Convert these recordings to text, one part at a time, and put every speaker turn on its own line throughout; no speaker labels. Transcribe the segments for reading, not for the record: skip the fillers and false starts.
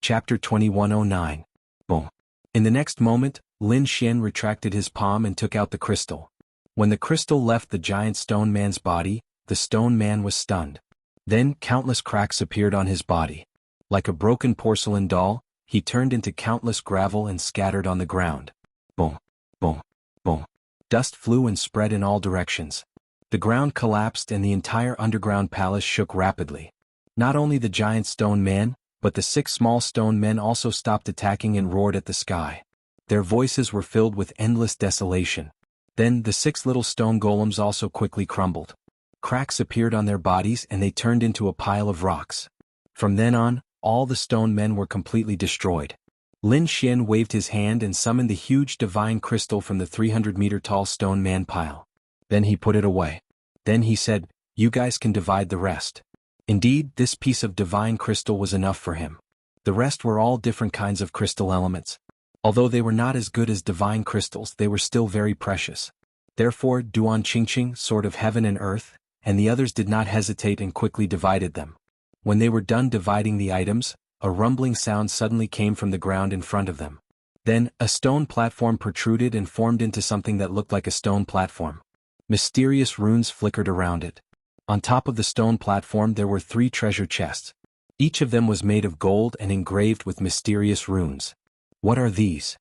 Chapter 2109. Boom. In the next moment, Lin Xian retracted his palm and took out the crystal. When the crystal left the giant stone man's body, the stone man was stunned. Then countless cracks appeared on his body. Like a broken porcelain doll, he turned into countless gravel and scattered on the ground. Boom, boom, boom. Dust flew and spread in all directions. The ground collapsed and the entire underground palace shook rapidly. Not only the giant stone man, but the 6 small stone men also stopped attacking and roared at the sky. Their voices were filled with endless desolation. Then the 6 little stone golems also quickly crumbled. Cracks appeared on their bodies and they turned into a pile of rocks. From then on, all the stone men were completely destroyed. Lin Xian waved his hand and summoned the huge divine crystal from the 300-meter-tall stone man pile. Then he put it away. Then he said, "You guys can divide the rest." Indeed, this piece of divine crystal was enough for him. The rest were all different kinds of crystal elements. Although they were not as good as divine crystals, they were still very precious. Therefore, Duan Qingqing, Sword of Heaven and Earth, and the others did not hesitate and quickly divided them. When they were done dividing the items, a rumbling sound suddenly came from the ground in front of them. Then, a stone platform protruded and formed into something that looked like a stone platform. Mysterious runes flickered around it. On top of the stone platform there were 3 treasure chests. Each of them was made of gold and engraved with mysterious runes. What are these?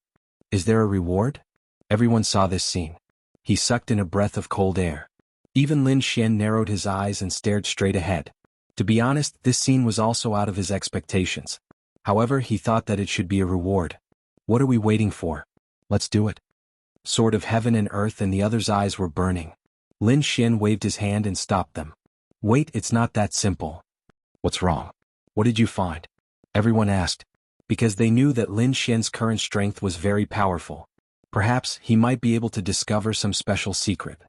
Is there a reward? Everyone saw this scene. He sucked in a breath of cold air. Even Lin Xian narrowed his eyes and stared straight ahead. To be honest, this scene was also out of his expectations. However, he thought that it should be a reward. What are we waiting for? Let's do it. Sword of Heaven and Earth and the others' eyes were burning. Lin Xian waved his hand and stopped them. Wait, it's not that simple. What's wrong? What did you find? Everyone asked. Because they knew that Lin Xian's current strength was very powerful. Perhaps he might be able to discover some special secret.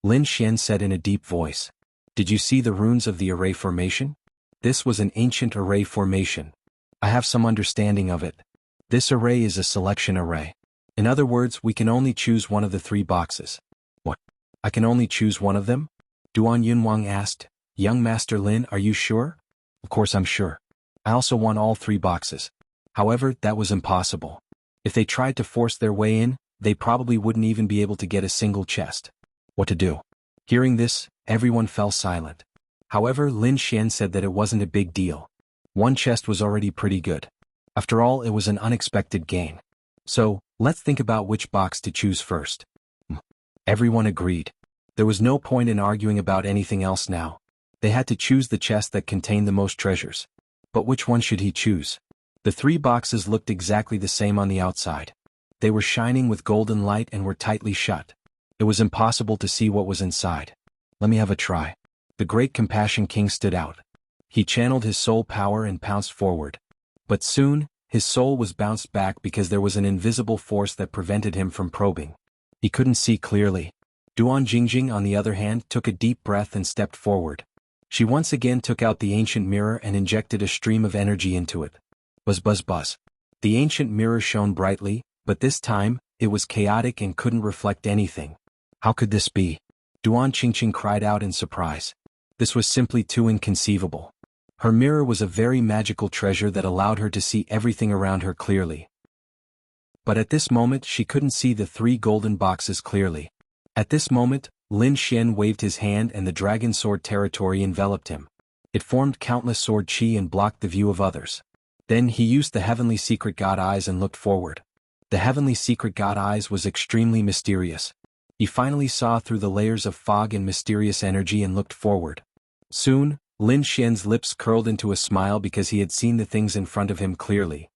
Lin Xian said in a deep voice. Did you see the runes of the array formation? This was an ancient array formation. I have some understanding of it. This array is a selection array. In other words, we can only choose one of the 3 boxes. What? I can only choose one of them? Duan Yunwang asked. Young Master Lin, are you sure? Of course I'm sure. I also want all 3 boxes. However, that was impossible. If they tried to force their way in, they probably wouldn't even be able to get a single chest. What to do? Hearing this, everyone fell silent. However, Lin Xian said that it wasn't a big deal. 1 chest was already pretty good. After all, it was an unexpected gain. So, let's think about which box to choose first. Everyone agreed. There was no point in arguing about anything else now. They had to choose the chest that contained the most treasures. But which one should he choose? The 3 boxes looked exactly the same on the outside. They were shining with golden light and were tightly shut. It was impossible to see what was inside. Let me have a try. The Great Compassion King stood out. He channeled his soul power and pounced forward. But soon, his soul was bounced back because there was an invisible force that prevented him from probing. He couldn't see clearly. Duan Jingjing, on the other hand, took a deep breath and stepped forward. She once again took out the ancient mirror and injected a stream of energy into it. Buzz buzz buzz. The ancient mirror shone brightly, but this time, it was chaotic and couldn't reflect anything. How could this be? Duan Qingqing cried out in surprise. This was simply too inconceivable. Her mirror was a very magical treasure that allowed her to see everything around her clearly. But at this moment she couldn't see the 3 golden boxes clearly. At this moment, Lin Xian waved his hand and the dragon sword territory enveloped him. It formed countless sword chi and blocked the view of others. Then he used the heavenly secret god eyes and looked forward. The heavenly secret god eyes was extremely mysterious. He finally saw through the layers of fog and mysterious energy and looked forward. Soon, Lin Xian's lips curled into a smile because he had seen the things in front of him clearly.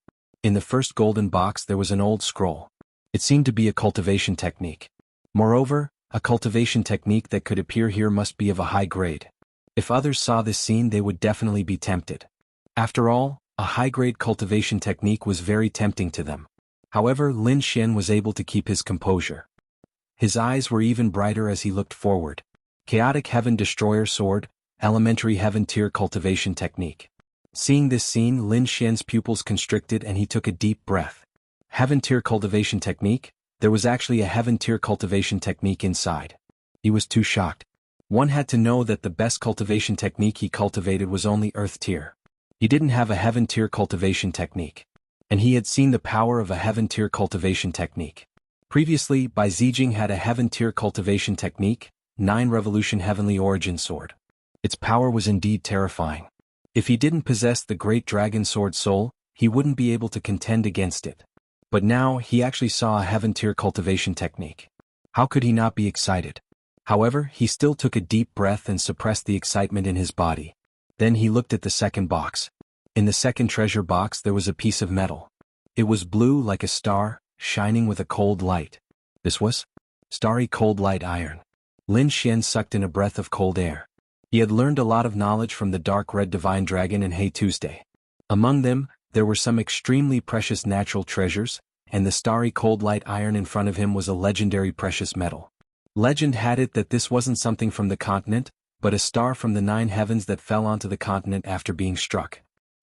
In the first golden box there was an old scroll. It seemed to be a cultivation technique. Moreover, a cultivation technique that could appear here must be of a high grade. If others saw this scene they would definitely be tempted. After all, a high-grade cultivation technique was very tempting to them. However, Lin Xian was able to keep his composure. His eyes were even brighter as he looked forward. Chaotic Heaven Destroyer Sword, Elementary Heaven Tier Cultivation Technique. Seeing this scene, Lin Xian's pupils constricted and he took a deep breath. Heaven Tier Cultivation Technique? There was actually a Heaven Tier Cultivation Technique inside. He was too shocked. One had to know that the best cultivation technique he cultivated was only Earth Tier. He didn't have a heaven-tier cultivation technique. And he had seen the power of a heaven-tier cultivation technique. Previously, Bai Zijing had a heaven-tier cultivation technique, 9 Revolution Heavenly Origin Sword. Its power was indeed terrifying. If he didn't possess the Great Dragon Sword Soul, he wouldn't be able to contend against it. But now, he actually saw a heaven-tier cultivation technique. How could he not be excited? However, he still took a deep breath and suppressed the excitement in his body. Then he looked at the second box. In the second treasure box there was a piece of metal. It was blue like a star, shining with a cold light. This was starry cold light iron. Lin Xian sucked in a breath of cold air. He had learned a lot of knowledge from the dark red divine dragon and Hey Tuesday. Among them, there were some extremely precious natural treasures, and the starry cold light iron in front of him was a legendary precious metal. Legend had it that this wasn't something from the continent, but a star from the 9 heavens that fell onto the continent after being struck.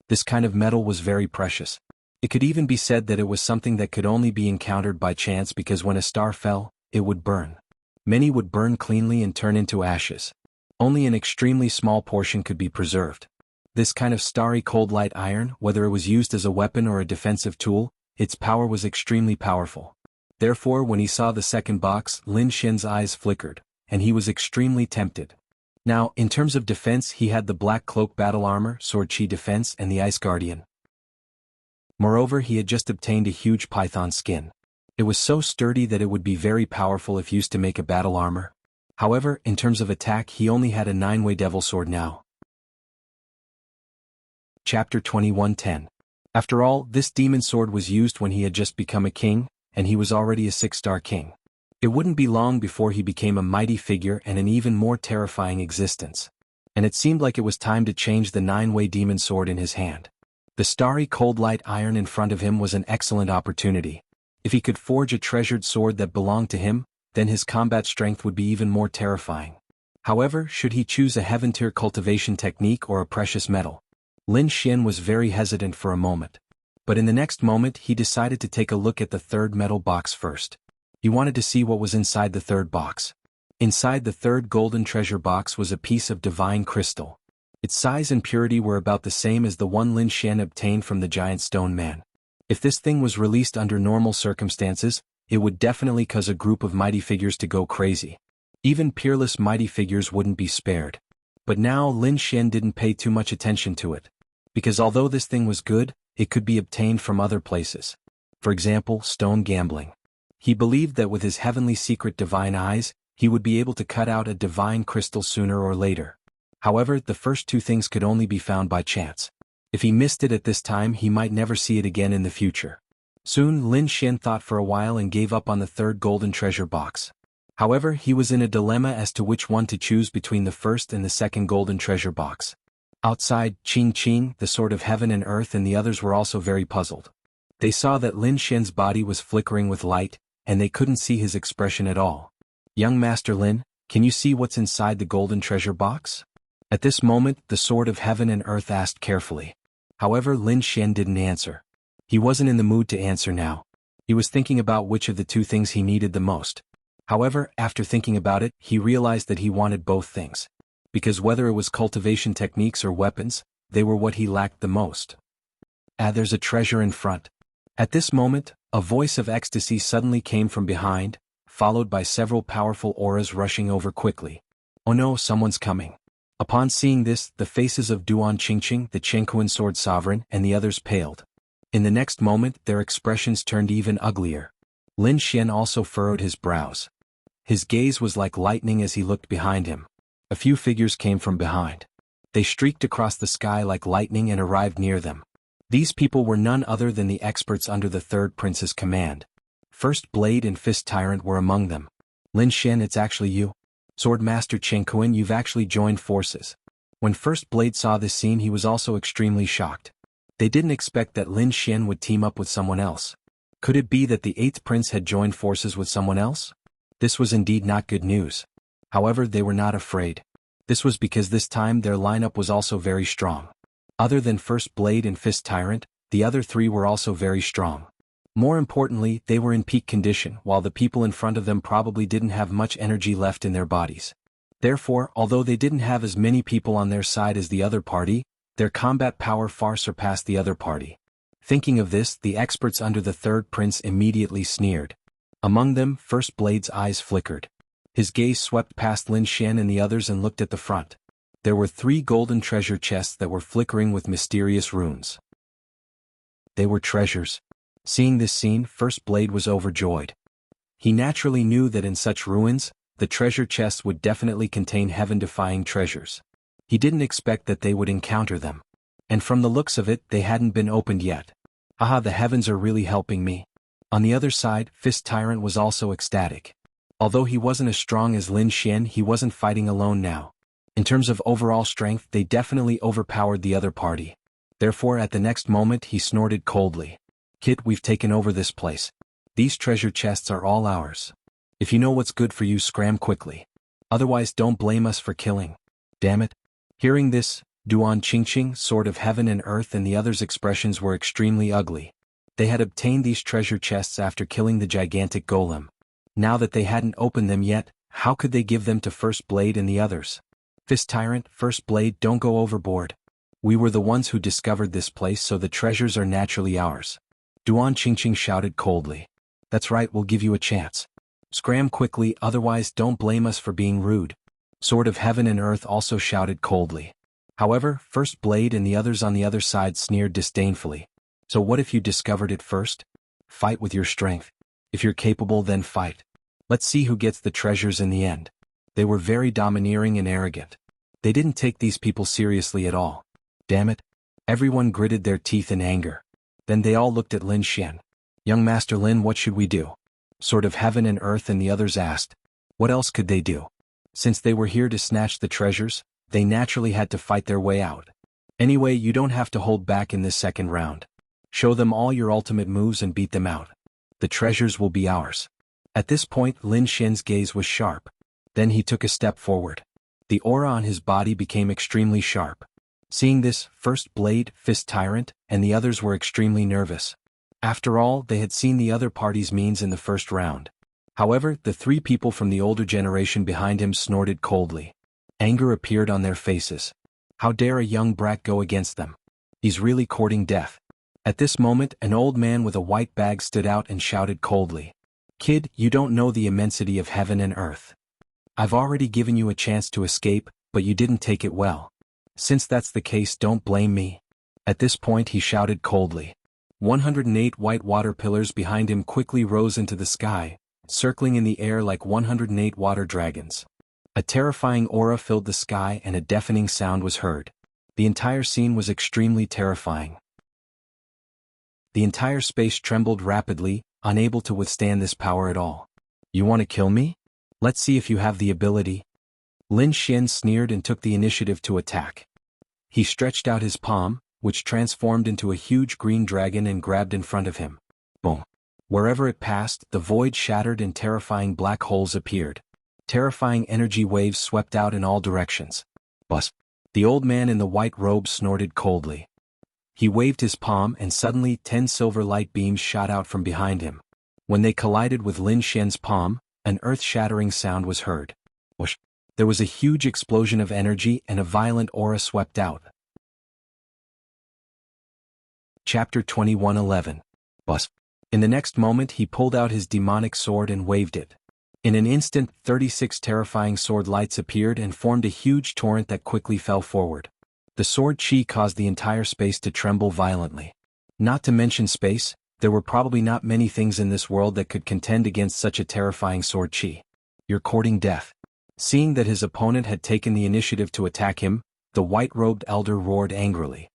This kind of metal was very precious. It could even be said that it was something that could only be encountered by chance because when a star fell, it would burn. Many would burn cleanly and turn into ashes. Only an extremely small portion could be preserved. This kind of starry cold light iron, whether it was used as a weapon or a defensive tool, its power was extremely powerful. Therefore, when he saw the second box, Lin Xian's eyes flickered, and he was extremely tempted. Now, in terms of defense, he had the Black Cloak battle armor, Sword Chi defense, and the Ice Guardian. Moreover, he had just obtained a huge python skin. It was so sturdy that it would be very powerful if used to make a battle armor. However, in terms of attack, he only had a 9-way devil sword now. Chapter 21:10. After all, this demon sword was used when he had just become a king, and he was already a 6-star king. It wouldn't be long before he became a mighty figure and an even more terrifying existence. And it seemed like it was time to change the 9-way demon sword in his hand. The starry cold light iron in front of him was an excellent opportunity. If he could forge a treasured sword that belonged to him, then his combat strength would be even more terrifying. However, should he choose a heaven-tier cultivation technique or a precious metal? Lin Xian was very hesitant for a moment. But in the next moment he decided to take a look at the third metal box first. He wanted to see what was inside the third box. Inside the third golden treasure box was a piece of divine crystal. Its size and purity were about the same as the one Lin Xian obtained from the giant stone man. If this thing was released under normal circumstances, it would definitely cause a group of mighty figures to go crazy. Even peerless mighty figures wouldn't be spared. But now Lin Xian didn't pay too much attention to it. Because although this thing was good, it could be obtained from other places. For example, stone gambling. He believed that with his heavenly secret divine eyes, he would be able to cut out a divine crystal sooner or later. However, the first two things could only be found by chance. If he missed it at this time, he might never see it again in the future. Soon Lin Xian thought for a while and gave up on the third golden treasure box. However, he was in a dilemma as to which one to choose between the first and the second golden treasure box. Outside, Qing Qing, the Sword of Heaven and Earth, and the others were also very puzzled. They saw that Lin Xian's body was flickering with light, and they couldn't see his expression at all. "Young Master Lin, can you see what's inside the golden treasure box?" At this moment, the Sword of Heaven and Earth asked carefully. However, Lin Xian didn't answer. He wasn't in the mood to answer now. He was thinking about which of the two things he needed the most. However, after thinking about it, he realized that he wanted both things. Because whether it was cultivation techniques or weapons, they were what he lacked the most. There's a treasure in front. At this moment, a voice of ecstasy suddenly came from behind, followed by several powerful auras rushing over quickly. Oh no, someone's coming. Upon seeing this, the faces of Duan Qingqing, the Chengkuan Sword Sovereign, and the others paled. In the next moment, their expressions turned even uglier. Lin Xian also furrowed his brows. His gaze was like lightning as he looked behind him. A few figures came from behind. They streaked across the sky like lightning and arrived near them. These people were none other than the experts under the third prince's command. First Blade and Fist Tyrant were among them. "Lin Xian, it's actually you. Swordmaster Chengkuan, you've actually joined forces." When First Blade saw this scene, he was also extremely shocked. They didn't expect that Lin Xian would team up with someone else. Could it be that the 8th prince had joined forces with someone else? This was indeed not good news. However, they were not afraid. This was because this time their lineup was also very strong. Other than First Blade and Fist Tyrant, the other three were also very strong. More importantly, they were in peak condition, while the people in front of them probably didn't have much energy left in their bodies. Therefore, although they didn't have as many people on their side as the other party, Their combat power far surpassed the other party. Thinking of this, the experts under the third prince immediately sneered. Among them, First Blade's eyes flickered. His gaze swept past Lin Xian and the others and looked at the front. There were 3 golden treasure chests that were flickering with mysterious runes. They were treasures. Seeing this scene, First Blade was overjoyed. He naturally knew that in such ruins, the treasure chests would definitely contain heaven-defying treasures. He didn't expect that they would encounter them. And from the looks of it, they hadn't been opened yet. Aha, the heavens are really helping me. On the other side, Fist Tyrant was also ecstatic. Although he wasn't as strong as Lin Xian, he wasn't fighting alone now. In terms of overall strength, they definitely overpowered the other party. Therefore, at the next moment, he snorted coldly. Kid, we've taken over this place. These treasure chests are all ours. If you know what's good for you, scram quickly. Otherwise, don't blame us for killing. Damn it. Hearing this, Duan Qingqing, Sword of Heaven and Earth, and the others' expressions were extremely ugly. They had obtained these treasure chests after killing the gigantic golem. Now that they hadn't opened them yet, how could they give them to First Blade and the others? Fist Tyrant, First Blade, don't go overboard. We were the ones who discovered this place, so the treasures are naturally ours. Duan Qingqing shouted coldly. That's right, we'll give you a chance. Scram quickly, otherwise don't blame us for being rude. Sword of Heaven and Earth also shouted coldly. However, First Blade and the others on the other side sneered disdainfully. So what if you discovered it first? Fight with your strength. If you're capable, then fight. Let's see who gets the treasures in the end. They were very domineering and arrogant. They didn't take these people seriously at all. Damn it. Everyone gritted their teeth in anger. Then they all looked at Lin Xian. Young Master Lin, what should we do? Sword of Heaven and Earth and the others asked. What else could they do? Since they were here to snatch the treasures, they naturally had to fight their way out. Anyway, you don't have to hold back in this second round. Show them all your ultimate moves and beat them out. The treasures will be ours. At this point, Lin Xian's gaze was sharp. Then he took a step forward. The aura on his body became extremely sharp. Seeing this, First Blade, Fist Tyrant, and the others were extremely nervous. After all, they had seen the other party's means in the first round. However, the 3 people from the older generation behind him snorted coldly. Anger appeared on their faces. How dare a young brat go against them? He's really courting death. At this moment, an old man with a white bag stood out and shouted coldly. Kid, you don't know the immensity of heaven and earth. I've already given you a chance to escape, but you didn't take it well. Since that's the case, don't blame me. At this point, he shouted coldly. 108 white water pillars behind him quickly rose into the sky, circling in the air like 108 water dragons. A terrifying aura filled the sky and a deafening sound was heard. The entire scene was extremely terrifying. The entire space trembled rapidly, unable to withstand this power at all. You want to kill me? Let's see if you have the ability. Lin Xian sneered and took the initiative to attack. He stretched out his palm, which transformed into a huge green dragon and grabbed in front of him. Boom. Wherever it passed, the void shattered and terrifying black holes appeared. Terrifying energy waves swept out in all directions. Buzz. The old man in the white robe snorted coldly. He waved his palm and suddenly 10 silver light beams shot out from behind him. When they collided with Lin Xian's palm, an earth-shattering sound was heard. Whoosh. There was a huge explosion of energy and a violent aura swept out. Chapter 21:11. Buzz. In the next moment he pulled out his demonic sword and waved it. In an instant, 36 terrifying sword lights appeared and formed a huge torrent that quickly fell forward. The sword chi caused the entire space to tremble violently. Not to mention space, there were probably not many things in this world that could contend against such a terrifying sword chi. You're courting death. Seeing that his opponent had taken the initiative to attack him, the white-robed elder roared angrily.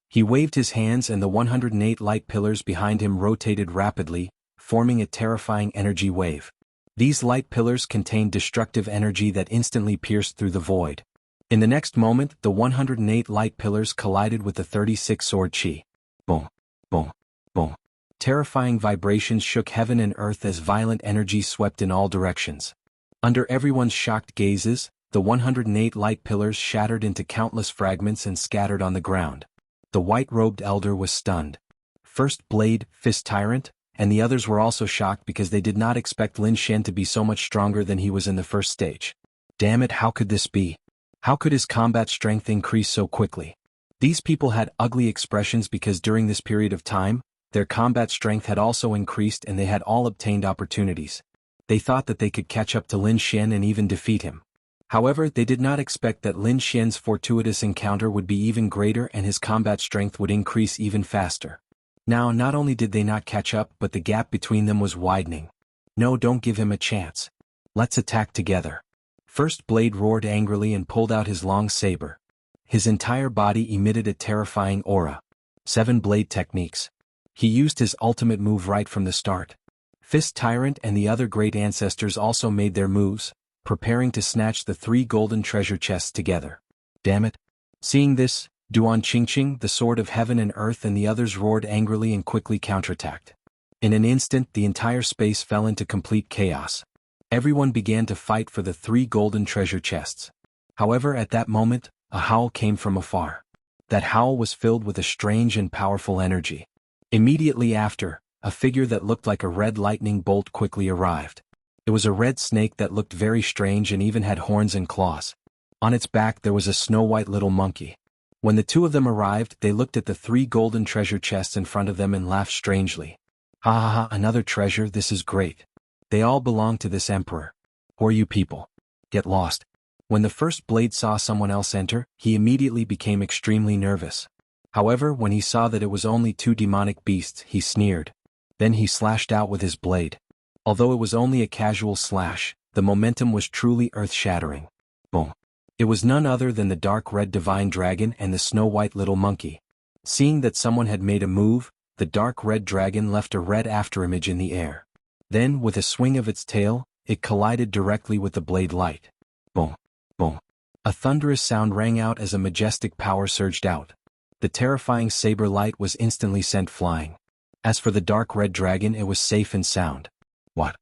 He waved his hands and the 108 light pillars behind him rotated rapidly, forming a terrifying energy wave. These light pillars contained destructive energy that instantly pierced through the void. In the next moment, the 108 light pillars collided with the 36 sword chi. Boom, boom, boom. Terrifying vibrations shook heaven and earth as violent energy swept in all directions. Under everyone's shocked gazes, the 108 light pillars shattered into countless fragments and scattered on the ground. The white-robed elder was stunned. First Blade, Fist Tyrant, and the others were also shocked because they did not expect Lin Xian to be so much stronger than he was in the first stage. Damn it, how could this be? How could his combat strength increase so quickly? These people had ugly expressions because during this period of time, their combat strength had also increased and they had all obtained opportunities. They thought that they could catch up to Lin Xian and even defeat him. However, they did not expect that Lin Xian's fortuitous encounter would be even greater and his combat strength would increase even faster. Now, not only did they not catch up, but the gap between them was widening. No, don't give him a chance. Let's attack together. First Blade roared angrily and pulled out his long saber. His entire body emitted a terrifying aura. 7 blade techniques. He used his ultimate move right from the start. Fist Tyrant and the other great ancestors also made their moves, preparing to snatch the 3 golden treasure chests together. Damn it. Seeing this, Duan Qingqing, the Sword of Heaven and Earth and the others roared angrily and quickly counterattacked. In an instant the entire space fell into complete chaos. Everyone began to fight for the 3 golden treasure chests. However, at that moment, a howl came from afar. That howl was filled with a strange and powerful energy. Immediately after, a figure that looked like a red lightning bolt quickly arrived. It was a red snake that looked very strange and even had horns and claws. On its back there was a snow-white little monkey. When the two of them arrived, they looked at the 3 golden treasure chests in front of them and laughed strangely. Ha ha ha, another treasure, this is great. They all belong to this emperor. Who are you people? Get lost. When the first blade saw someone else enter, he immediately became extremely nervous. However, when he saw that it was only 2 demonic beasts, he sneered. Then he slashed out with his blade. Although it was only a casual slash, the momentum was truly earth-shattering. Boom. It was none other than the dark red divine dragon and the snow-white little monkey. Seeing that someone had made a move, the dark red dragon left a red afterimage in the air. Then, with a swing of its tail, it collided directly with the blade light. Boom. Boom. A thunderous sound rang out as a majestic power surged out. The terrifying saber light was instantly sent flying. As for the dark red dragon, it was safe and sound. What?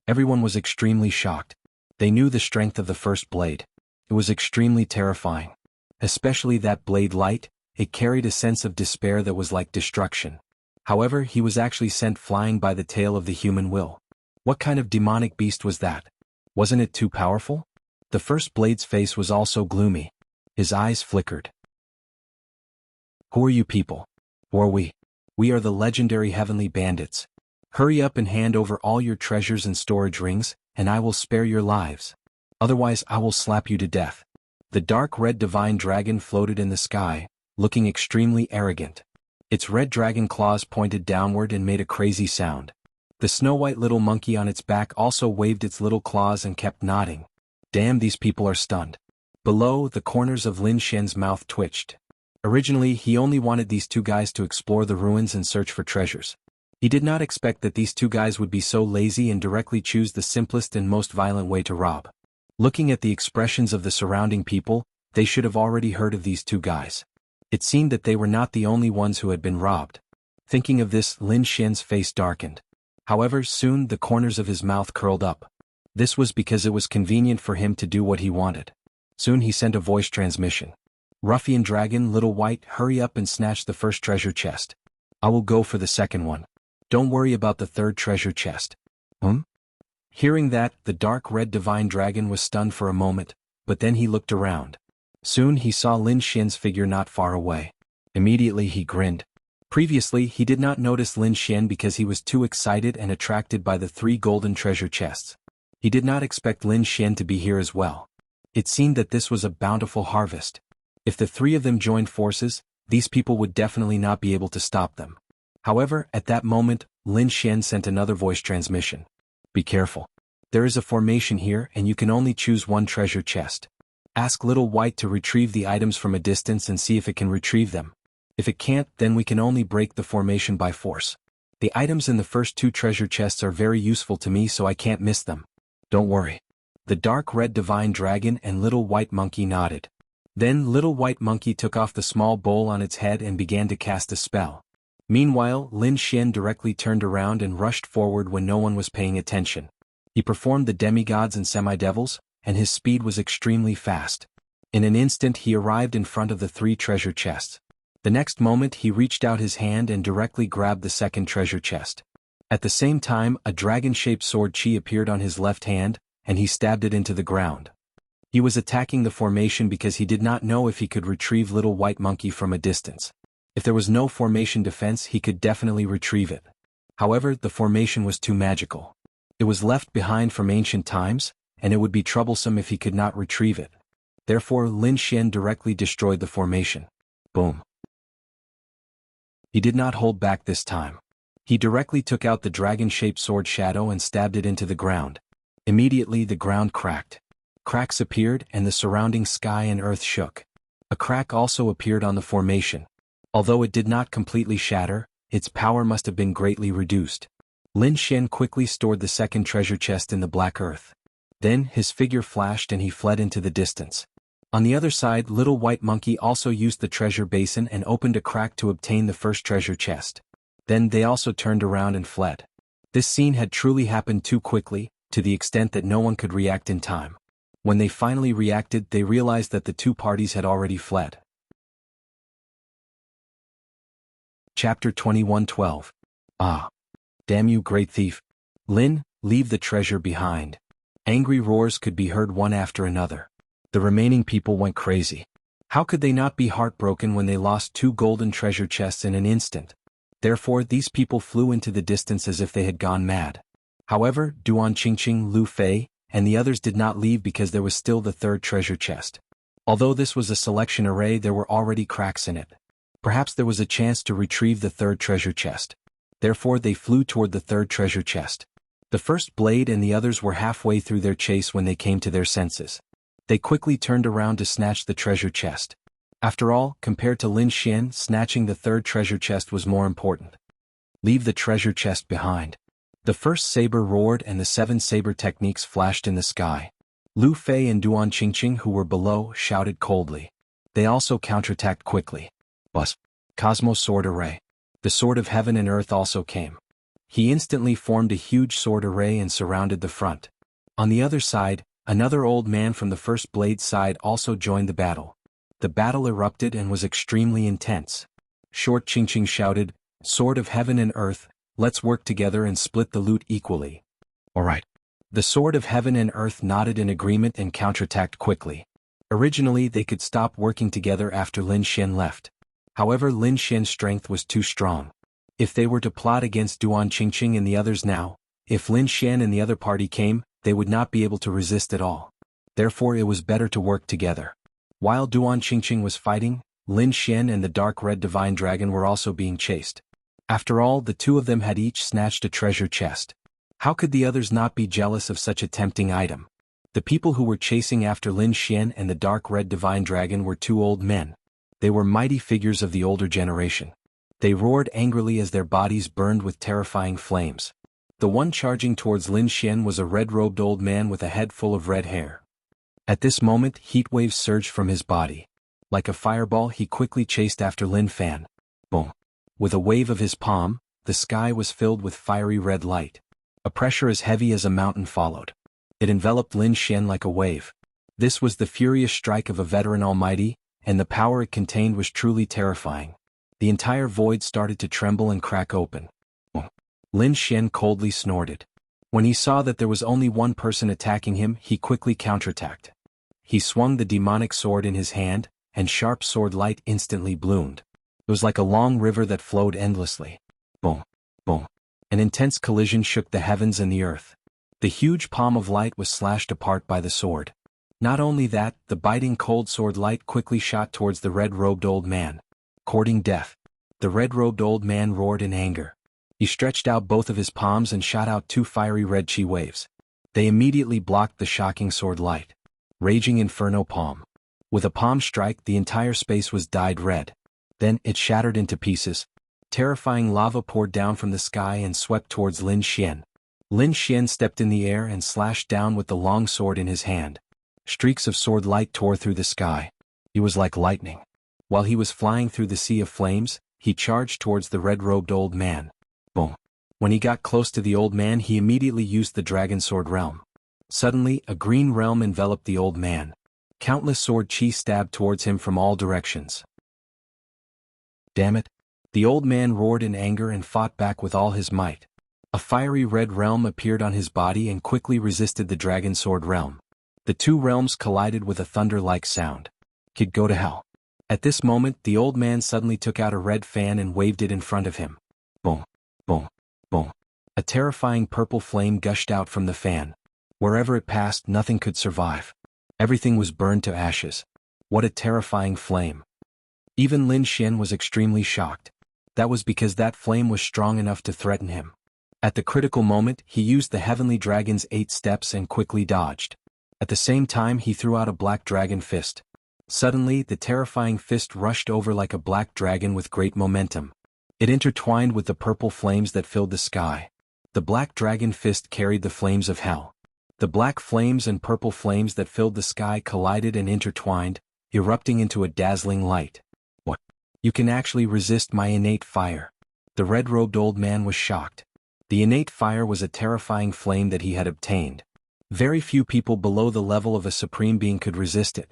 Everyone was extremely shocked. They knew the strength of the first blade. It was extremely terrifying. Especially that blade light, it carried a sense of despair that was like destruction. However, he was actually sent flying by the tail of the human will. What kind of demonic beast was that? Wasn't it too powerful? The first blade's face was also gloomy. His eyes flickered. Who are you people? Who are we? We are the legendary heavenly bandits. Hurry up and hand over all your treasures and storage rings, and I will spare your lives. Otherwise I will slap you to death. The dark red divine dragon floated in the sky, looking extremely arrogant. Its red dragon claws pointed downward and made a crazy sound. The snow-white little monkey on its back also waved its little claws and kept nodding. Damn, these people are stunned. Below, the corners of Lin Xian's mouth twitched. Originally, he only wanted these 2 guys to explore the ruins and search for treasures. He did not expect that these 2 guys would be so lazy and directly choose the simplest and most violent way to rob. Looking at the expressions of the surrounding people, they should have already heard of these 2 guys. It seemed that they were not the only ones who had been robbed. Thinking of this, Lin Xian's face darkened. However, soon the corners of his mouth curled up. This was because it was convenient for him to do what he wanted. Soon he sent a voice transmission. Ruffian dragon, little white, hurry up and snatch the first treasure chest. I will go for the second one. Don't worry about the 3rd treasure chest. Hearing that, the dark red divine dragon was stunned for a moment, but then he looked around. Soon he saw Lin Xian's figure not far away. Immediately he grinned. Previously he did not notice Lin Xian because he was too excited and attracted by the 3 golden treasure chests. He did not expect Lin Xian to be here as well. It seemed that this was a bountiful harvest. If the 3 of them joined forces, these people would definitely not be able to stop them. However, at that moment, Lin Xian sent another voice transmission. Be careful. There is a formation here and you can only choose 1 treasure chest. Ask Little White to retrieve the items from a distance and see if it can retrieve them. If it can't, then we can only break the formation by force. The items in the first 2 treasure chests are very useful to me, so I can't miss them. Don't worry. The dark red divine dragon and Little White Monkey nodded. Then Little White Monkey took off the small bowl on its head and began to cast a spell. Meanwhile, Lin Xian directly turned around and rushed forward when no one was paying attention. He performed the demigods and semidevils, and his speed was extremely fast. In an instant he arrived in front of the 3 treasure chests. The next moment he reached out his hand and directly grabbed the 2nd treasure chest. At the same time, a dragon-shaped sword chi appeared on his left hand, and he stabbed it into the ground. He was attacking the formation because he did not know if he could retrieve Little White Monkey from a distance. If there was no formation defense, he could definitely retrieve it. However, the formation was too magical. It was left behind from ancient times, and it would be troublesome if he could not retrieve it. Therefore, Lin Xian directly destroyed the formation. Boom. He did not hold back this time. He directly took out the dragon-shaped sword shadow and stabbed it into the ground. Immediately the ground cracked. Cracks appeared and the surrounding sky and earth shook. A crack also appeared on the formation. Although it did not completely shatter, its power must have been greatly reduced. Lin Xian quickly stored the second treasure chest in the black earth. Then his figure flashed and he fled into the distance. On the other side, Little White Monkey also used the treasure basin and opened a crack to obtain the first treasure chest. Then they also turned around and fled. This scene had truly happened too quickly, to the extent that no one could react in time. When they finally reacted, they realized that the two parties had already fled. Chapter 21:12. Ah! Damn you, great thief! Lin, leave the treasure behind. Angry roars could be heard one after another. The remaining people went crazy. How could they not be heartbroken when they lost 2 golden treasure chests in an instant? Therefore, these people flew into the distance as if they had gone mad. However, Duan Qingqing, Lu Fei, and the others did not leave because there was still the third treasure chest. Although this was a selection array, there were already cracks in it. Perhaps there was a chance to retrieve the third treasure chest. Therefore, they flew toward the third treasure chest. The first blade and the others were halfway through their chase when they came to their senses. They quickly turned around to snatch the treasure chest. After all, compared to Lin Xian, snatching the third treasure chest was more important. Leave the treasure chest behind. The first saber roared and the 7 saber techniques flashed in the sky. Lu Fei and Duan Qingqing, who were below, shouted coldly. They also counterattacked quickly. Bus. Cosmo Sword Array. The Sword of Heaven and Earth also came. He instantly formed a huge sword array and surrounded the front. On the other side, another old man from the first blade side also joined the battle. The battle erupted and was extremely intense. Short Qingqing shouted, Sword of Heaven and Earth, let's work together and split the loot equally. Alright. The Sword of Heaven and Earth nodded in agreement and counterattacked quickly. Originally they could stop working together after Lin Xian left. However, Lin Xian's strength was too strong. If they were to plot against Duan Qingqing and the others now, if Lin Xian and the other party came, they would not be able to resist at all. Therefore it was better to work together. While Duan Qingqing was fighting, Lin Xian and the dark red divine dragon were also being chased. After all, the two of them had each snatched a treasure chest. How could the others not be jealous of such a tempting item? The people who were chasing after Lin Xian and the dark red divine dragon were 2 old men. They were mighty figures of the older generation. They roared angrily as their bodies burned with terrifying flames. The one charging towards Lin Xian was a red-robed old man with a head full of red hair. At this moment, heat waves surged from his body. Like a fireball, he quickly chased after Lin Fan. Boom! With a wave of his palm, the sky was filled with fiery red light. A pressure as heavy as a mountain followed. It enveloped Lin Xian like a wave. This was the furious strike of a veteran almighty, and the power it contained was truly terrifying. The entire void started to tremble and crack open. Lin Xian coldly snorted. When he saw that there was only one person attacking him, he quickly counterattacked. He swung the demonic sword in his hand, and sharp sword light instantly bloomed. It was like a long river that flowed endlessly. Boom! Boom! An intense collision shook the heavens and the earth. The huge palm of light was slashed apart by the sword. Not only that, the biting cold sword light quickly shot towards the red-robed old man. Courting death. The red-robed old man roared in anger. He stretched out both of his palms and shot out 2 fiery red chi waves. They immediately blocked the shocking sword light. Raging Inferno Palm. With a palm strike, the entire space was dyed red. Then it shattered into pieces. Terrifying lava poured down from the sky and swept towards Lin Xian. Lin Xian stepped in the air and slashed down with the long sword in his hand. Streaks of sword light tore through the sky. He was like lightning. While he was flying through the sea of flames, he charged towards the red-robed old man. Boom! When he got close to the old man, he immediately used the Dragon Sword Realm. Suddenly, a green realm enveloped the old man. Countless sword chi stabbed towards him from all directions. Damn it! The old man roared in anger and fought back with all his might. A fiery red realm appeared on his body and quickly resisted the Dragon Sword Realm. The two realms collided with a thunder-like sound. Kid, go to hell. At this moment, the old man suddenly took out a red fan and waved it in front of him. Boom, boom, boom. A terrifying purple flame gushed out from the fan. Wherever it passed, nothing could survive. Everything was burned to ashes. What a terrifying flame. Even Lin Xian was extremely shocked. That was because that flame was strong enough to threaten him. At the critical moment, he used the Heavenly Dragon's 8 steps and quickly dodged. At the same time, he threw out a black dragon fist. Suddenly, the terrifying fist rushed over like a black dragon with great momentum. It intertwined with the purple flames that filled the sky. The black dragon fist carried the flames of hell. The black flames and purple flames that filled the sky collided and intertwined, erupting into a dazzling light. What? You can actually resist my innate fire. The red-robed old man was shocked. The innate fire was a terrifying flame that he had obtained. Very few people below the level of a supreme being could resist it.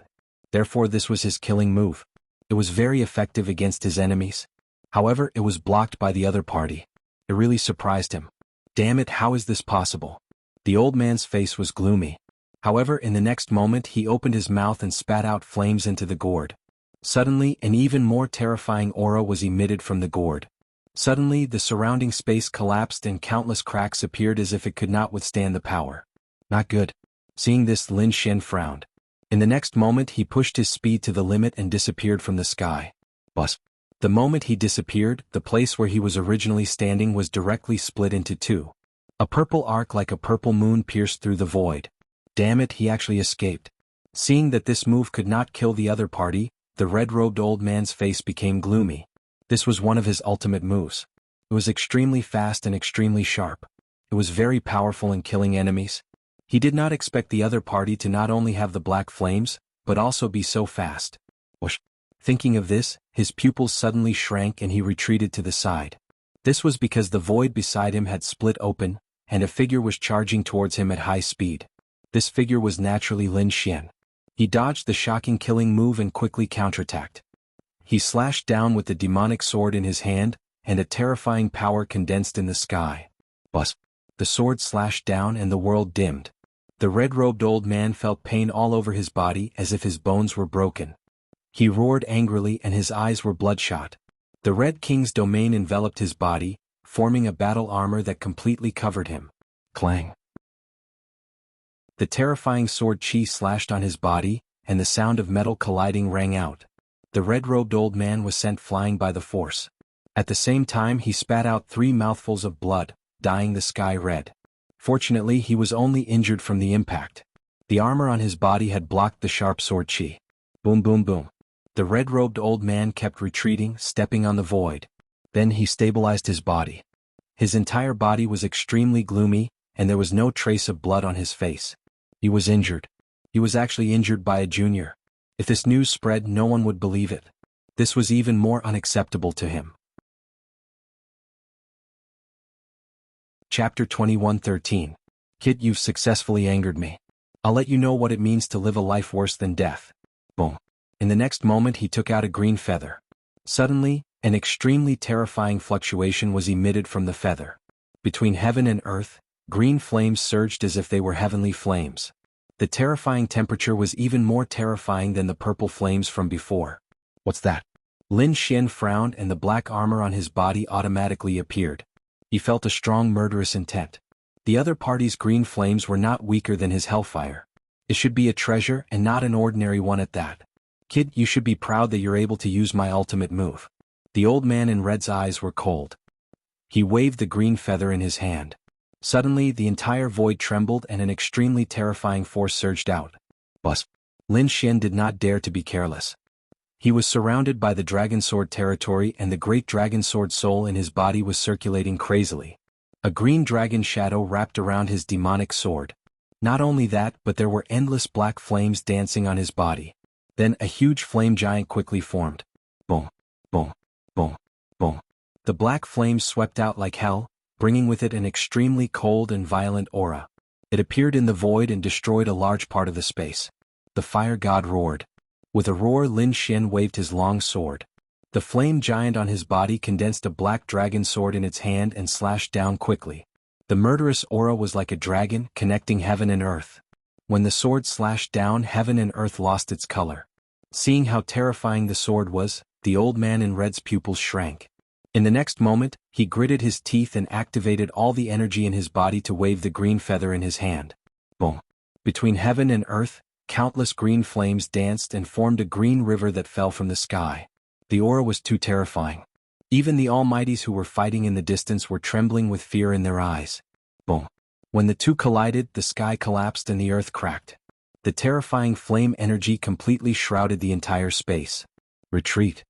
Therefore, this was his killing move. It was very effective against his enemies. However, it was blocked by the other party. It really surprised him. Damn it, how is this possible? The old man's face was gloomy. However, in the next moment he opened his mouth and spat out flames into the gourd. Suddenly, an even more terrifying aura was emitted from the gourd. Suddenly, the surrounding space collapsed and countless cracks appeared as if it could not withstand the power. Not good. Seeing this, Lin Xian frowned. In the next moment he pushed his speed to the limit and disappeared from the sky. Buzz. The moment he disappeared, the place where he was originally standing was directly split into two. A purple arc like a purple moon pierced through the void. Damn it, he actually escaped. Seeing that this move could not kill the other party, the red-robed old man's face became gloomy. This was one of his ultimate moves. It was extremely fast and extremely sharp. It was very powerful in killing enemies. He did not expect the other party to not only have the black flames, but also be so fast. Whoosh. Thinking of this, his pupils suddenly shrank and he retreated to the side. This was because the void beside him had split open, and a figure was charging towards him at high speed. This figure was naturally Lin Xian. He dodged the shocking killing move and quickly counterattacked. He slashed down with the demonic sword in his hand, and a terrifying power condensed in the sky. Buzz. The sword slashed down and the world dimmed. The red-robed old man felt pain all over his body as if his bones were broken. He roared angrily and his eyes were bloodshot. The Red King's domain enveloped his body, forming a battle armor that completely covered him. Clang. The terrifying sword chi slashed on his body, and the sound of metal colliding rang out. The red-robed old man was sent flying by the force. At the same time he spat out 3 mouthfuls of blood, dyeing the sky red. Fortunately, he was only injured from the impact. The armor on his body had blocked the sharp sword chi. Boom boom boom. The red-robed old man kept retreating, stepping on the void. Then he stabilized his body. His entire body was extremely gloomy, and there was no trace of blood on his face. He was injured. He was actually injured by a junior. If this news spread, no one would believe it. This was even more unacceptable to him. Chapter 21:13. Kid, you've successfully angered me. I'll let you know what it means to live a life worse than death. Boom. In the next moment he took out a green feather. Suddenly, an extremely terrifying fluctuation was emitted from the feather. Between heaven and earth, green flames surged as if they were heavenly flames. The terrifying temperature was even more terrifying than the purple flames from before. What's that? Lin Xian frowned and the black armor on his body automatically appeared. He felt a strong murderous intent. The other party's green flames were not weaker than his hellfire. It should be a treasure and not an ordinary one at that. Kid, you should be proud that you're able to use my ultimate move. The old man in red's eyes were cold. He waved the green feather in his hand. Suddenly, the entire void trembled and an extremely terrifying force surged out. Buzz. Lin Xian did not dare to be careless. He was surrounded by the dragon sword territory and the great dragon sword soul in his body was circulating crazily. A green dragon shadow wrapped around his demonic sword. Not only that, but there were endless black flames dancing on his body. Then a huge flame giant quickly formed. Boom, boom, boom, boom. The black flames swept out like hell, bringing with it an extremely cold and violent aura. It appeared in the void and destroyed a large part of the space. The fire god roared. With a roar, Lin Xian waved his long sword. The flame giant on his body condensed a black dragon sword in its hand and slashed down quickly. The murderous aura was like a dragon, connecting heaven and earth. When the sword slashed down, heaven and earth lost its color. Seeing how terrifying the sword was, the old man in red's pupils shrank. In the next moment, he gritted his teeth and activated all the energy in his body to wave the green feather in his hand. Boom! Between heaven and earth, countless green flames danced and formed a green river that fell from the sky. The aura was too terrifying. Even the Almighties who were fighting in the distance were trembling with fear in their eyes. Boom! When the two collided, the sky collapsed and the earth cracked. The terrifying flame energy completely shrouded the entire space. Retreat.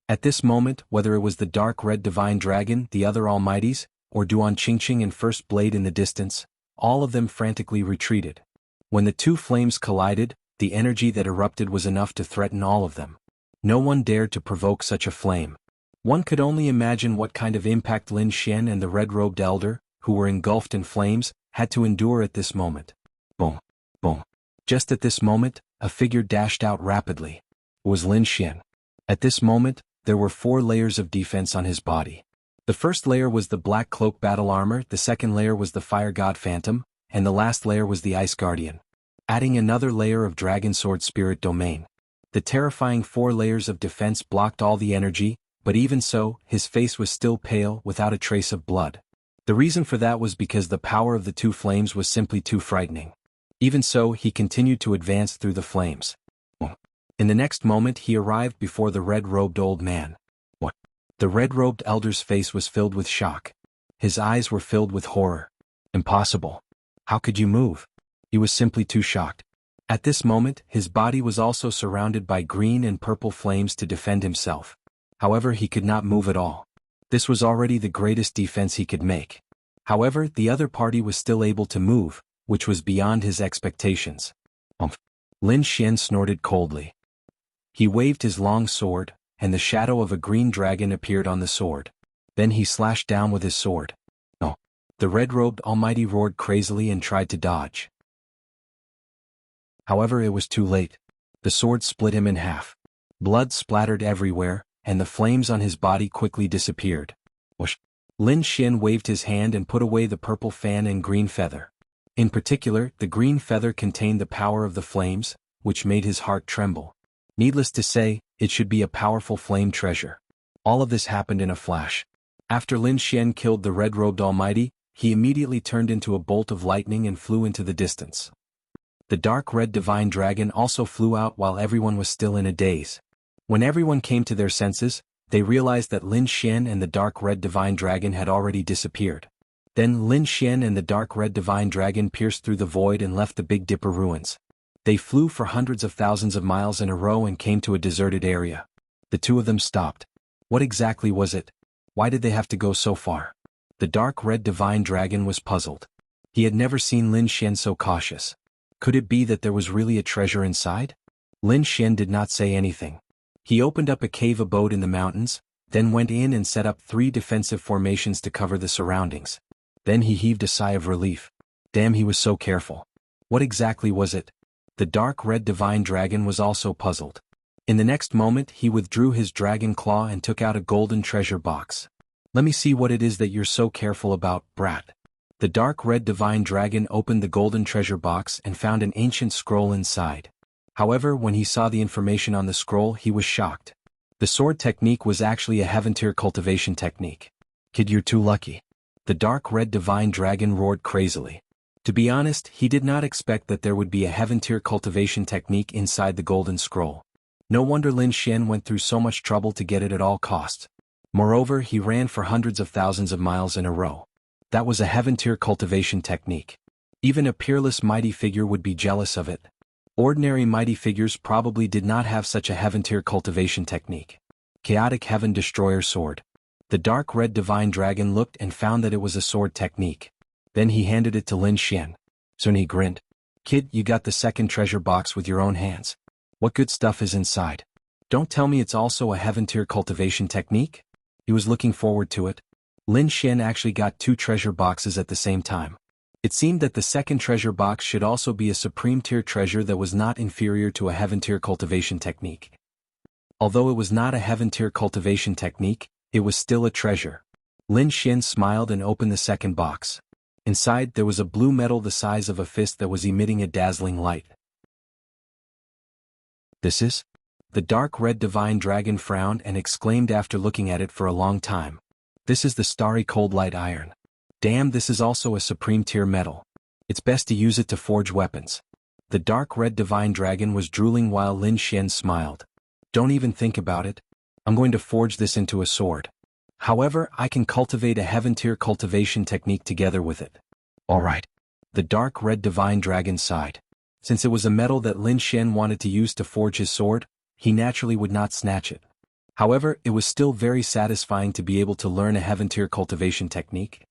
At this moment, whether it was the dark red divine dragon, the other Almighties, or Duan Qingqing and First Blade in the distance, all of them frantically retreated. When the two flames collided, the energy that erupted was enough to threaten all of them. No one dared to provoke such a flame. One could only imagine what kind of impact Lin Xian and the red-robed elder, who were engulfed in flames, had to endure at this moment. Boom! Boom! Just at this moment, a figure dashed out rapidly. It was Lin Xian. At this moment, there were 4 layers of defense on his body. The first layer was the Black Cloak battle armor, the second layer was the Fire God Phantom, and the last layer was the Ice Guardian. Adding another layer of Dragon Sword Spirit Domain. The terrifying 4 layers of defense blocked all the energy, but even so, his face was still pale, without a trace of blood. The reason for that was because the power of the 2 flames was simply too frightening. Even so, he continued to advance through the flames. In the next moment he arrived before the red-robed old man. What? The red-robed elder's face was filled with shock. His eyes were filled with horror. Impossible. How could you move? He was simply too shocked. At this moment, his body was also surrounded by green and purple flames to defend himself. However, he could not move at all. This was already the greatest defense he could make. However, the other party was still able to move, which was beyond his expectations. Lin Xian snorted coldly. He waved his long sword, and the shadow of a green dragon appeared on the sword. Then he slashed down with his sword. Oh! The red-robed Almighty roared crazily and tried to dodge. However, it was too late. The sword split him in half. Blood splattered everywhere, and the flames on his body quickly disappeared. Whoosh! Lin Xian waved his hand and put away the purple fan and green feather. In particular, the green feather contained the power of the flames, which made his heart tremble. Needless to say, it should be a powerful flame treasure. All of this happened in a flash. After Lin Xian killed the red-robed Almighty, he immediately turned into a bolt of lightning and flew into the distance. The dark red divine dragon also flew out while everyone was still in a daze. When everyone came to their senses, they realized that Lin Xian and the dark red divine dragon had already disappeared. Then Lin Xian and the dark red divine dragon pierced through the void and left the Big Dipper ruins. They flew for hundreds of thousands of miles in a row and came to a deserted area. The two of them stopped. What exactly was it? Why did they have to go so far? The dark red divine dragon was puzzled. He had never seen Lin Xian so cautious. Could it be that there was really a treasure inside? Lin Xian did not say anything. He opened up a cave abode in the mountains, then went in and set up 3 defensive formations to cover the surroundings. Then he heaved a sigh of relief. Damn, he was so careful. What exactly was it? The dark red divine dragon was also puzzled. In the next moment he withdrew his dragon claw and took out a golden treasure box. Let me see what it is that you're so careful about, brat. The dark red divine dragon opened the golden treasure box and found an ancient scroll inside. However, when he saw the information on the scroll he was shocked. The sword technique was actually a heaven-tier cultivation technique. Kid, you're too lucky. The dark red divine dragon roared crazily. To be honest, he did not expect that there would be a heaven-tier cultivation technique inside the golden scroll. No wonder Lin Xian went through so much trouble to get it at all costs. Moreover, he ran for hundreds of thousands of miles in a row. That was a heaven-tier cultivation technique. Even a peerless mighty figure would be jealous of it. Ordinary mighty figures probably did not have such a heaven-tier cultivation technique. Chaotic Heaven Destroyer Sword. The dark red divine dragon looked and found that it was a sword technique. Then he handed it to Lin Xian. Soon he grinned. Kid, you got the second treasure box with your own hands. What good stuff is inside? Don't tell me it's also a heaven-tier cultivation technique? He was looking forward to it. Lin Xian actually got 2 treasure boxes at the same time. It seemed that the second treasure box should also be a supreme-tier treasure that was not inferior to a heaven-tier cultivation technique. Although it was not a heaven-tier cultivation technique, it was still a treasure. Lin Xian smiled and opened the second box. Inside there was a blue metal the size of a fist that was emitting a dazzling light. This is? The dark red divine dragon frowned and exclaimed after looking at it for a long time. This is the starry cold light iron. Damn, this is also a supreme tier metal. It's best to use it to forge weapons. The dark red divine dragon was drooling while Lin Xian smiled. Don't even think about it. I'm going to forge this into a sword. However, I can cultivate a heaven tier cultivation technique together with it. Alright. The dark red divine dragon sighed. Since it was a metal that Lin Xian wanted to use to forge his sword, he naturally would not snatch it. However, it was still very satisfying to be able to learn a heaven tier cultivation technique.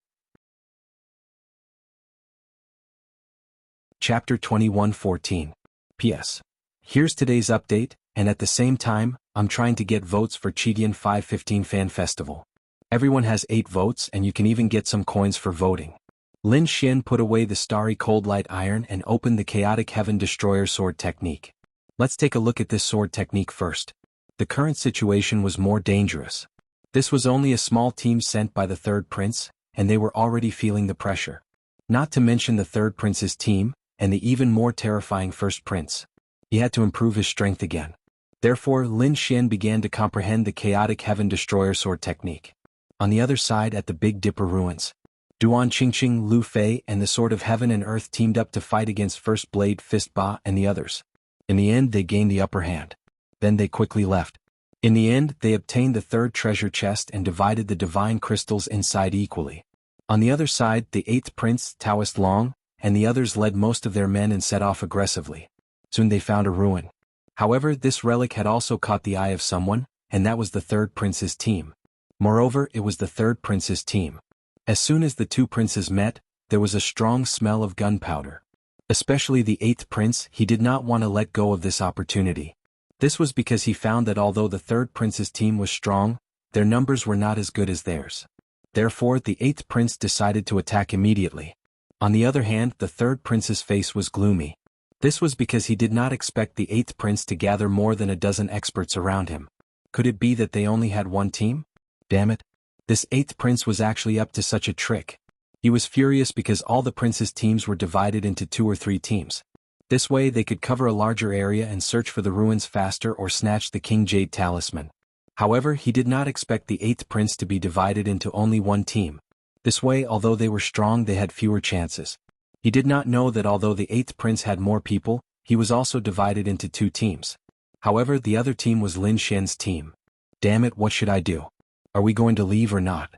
Chapter 21:14. P.S. Here's today's update, and at the same time, I'm trying to get votes for Chidian 515 Fan Festival. Everyone has 8 votes and you can even get some coins for voting. Lin Xian put away the starry cold light iron and opened the chaotic heaven destroyer sword technique. Let's take a look at this sword technique first. The current situation was more dangerous. This was only a small team sent by the third prince, and they were already feeling the pressure. Not to mention the third prince's team, and the even more terrifying first prince. He had to improve his strength again. Therefore, Lin Xian began to comprehend the chaotic heaven destroyer sword technique. On the other side at the Big Dipper ruins, Duan Qingqing, Lu Fei and the Sword of Heaven and Earth teamed up to fight against First Blade Fist Ba and the others. In the end they gained the upper hand. Then they quickly left. In the end they obtained the third treasure chest and divided the divine crystals inside equally. On the other side the 8th prince, Taoist Long, and the others led most of their men and set off aggressively. Soon they found a ruin. However, this relic had also caught the eye of someone, and that was the third prince's team. Moreover, it was the third prince's team. As soon as the 2 princes met, there was a strong smell of gunpowder. Especially the 8th prince, he did not want to let go of this opportunity. This was because he found that although the third prince's team was strong, their numbers were not as good as theirs. Therefore, the 8th prince decided to attack immediately. On the other hand, the third prince's face was gloomy. This was because he did not expect the 8th prince to gather more than a dozen experts around him. Could it be that they only had one team? Damn it. This 8th prince was actually up to such a trick. He was furious because all the prince's teams were divided into 2 or 3 teams. This way they could cover a larger area and search for the ruins faster or snatch the King Jade Talisman. However, he did not expect the 8th prince to be divided into only one team. This way, although they were strong, they had fewer chances. He did not know that although the 8th prince had more people, he was also divided into 2 teams. However, the other team was Lin Xian's team. Damn it, what should I do? Are we going to leave or not?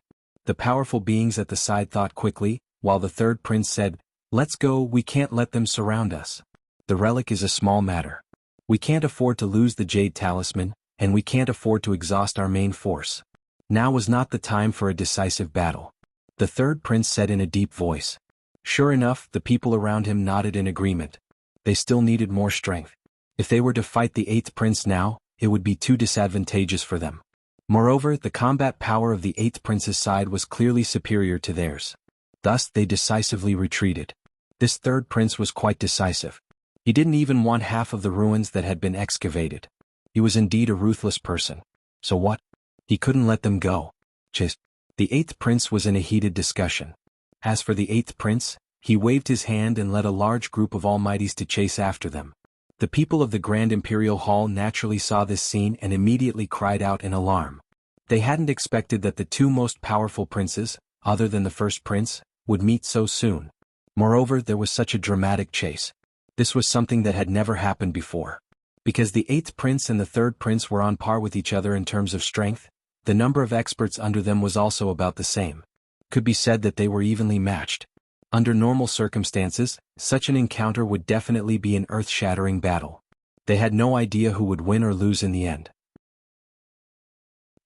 The powerful beings at the side thought quickly, while the third prince said, "Let's go, we can't let them surround us. The relic is a small matter. We can't afford to lose the Jade Talisman, and we can't afford to exhaust our main force. Now was not the time for a decisive battle." The third prince said in a deep voice. Sure enough, the people around him nodded in agreement. They still needed more strength. If they were to fight the 8th prince now, it would be too disadvantageous for them. Moreover, the combat power of the 8th prince's side was clearly superior to theirs. Thus, they decisively retreated. This third prince was quite decisive. He didn't even want half of the ruins that had been excavated. He was indeed a ruthless person. So what? He couldn't let them go. Just. The 8th prince was in a heated discussion. As for the 8th prince, he waved his hand and led a large group of almighties to chase after them. The people of the Grand Imperial Hall naturally saw this scene and immediately cried out in alarm. They hadn't expected that the 2 most powerful princes, other than the first prince, would meet so soon. Moreover, there was such a dramatic chase. This was something that had never happened before. Because the 8th prince and the third prince were on par with each other in terms of strength, the number of experts under them was also about the same. Could be said that they were evenly matched. Under normal circumstances, such an encounter would definitely be an earth-shattering battle. They had no idea who would win or lose in the end.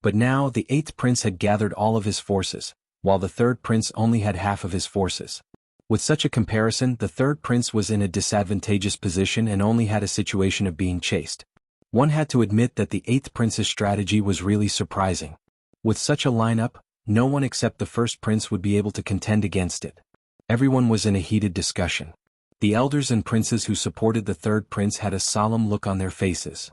But now the 8th prince had gathered all of his forces, while the third prince only had half of his forces. With such a comparison, the third prince was in a disadvantageous position and only had a situation of being chased. One had to admit that the 8th prince's strategy was really surprising. With such a lineup, no one except the first prince would be able to contend against it. Everyone was in a heated discussion. The elders and princes who supported the third prince had a solemn look on their faces.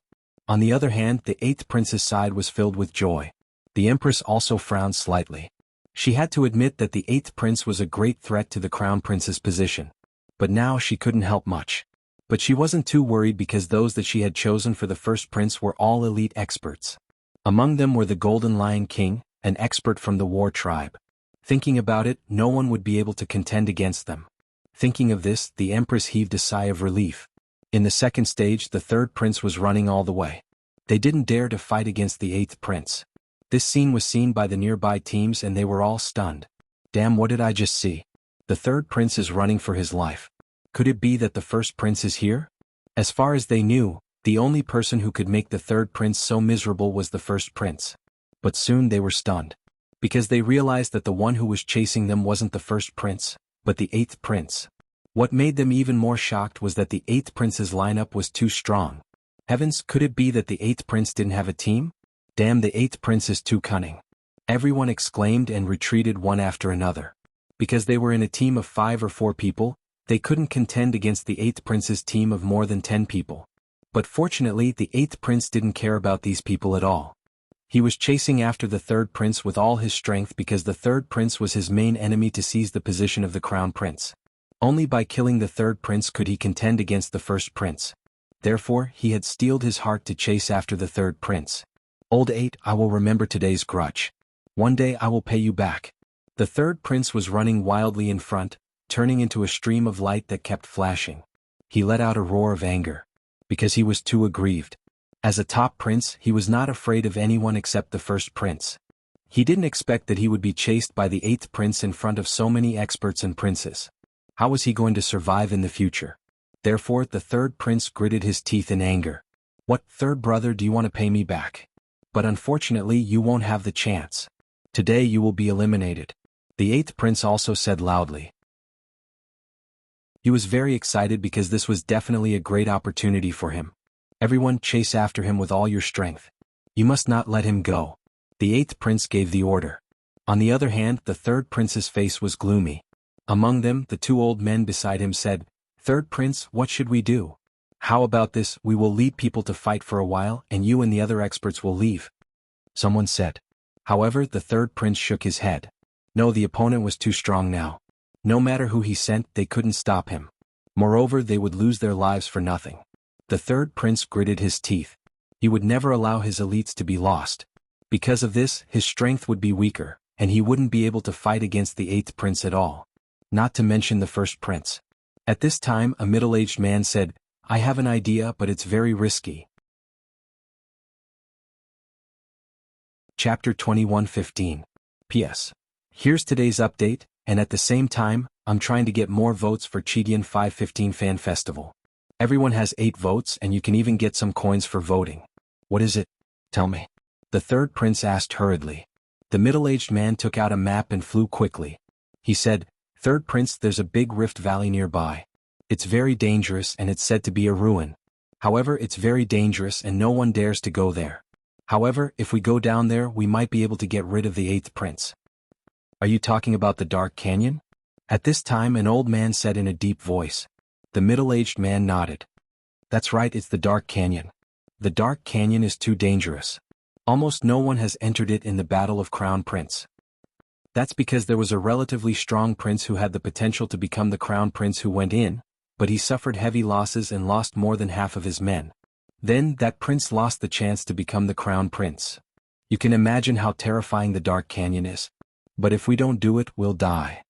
On the other hand, the 8th prince's side was filled with joy. The empress also frowned slightly. She had to admit that the 8th prince was a great threat to the crown prince's position. But now she couldn't help much. But she wasn't too worried because those that she had chosen for the first prince were all elite experts. Among them were the Golden Lion King, an expert from the war tribe. Thinking about it, no one would be able to contend against them. Thinking of this, the Empress heaved a sigh of relief. In the second stage, the 3rd prince was running all the way. They didn't dare to fight against the 8th prince. This scene was seen by the nearby teams and they were all stunned. Damn, what did I just see? The 3rd prince is running for his life. Could it be that the 1st prince is here? As far as they knew, the only person who could make the 3rd prince so miserable was the 1st prince. But soon they were stunned. Because they realized that the one who was chasing them wasn't the 1st prince, but the 8th prince. What made them even more shocked was that the 8th prince's lineup was too strong. Heavens, could it be that the 8th prince didn't have a team? Damn, the 8th prince is too cunning. Everyone exclaimed and retreated one after another. Because they were in a team of 5 or 4 people, they couldn't contend against the 8th prince's team of more than 10 people. But fortunately, the 8th prince didn't care about these people at all. He was chasing after the 3rd prince with all his strength because the 3rd prince was his main enemy to seize the position of the crown prince. Only by killing the 3rd prince could he contend against the 1st prince. Therefore, he had steeled his heart to chase after the 3rd prince. Old 8, I will remember today's grudge. One day I will pay you back. The 3rd prince was running wildly in front, turning into a stream of light that kept flashing. He let out a roar of anger. Because he was too aggrieved. As a top prince, he was not afraid of anyone except the 1st prince. He didn't expect that he would be chased by the 8th prince in front of so many experts and princes. How was he going to survive in the future? Therefore, the 3rd prince gritted his teeth in anger. What, 3rd brother, do you want to pay me back? But unfortunately, you won't have the chance. Today you will be eliminated. The 8th prince also said loudly. He was very excited because this was definitely a great opportunity for him. Everyone, chase after him with all your strength. You must not let him go. The 8th prince gave the order. On the other hand, the 3rd prince's face was gloomy. Among them, the 2 old men beside him said, 3rd prince, what should we do? How about this, we will lead people to fight for a while and you and the other experts will leave. Someone said. However, the 3rd prince shook his head. No, the opponent was too strong now. No matter who he sent, they couldn't stop him. Moreover, they would lose their lives for nothing. The 3rd prince gritted his teeth. He would never allow his elites to be lost. Because of this, his strength would be weaker, and he wouldn't be able to fight against the 8th prince at all. Not to mention the 1st prince. At this time, a middle-aged man said, I have an idea, but it's very risky. Chapter 21:15. P.S. Here's today's update, and at the same time, I'm trying to get more votes for Chidian 515 Fan Festival. Everyone has 8 votes and you can even get some coins for voting. What is it? Tell me. The 3rd prince asked hurriedly. The middle-aged man took out a map and flew quickly. He said, 3rd prince, there's a big rift valley nearby. It's very dangerous and it's said to be a ruin. However, it's very dangerous and no one dares to go there. However, if we go down there, we might be able to get rid of the 8th prince. Are you talking about the Dark Canyon? At this time, an old man said in a deep voice. The middle-aged man nodded. That's right, it's the Dark Canyon. The Dark Canyon is too dangerous. Almost no one has entered it in the Battle of Crown Prince. That's because there was a relatively strong prince who had the potential to become the crown prince who went in, but he suffered heavy losses and lost more than half of his men. Then, that prince lost the chance to become the crown prince. You can imagine how terrifying the Dark Canyon is. But if we don't do it, we'll die.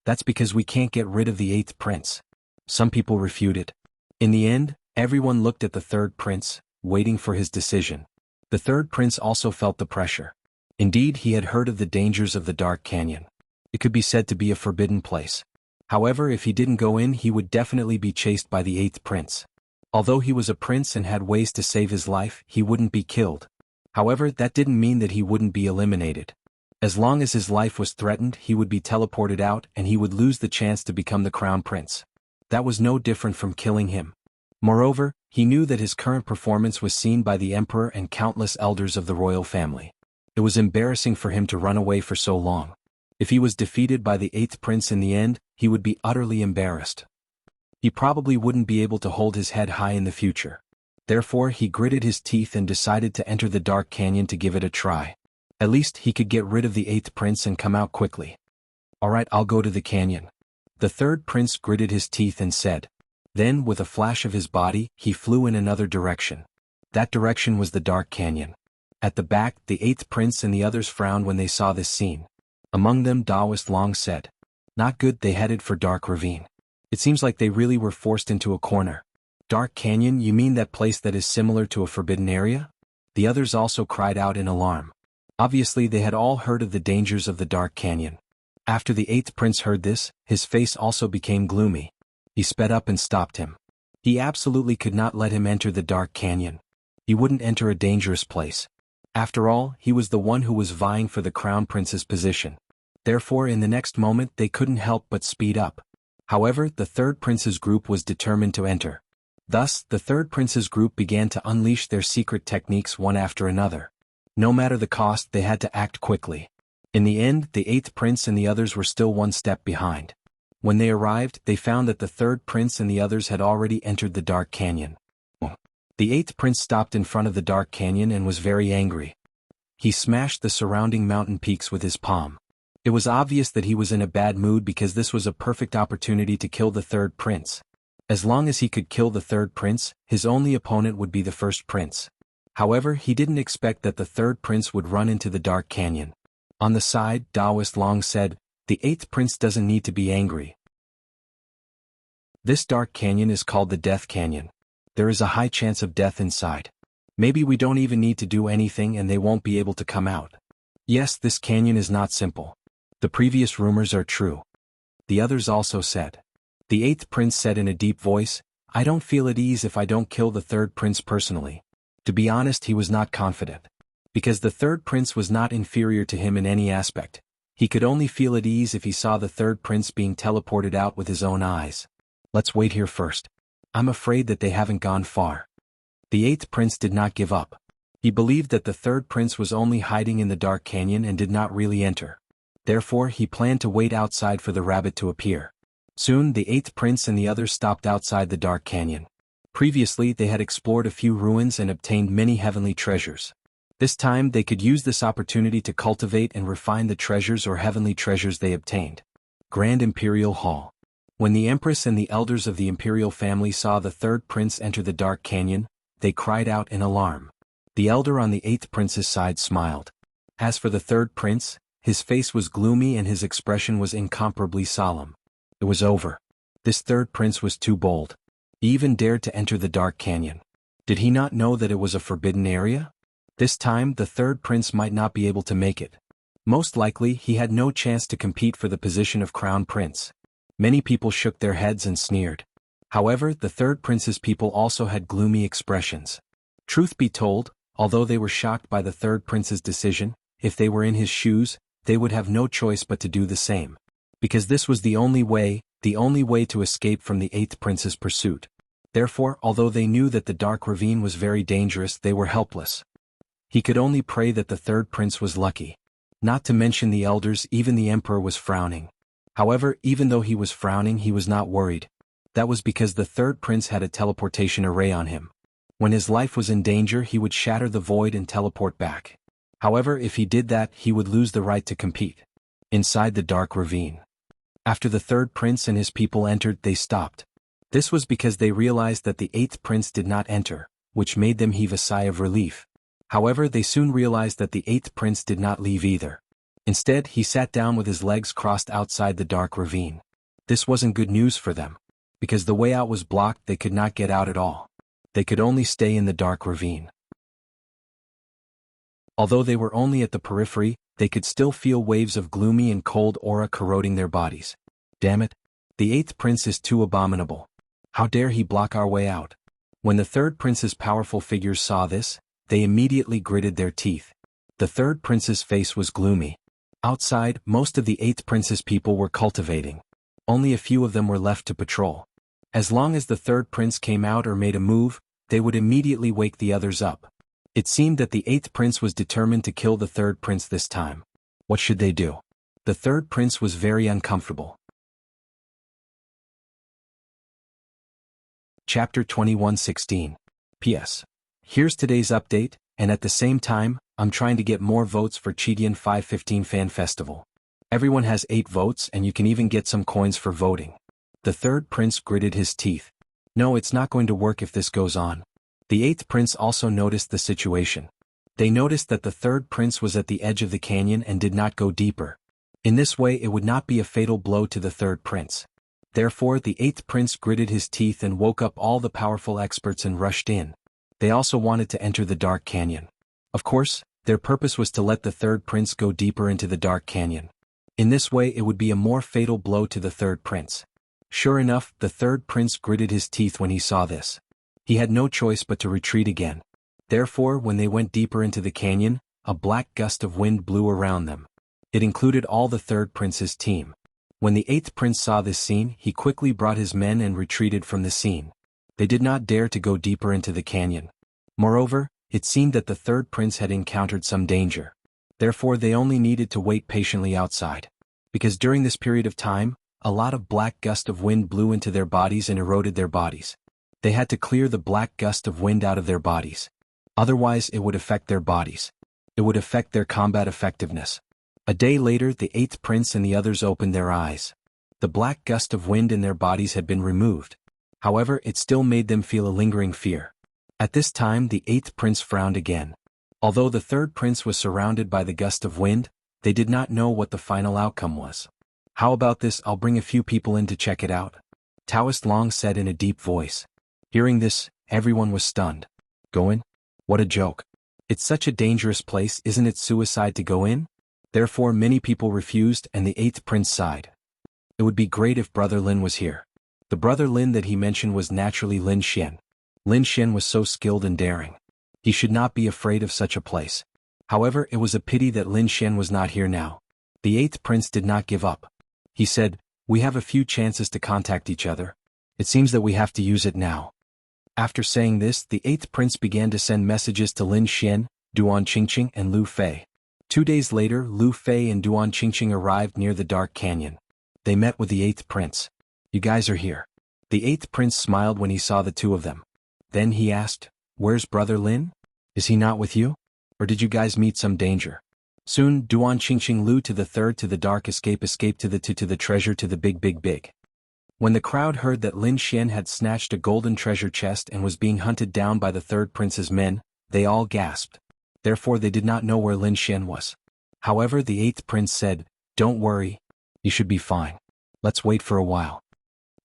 That's because we can't get rid of the 8th prince. Some people refuted. In the end, everyone looked at the 3rd prince, waiting for his decision. The 3rd prince also felt the pressure. Indeed, he had heard of the dangers of the Dark Canyon. It could be said to be a forbidden place. However, if he didn't go in, he would definitely be chased by the 8th prince. Although he was a prince and had ways to save his life, he wouldn't be killed. However, that didn't mean that he wouldn't be eliminated. As long as his life was threatened, he would be teleported out and he would lose the chance to become the crown prince. That was no different from killing him. Moreover, he knew that his current performance was seen by the emperor and countless elders of the royal family. It was embarrassing for him to run away for so long. If he was defeated by the 8th prince in the end, he would be utterly embarrassed. He probably wouldn't be able to hold his head high in the future. Therefore, he gritted his teeth and decided to enter the Dark Canyon to give it a try. At least he could get rid of the 8th prince and come out quickly. Alright, I'll go to the canyon. The 3rd prince gritted his teeth and said. Then, with a flash of his body, he flew in another direction. That direction was the dark canyon. At the back, the 8th prince and the others frowned when they saw this scene. Among them, Daoist Long said. Not good. They headed for Dark Ravine. It seems like they really were forced into a corner. Dark Canyon, you mean that place that is similar to a forbidden area? The others also cried out in alarm. Obviously they had all heard of the dangers of the Dark Canyon. After the 8th prince heard this, his face also became gloomy. He sped up and stopped him. He absolutely could not let him enter the Dark Canyon. He wouldn't enter a dangerous place. After all, he was the one who was vying for the crown prince's position. Therefore, in the next moment they couldn't help but speed up. However, the 3rd prince's group was determined to enter. Thus, the 3rd prince's group began to unleash their secret techniques one after another. No matter the cost, they had to act quickly. In the end, the 8th prince and the others were still one step behind. When they arrived, they found that the 3rd prince and the others had already entered the Dark Canyon. The 8th prince stopped in front of the Dark Canyon and was very angry. He smashed the surrounding mountain peaks with his palm. It was obvious that he was in a bad mood because this was a perfect opportunity to kill the 3rd prince. As long as he could kill the 3rd prince, his only opponent would be the 1st prince. However, he didn't expect that the 3rd prince would run into the Dark Canyon. On the side, Daoist Long said, the 8th prince doesn't need to be angry. This Dark Canyon is called the Death Canyon. There is a high chance of death inside. Maybe we don't even need to do anything and they won't be able to come out. Yes, this canyon is not simple. The previous rumors are true. The others also said. The 8th prince said in a deep voice, I don't feel at ease if I don't kill the 3rd prince personally. To be honest, he was not confident. Because the 3rd prince was not inferior to him in any aspect. He could only feel at ease if he saw the 3rd prince being teleported out with his own eyes. Let's wait here first. I'm afraid that they haven't gone far. The 8th prince did not give up. He believed that the 3rd prince was only hiding in the Dark Canyon and did not really enter. Therefore, he planned to wait outside for the rabbit to appear. Soon, the 8th prince and the others stopped outside the Dark Canyon. Previously, they had explored a few ruins and obtained many heavenly treasures. This time, they could use this opportunity to cultivate and refine the treasures or heavenly treasures they obtained. Grand Imperial Hall. When the Empress and the elders of the imperial family saw the 3rd prince enter the Dark Canyon, they cried out in alarm. The elder on the 8th prince's side smiled. As for the 3rd prince, his face was gloomy and his expression was incomparably solemn. It was over. This 3rd prince was too bold. He even dared to enter the Dark Canyon. Did he not know that it was a forbidden area? This time, the 3rd prince might not be able to make it. Most likely, he had no chance to compete for the position of crown prince. Many people shook their heads and sneered. However, the 3rd prince's people also had gloomy expressions. Truth be told, although they were shocked by the 3rd prince's decision, if they were in his shoes, they would have no choice but to do the same. Because this was the only way to escape from the 8th prince's pursuit. Therefore, although they knew that the Dark Ravine was very dangerous, they were helpless. He could only pray that the 3rd prince was lucky. Not to mention the elders, even the emperor was frowning. However, even though he was frowning, he was not worried. That was because the 3rd prince had a teleportation array on him. When his life was in danger, he would shatter the void and teleport back. However, if he did that, he would lose the right to compete. Inside the Dark Ravine. After the 3rd prince and his people entered, they stopped. This was because they realized that the 8th prince did not enter, which made them heave a sigh of relief. However, they soon realized that the 8th prince did not leave either. Instead, he sat down with his legs crossed outside the Dark Ravine. This wasn't good news for them. Because the way out was blocked, they could not get out at all. They could only stay in the Dark Ravine. Although they were only at the periphery, they could still feel waves of gloomy and cold aura corroding their bodies. Damn it. The 8th prince is too abominable. How dare he block our way out? When the 3rd prince's powerful figures saw this, they immediately gritted their teeth. The 3rd prince's face was gloomy. Outside, most of the 8th prince's people were cultivating. Only a few of them were left to patrol. As long as the 3rd prince came out or made a move, they would immediately wake the others up. It seemed that the 8th prince was determined to kill the 3rd prince this time. What should they do? The 3rd prince was very uncomfortable. Chapter 21:16. P.S. Here's today's update, and at the same time, I'm trying to get more votes for Chidian 515 Fan Festival. Everyone has 8 votes and you can even get some coins for voting. The third prince gritted his teeth. No, it's not going to work if this goes on. The 8th prince also noticed the situation. They noticed that the third prince was at the edge of the canyon and did not go deeper. In this way it would not be a fatal blow to the third prince. Therefore the 8th prince gritted his teeth and woke up all the powerful experts and rushed in. They also wanted to enter the dark canyon. Of course, their purpose was to let the third prince go deeper into the dark canyon. In this way it would be a more fatal blow to the third prince. Sure enough, the third prince gritted his teeth when he saw this. He had no choice but to retreat again. Therefore, when they went deeper into the canyon, a black gust of wind blew around them. It included all the third prince's team. When the 8th prince saw this scene, he quickly brought his men and retreated from the scene. They did not dare to go deeper into the canyon. Moreover, it seemed that the third prince had encountered some danger. Therefore they only needed to wait patiently outside. Because during this period of time, a lot of black gust of wind blew into their bodies and eroded their bodies. They had to clear the black gust of wind out of their bodies. Otherwise it would affect their bodies. It would affect their combat effectiveness. A day later the 8th prince and the others opened their eyes. The black gust of wind in their bodies had been removed. However, it still made them feel a lingering fear. At this time the 8th prince frowned again. Although the third prince was surrounded by the gust of wind, they did not know what the final outcome was. How about this? I'll bring a few people in to check it out. Taoist Long said in a deep voice. Hearing this, everyone was stunned. Go in? What a joke. It's such a dangerous place, isn't it suicide to go in? Therefore many people refused and the 8th prince sighed. It would be great if Brother Lin was here. The Brother Lin that he mentioned was naturally Lin Xian. Lin Xian was so skilled and daring. He should not be afraid of such a place. However, it was a pity that Lin Xian was not here now. The 8th prince did not give up. He said, we have a few chances to contact each other. It seems that we have to use it now. After saying this, the 8th prince began to send messages to Lin Xian, Duan Qingqing and Lu Fei. 2 days later, Lu Fei and Duan Qingqing arrived near the dark canyon. They met with the 8th prince. You guys are here. The 8th prince smiled when he saw the two of them. Then he asked, where's Brother Lin? Is he not with you? Or did you guys meet some danger? Soon, Duan Qingqing Lu to the third to the dark escape to the two to the treasure to the big. When the crowd heard that Lin Xian had snatched a golden treasure chest and was being hunted down by the third prince's men, they all gasped. Therefore they did not know where Lin Xian was. However, the 8th prince said, don't worry. You should be fine. Let's wait for a while.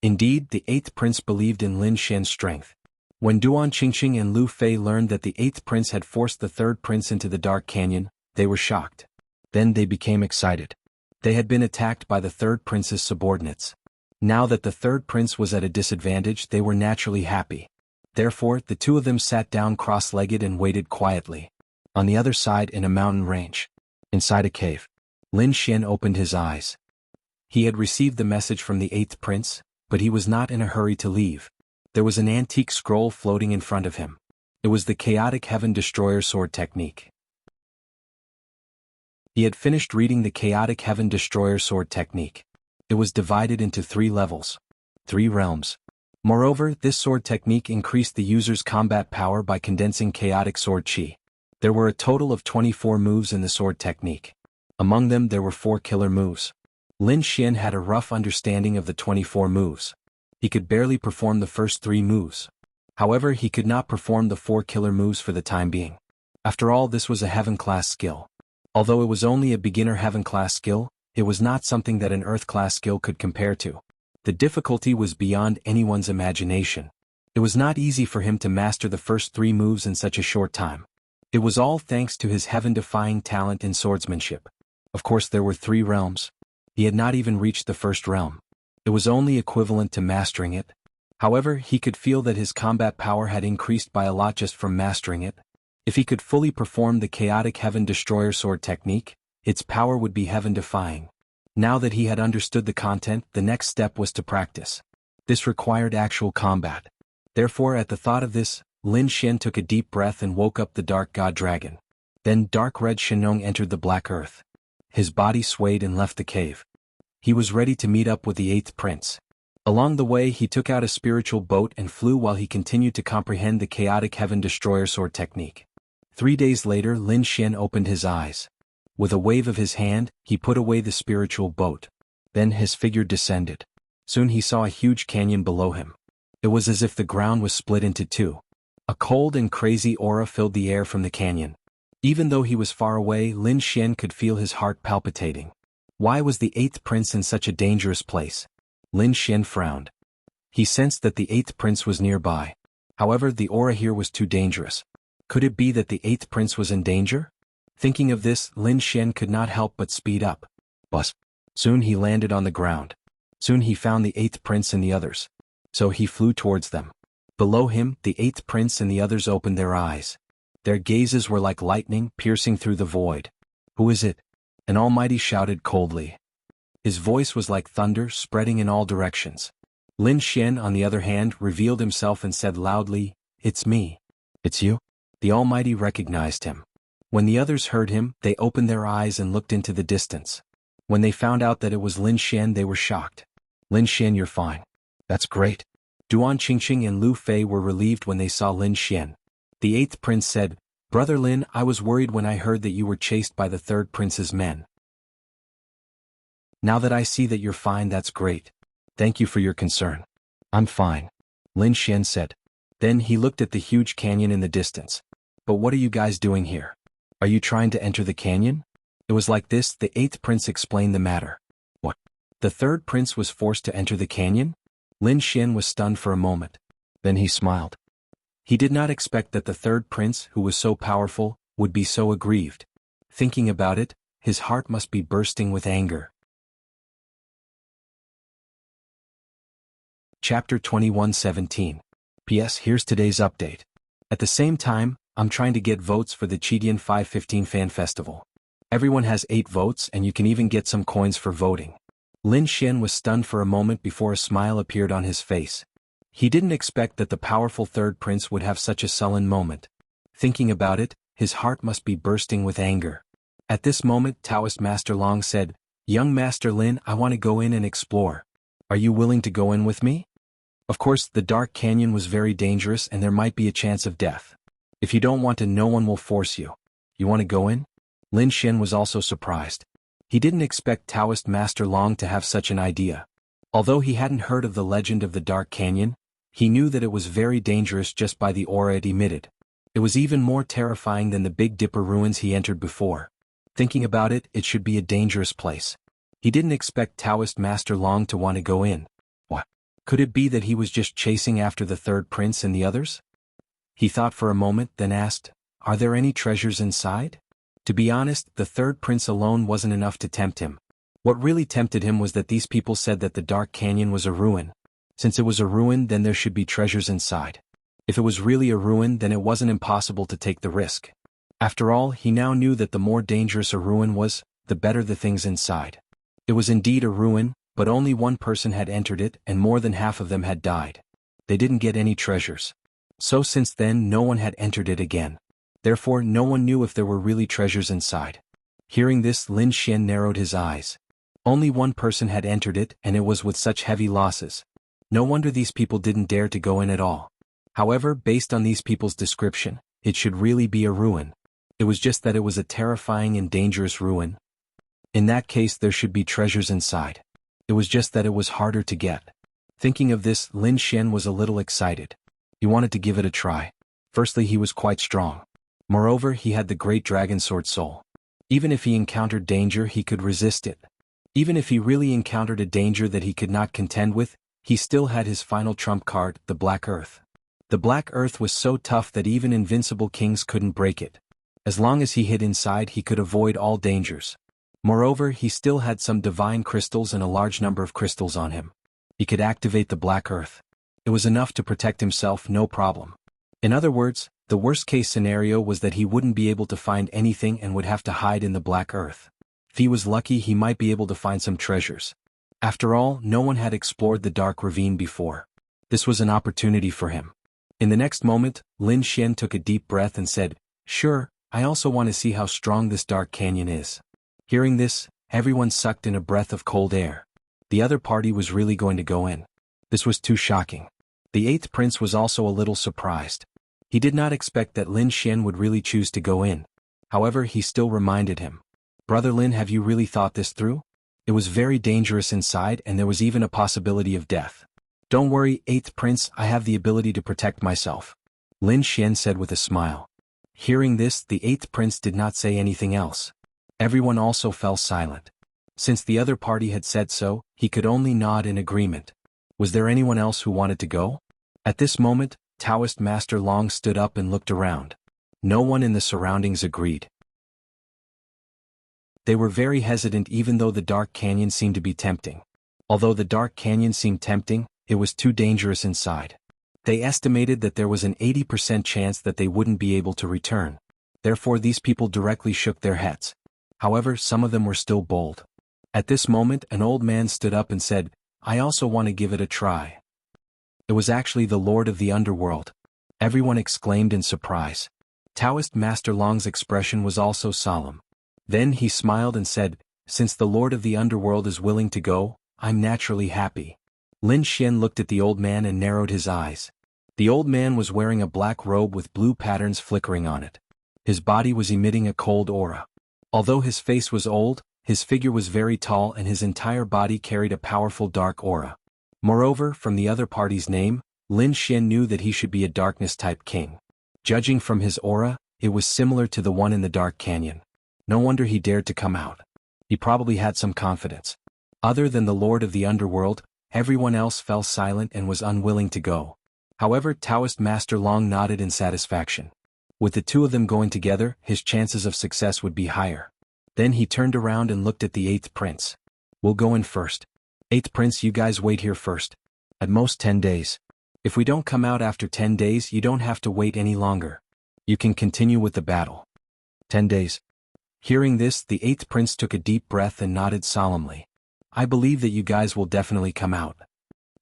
Indeed, the 8th prince believed in Lin Xian's strength. When Duan Qingqing and Lu Fei learned that the 8th prince had forced the third prince into the dark canyon, they were shocked. Then they became excited. They had been attacked by the third prince's subordinates. Now that the third prince was at a disadvantage, they were naturally happy. Therefore, the two of them sat down cross-legged and waited quietly. On the other side in a mountain range. Inside a cave. Lin Xian opened his eyes. He had received the message from the 8th prince, but he was not in a hurry to leave. There was an antique scroll floating in front of him. It was the Chaotic Heaven Destroyer Sword Technique. He had finished reading the Chaotic Heaven Destroyer Sword Technique. It was divided into 3 levels. 3 realms. Moreover, this sword technique increased the user's combat power by condensing chaotic sword chi. There were a total of 24 moves in the sword technique. Among them there were 4 killer moves. Lin Xian had a rough understanding of the 24 moves. He could barely perform the first 3 moves. However, he could not perform the 4 killer moves for the time being. After all, this was a heaven-class skill. Although it was only a beginner heaven-class skill, it was not something that an earth-class skill could compare to. The difficulty was beyond anyone's imagination. It was not easy for him to master the first 3 moves in such a short time. It was all thanks to his heaven-defying talent in swordsmanship. Of course, there were 3 realms. He had not even reached the first realm. It was only equivalent to mastering it. However, he could feel that his combat power had increased by a lot just from mastering it. If he could fully perform the Chaotic Heaven Destroyer Sword Technique, its power would be heaven-defying. Now that he had understood the content, the next step was to practice. This required actual combat. Therefore, at the thought of this, Lin Xian took a deep breath and woke up the Dark God Dragon. Then Dark Red Shenong entered the Black Earth. His body swayed and left the cave. He was ready to meet up with the 8th prince. Along the way he took out a spiritual boat and flew while he continued to comprehend the Chaotic Heaven Destroyer Sword Technique. 3 days later, Lin Xian opened his eyes. With a wave of his hand, he put away the spiritual boat. Then his figure descended. Soon he saw a huge canyon below him. It was as if the ground was split into two. A cold and crazy aura filled the air from the canyon. Even though he was far away, Lin Xian could feel his heart palpitating. Why was the 8th prince in such a dangerous place? Lin Xian frowned. He sensed that the 8th prince was nearby. However, the aura here was too dangerous. Could it be that the 8th prince was in danger? Thinking of this, Lin Xian could not help but speed up. Buzz. Soon he landed on the ground. Soon he found the 8th prince and the others. So he flew towards them. Below him, the 8th prince and the others opened their eyes. Their gazes were like lightning piercing through the void. Who is it? An almighty shouted coldly. His voice was like thunder spreading in all directions. Lin Xian, on the other hand, revealed himself and said loudly, "It's me." "It's you?" The almighty recognized him. When the others heard him, they opened their eyes and looked into the distance. When they found out that it was Lin Xian, they were shocked. "Lin Xian, you're fine." "That's great." Duan Qingqing and Lu Fei were relieved when they saw Lin Xian. The 8th prince said, "Brother Lin, I was worried when I heard that you were chased by the 3rd prince's men. Now that I see that you're fine, that's great. Thank you for your concern." "I'm fine," Lin Xian said. Then he looked at the huge canyon in the distance. "But what are you guys doing here? Are you trying to enter the canyon?" It was like this, the 8th prince explained the matter. "What? The 3rd prince was forced to enter the canyon?" Lin Xian was stunned for a moment. Then he smiled. He did not expect that the 3rd prince, who was so powerful, would be so aggrieved. Thinking about it, his heart must be bursting with anger. Chapter 21:17. P.S. Here's today's update. At the same time, I'm trying to get votes for the Qidian 515 Fan Festival. Everyone has 8 votes and you can even get some coins for voting. Lin Xian was stunned for a moment before a smile appeared on his face. He didn't expect that the powerful 3rd prince would have such a sullen moment. Thinking about it, his heart must be bursting with anger. At this moment, Taoist Master Long said, "Young Master Lin, I want to go in and explore. Are you willing to go in with me?" Of course, the dark canyon was very dangerous and there might be a chance of death. If you don't want to, no one will force you. You want to go in? Lin Xian was also surprised. He didn't expect Taoist Master Long to have such an idea. Although he hadn't heard of the legend of the dark canyon, he knew that it was very dangerous just by the aura it emitted. It was even more terrifying than the Big Dipper ruins he entered before. Thinking about it, it should be a dangerous place. He didn't expect Taoist Master Long to want to go in. What? Could it be that he was just chasing after the 3rd prince and the others? He thought for a moment, then asked, "Are there any treasures inside?" To be honest, the 3rd prince alone wasn't enough to tempt him. What really tempted him was that these people said that the dark canyon was a ruin. Since it was a ruin, then there should be treasures inside. If it was really a ruin, then it wasn't impossible to take the risk. After all, he now knew that the more dangerous a ruin was, the better the things inside. It was indeed a ruin, but only one person had entered it and more than half of them had died. They didn't get any treasures. So since then no one had entered it again. Therefore no one knew if there were really treasures inside. Hearing this, Lin Xian narrowed his eyes. Only one person had entered it and it was with such heavy losses. No wonder these people didn't dare to go in at all. However, based on these people's description, it should really be a ruin. It was just that it was a terrifying and dangerous ruin. In that case there should be treasures inside. It was just that it was harder to get. Thinking of this, Lin Xian was a little excited. He wanted to give it a try. Firstly, he was quite strong. Moreover, he had the great dragon sword soul. Even if he encountered danger, he could resist it. Even if he really encountered a danger that he could not contend with, he still had his final trump card, the Black Earth. The Black Earth was so tough that even invincible kings couldn't break it. As long as he hid inside, he could avoid all dangers. Moreover, he still had some divine crystals and a large number of crystals on him. He could activate the Black Earth. It was enough to protect himself, no problem. In other words, the worst-case scenario was that he wouldn't be able to find anything and would have to hide in the Black Earth. If he was lucky, he might be able to find some treasures. After all, no one had explored the Dark Ravine before. This was an opportunity for him. In the next moment, Lin Xian took a deep breath and said, "Sure, I also want to see how strong this dark canyon is." Hearing this, everyone sucked in a breath of cold air. The other party was really going to go in. This was too shocking. The 8th prince was also a little surprised. He did not expect that Lin Xian would really choose to go in. However, he still reminded him. Brother Lin, have you really thought this through? It was very dangerous inside and there was even a possibility of death. Don't worry, 8th Prince, I have the ability to protect myself. Lin Xian said with a smile. Hearing this, the 8th Prince did not say anything else. Everyone also fell silent. Since the other party had said so, he could only nod in agreement. Was there anyone else who wanted to go? At this moment, Taoist Master Long stood up and looked around. No one in the surroundings agreed. They were very hesitant even though the dark canyon seemed to be tempting. Although the dark canyon seemed tempting, it was too dangerous inside. They estimated that there was an 80% chance that they wouldn't be able to return. Therefore these people directly shook their heads. However, some of them were still bold. At this moment an old man stood up and said, I also want to give it a try. It was actually the Lord of the Underworld. Everyone exclaimed in surprise. Taoist Master Long's expression was also solemn. Then he smiled and said, since the Lord of the Underworld is willing to go, I'm naturally happy. Lin Xian looked at the old man and narrowed his eyes. The old man was wearing a black robe with blue patterns flickering on it. His body was emitting a cold aura. Although his face was old, his figure was very tall and his entire body carried a powerful dark aura. Moreover, from the other party's name, Lin Xian knew that he should be a darkness-type king. Judging from his aura, it was similar to the one in the Dark Canyon. No wonder he dared to come out. He probably had some confidence. Other than the Lord of the Underworld, everyone else fell silent and was unwilling to go. However, Taoist Master Long nodded in satisfaction. With the two of them going together, his chances of success would be higher. Then he turned around and looked at the 8th Prince. We'll go in first. 8th Prince, you guys wait here first. At most 10 days. If we don't come out after 10 days, you don't have to wait any longer. You can continue with the battle. 10 days. Hearing this, the 8th Prince took a deep breath and nodded solemnly. I believe that you guys will definitely come out.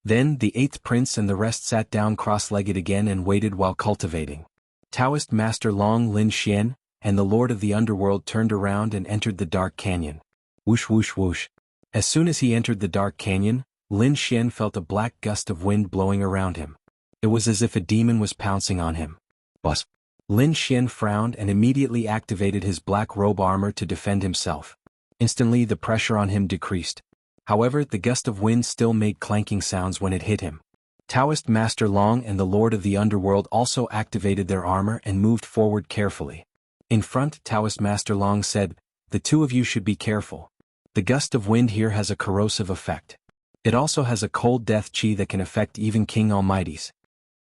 Then, the 8th Prince and the rest sat down cross-legged again and waited while cultivating. Taoist Master Long, Lin Xian, and the Lord of the Underworld turned around and entered the Dark Canyon. Whoosh whoosh whoosh. As soon as he entered the Dark Canyon, Lin Xian felt a black gust of wind blowing around him. It was as if a demon was pouncing on him. Buzz. Lin Xian frowned and immediately activated his black robe armor to defend himself. Instantly the pressure on him decreased. However, the gust of wind still made clanking sounds when it hit him. Taoist Master Long and the Lord of the Underworld also activated their armor and moved forward carefully. In front, Taoist Master Long said, the two of you should be careful. The gust of wind here has a corrosive effect. It also has a cold death chi that can affect even King Almighties.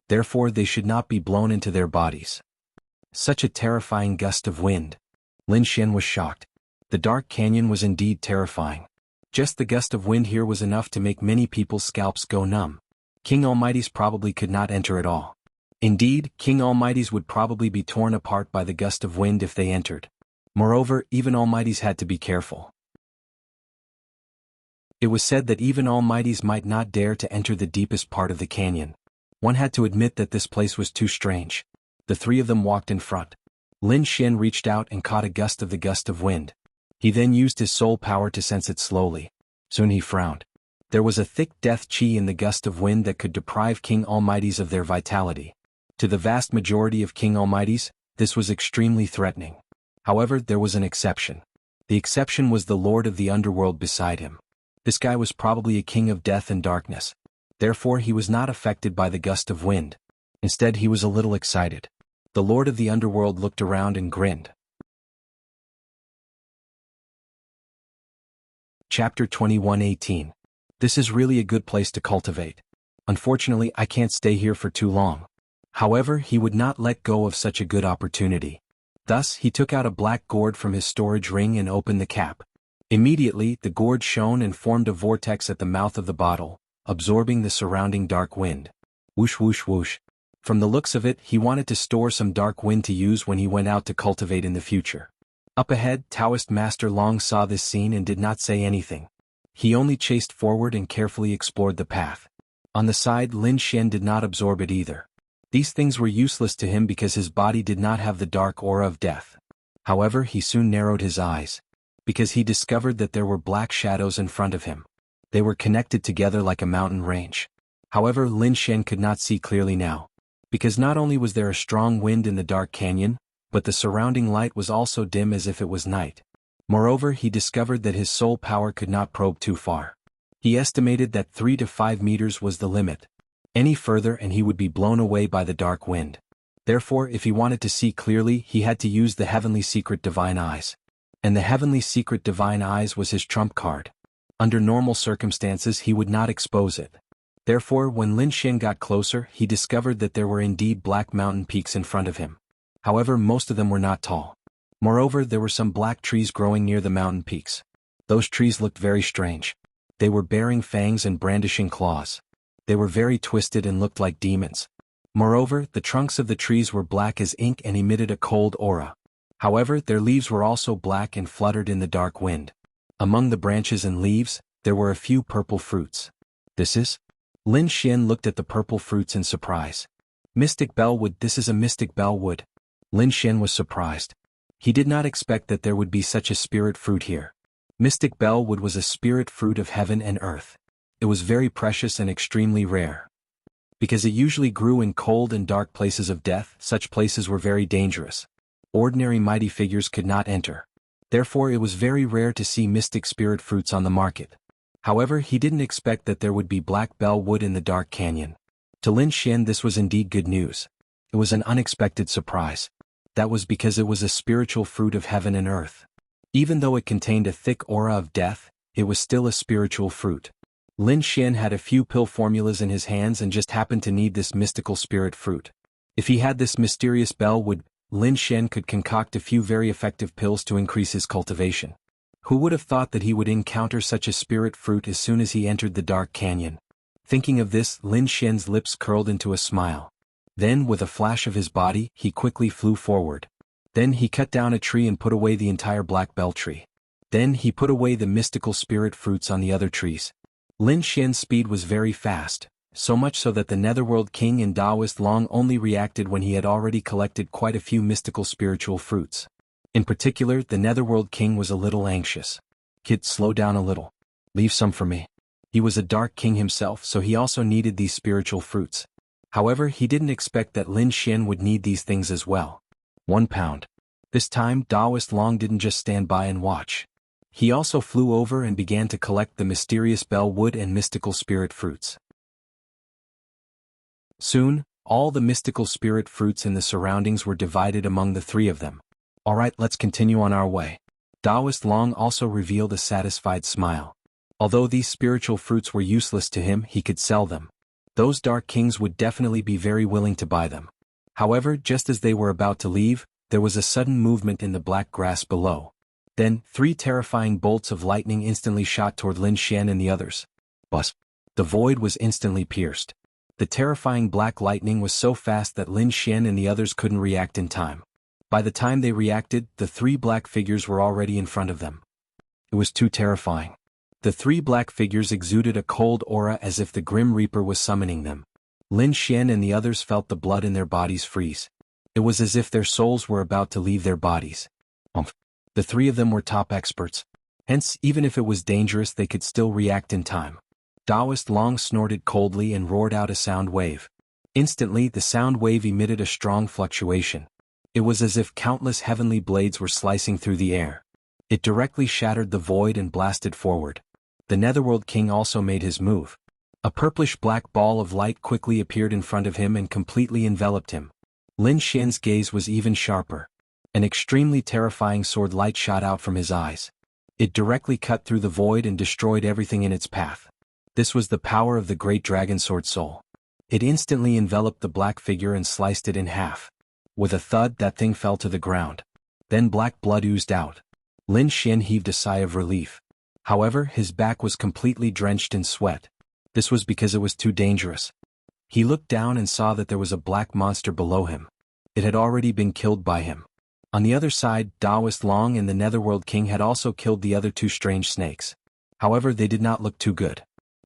Therefore they should not be blown into their bodies. Such a terrifying gust of wind. Lin Xian was shocked. The Dark Canyon was indeed terrifying. Just the gust of wind here was enough to make many people's scalps go numb. King Almighties probably could not enter at all. Indeed, King Almighties would probably be torn apart by the gust of wind if they entered. Moreover, even Almighties had to be careful. It was said that even Almighties might not dare to enter the deepest part of the canyon. One had to admit that this place was too strange. The three of them walked in front. Lin Xian reached out and caught a gust of wind. He then used his soul power to sense it slowly. Soon he frowned. There was a thick death chi in the gust of wind that could deprive King Almighties of their vitality. To the vast majority of King Almighties, this was extremely threatening. However, there was an exception. The exception was the Lord of the Underworld beside him. This guy was probably a king of death and darkness. Therefore he was not affected by the gust of wind. Instead he was a little excited. The Lord of the Underworld looked around and grinned. Chapter 21:18. This is really a good place to cultivate. Unfortunately, I can't stay here for too long. However, he would not let go of such a good opportunity. Thus, he took out a black gourd from his storage ring and opened the cap. Immediately, the gourd shone and formed a vortex at the mouth of the bottle, absorbing the surrounding dark wind. Whoosh whoosh whoosh. From the looks of it, he wanted to store some dark wind to use when he went out to cultivate in the future. Up ahead, Taoist Master Long saw this scene and did not say anything. He only chased forward and carefully explored the path. On the side, Lin Xian did not absorb it either. These things were useless to him because his body did not have the dark aura of death. However, he soon narrowed his eyes, because he discovered that there were black shadows in front of him. They were connected together like a mountain range. However, Lin Xian could not see clearly now. because not only was there a strong wind in the dark canyon, but the surrounding light was also dim as if it was night. Moreover, he discovered that his soul power could not probe too far. He estimated that 3 to 5 meters was the limit. Any further and he would be blown away by the dark wind. Therefore, if he wanted to see clearly, he had to use the heavenly secret divine eyes. And the heavenly secret divine eyes was his trump card. Under normal circumstances he would not expose it. Therefore, when Lin Xian got closer, he discovered that there were indeed black mountain peaks in front of him. However, most of them were not tall. Moreover, there were some black trees growing near the mountain peaks. Those trees looked very strange. They were bearing fangs and brandishing claws. They were very twisted and looked like demons. Moreover, the trunks of the trees were black as ink and emitted a cold aura. However, their leaves were also black and fluttered in the dark wind. Among the branches and leaves, there were a few purple fruits. This is? Lin Xian looked at the purple fruits in surprise. Mystic bellwood. This is a mystic bellwood. Lin Xian was surprised. He did not expect that there would be such a spirit fruit here. Mystic bellwood was a spirit fruit of heaven and earth. It was very precious and extremely rare. Because it usually grew in cold and dark places of death, such places were very dangerous. Ordinary mighty figures could not enter. Therefore, it was very rare to see mystic spirit fruits on the market. However, he didn't expect that there would be black bellwood in the dark canyon. To Lin Xian, this was indeed good news. It was an unexpected surprise. That was because it was a spiritual fruit of heaven and earth. Even though it contained a thick aura of death, it was still a spiritual fruit. Lin Xian had a few pill formulas in his hands and just happened to need this mystical spirit fruit. If he had this mysterious bellwood, Lin Xian could concoct a few very effective pills to increase his cultivation. Who would have thought that he would encounter such a spirit fruit as soon as he entered the dark canyon? Thinking of this, Lin Xian's lips curled into a smile. Then, with a flash of his body, he quickly flew forward. Then he cut down a tree and put away the entire black bell tree. Then he put away the mystical spirit fruits on the other trees. Lin Xian's speed was very fast, so much so that the Netherworld King and Taoist Long only reacted when he had already collected quite a few mystical spiritual fruits. In particular, the Netherworld King was a little anxious. "Kid, slow down a little. Leave some for me." He was a dark king himself, so he also needed these spiritual fruits. However, he didn't expect that Lin Xian would need these things as well. 1 pound. This time, Taoist Long didn't just stand by and watch. He also flew over and began to collect the mysterious bellwood and mystical spirit fruits. Soon, all the mystical spirit fruits in the surroundings were divided among the 3 of them. "Alright, let's continue on our way." Taoist Long also revealed a satisfied smile. Although these spiritual fruits were useless to him, he could sell them. Those dark kings would definitely be very willing to buy them. However, just as they were about to leave, there was a sudden movement in the black grass below. Then, 3 terrifying bolts of lightning instantly shot toward Lin Xian and the others. Buzz! The void was instantly pierced. The terrifying black lightning was so fast that Lin Xian and the others couldn't react in time. By the time they reacted, the 3 black figures were already in front of them. It was too terrifying. The 3 black figures exuded a cold aura as if the Grim Reaper was summoning them. Lin Xian and the others felt the blood in their bodies freeze. It was as if their souls were about to leave their bodies. The 3 of them were top experts. Hence, even if it was dangerous, they could still react in time. Taoist Long snorted coldly and roared out a sound wave. Instantly, the sound wave emitted a strong fluctuation. It was as if countless heavenly blades were slicing through the air. It directly shattered the void and blasted forward. The Netherworld King also made his move. A purplish-black ball of light quickly appeared in front of him and completely enveloped him. Lin Xian's gaze was even sharper. An extremely terrifying sword light shot out from his eyes. It directly cut through the void and destroyed everything in its path. This was the power of the great dragon sword soul. It instantly enveloped the black figure and sliced it in half. With a thud, that thing fell to the ground. Then black blood oozed out. Lin Xian heaved a sigh of relief. However, his back was completely drenched in sweat. This was because it was too dangerous. He looked down and saw that there was a black monster below him. It had already been killed by him. On the other side, Taoist Long and the Netherworld King had also killed the other 2 strange snakes. However, they did not look too good.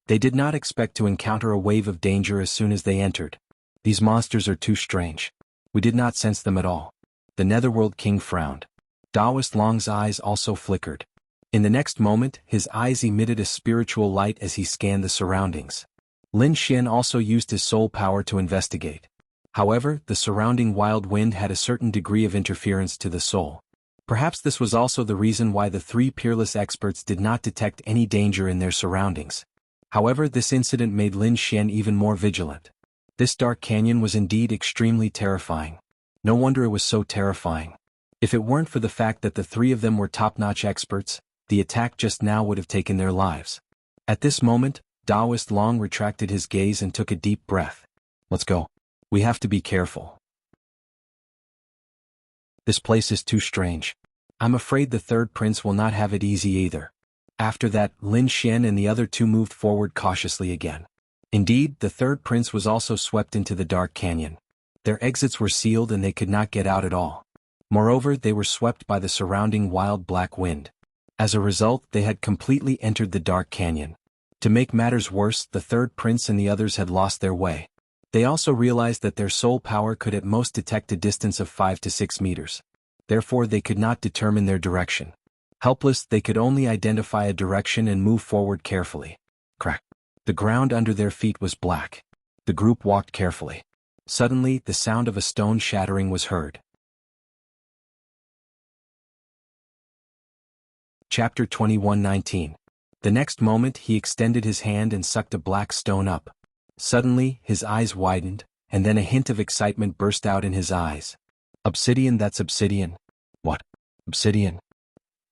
They did not expect to encounter a wave of danger as soon as they entered. "These monsters are too strange. We did not sense them at all." The Netherworld King frowned. Taoist Long's eyes also flickered. In the next moment, his eyes emitted a spiritual light as he scanned the surroundings. Lin Xian also used his soul power to investigate. However, the surrounding wild wind had a certain degree of interference to the soul. Perhaps this was also the reason why the three peerless experts did not detect any danger in their surroundings. However, this incident made Lin Xian even more vigilant. This dark canyon was indeed extremely terrifying. No wonder it was so terrifying. If it weren't for the fact that the three of them were top-notch experts, the attack just now would have taken their lives. At this moment, Daoist Long retracted his gaze and took a deep breath. Let's go. We have to be careful. This place is too strange. I'm afraid the third prince will not have it easy either. After that, Lin Xian and the other two moved forward cautiously again. Indeed, the third prince was also swept into the dark canyon. Their exits were sealed and they could not get out at all. Moreover, they were swept by the surrounding wild black wind. As a result, they had completely entered the dark canyon. To make matters worse, the third prince and the others had lost their way. They also realized that their soul power could at most detect a distance of 5 to 6 meters. Therefore, they could not determine their direction. Helpless, they could only identify a direction and move forward carefully. Crack. The ground under their feet was black. The group walked carefully. Suddenly, the sound of a stone shattering was heard. Chapter 21:19. The next moment he extended his hand and sucked a black stone up. Suddenly, his eyes widened, and then a hint of excitement burst out in his eyes. Obsidian, that's obsidian. What? Obsidian?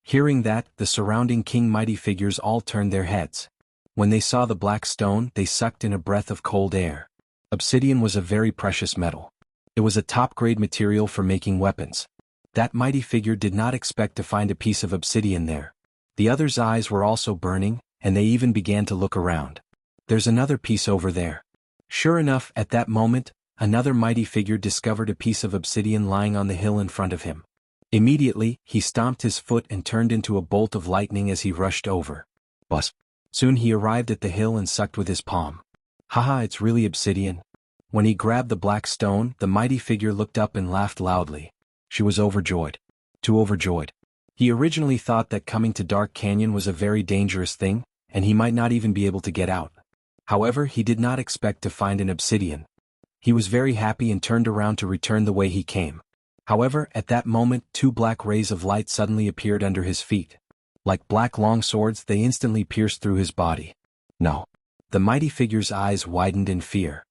Hearing that, the surrounding king mighty figures all turned their heads. When they saw the black stone, they sucked in a breath of cold air. Obsidian was a very precious metal. It was a top-grade material for making weapons. That mighty figure did not expect to find a piece of obsidian there. The others' eyes were also burning, and they even began to look around. There's another piece over there. Sure enough, at that moment, another mighty figure discovered a piece of obsidian lying on the hill in front of him. Immediately, he stomped his foot and turned into a bolt of lightning as he rushed over. Buzz. Soon he arrived at the hill and sucked with his palm. Haha, it's really obsidian. When he grabbed the black stone, the mighty figure looked up and laughed loudly. She was overjoyed. Too overjoyed. He originally thought that coming to Dark Canyon was a very dangerous thing, and he might not even be able to get out. However, he did not expect to find an obsidian. He was very happy and turned around to return the way he came. However, at that moment, two black rays of light suddenly appeared under his feet. Like black long swords, they instantly pierced through his body. No. The mighty figure's eyes widened in fear.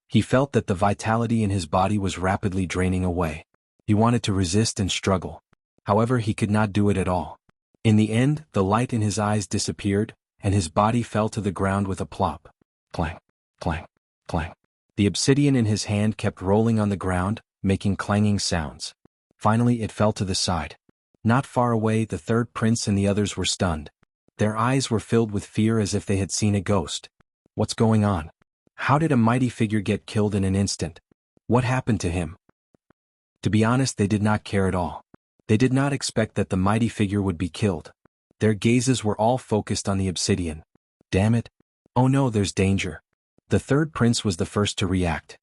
He felt that the vitality in his body was rapidly draining away. He wanted to resist and struggle. However, he could not do it at all. In the end, the light in his eyes disappeared, and his body fell to the ground with a plop. Clang, clang, clang. The obsidian in his hand kept rolling on the ground, making clanging sounds. Finally, it fell to the side. Not far away, the third prince and the others were stunned. Their eyes were filled with fear as if they had seen a ghost. What's going on? How did a mighty figure get killed in an instant? What happened to him? To be honest, they did not care at all. They did not expect that the mighty figure would be killed. Their gazes were all focused on the obsidian. Damn it. Oh no, there's danger. The third prince was the first to react.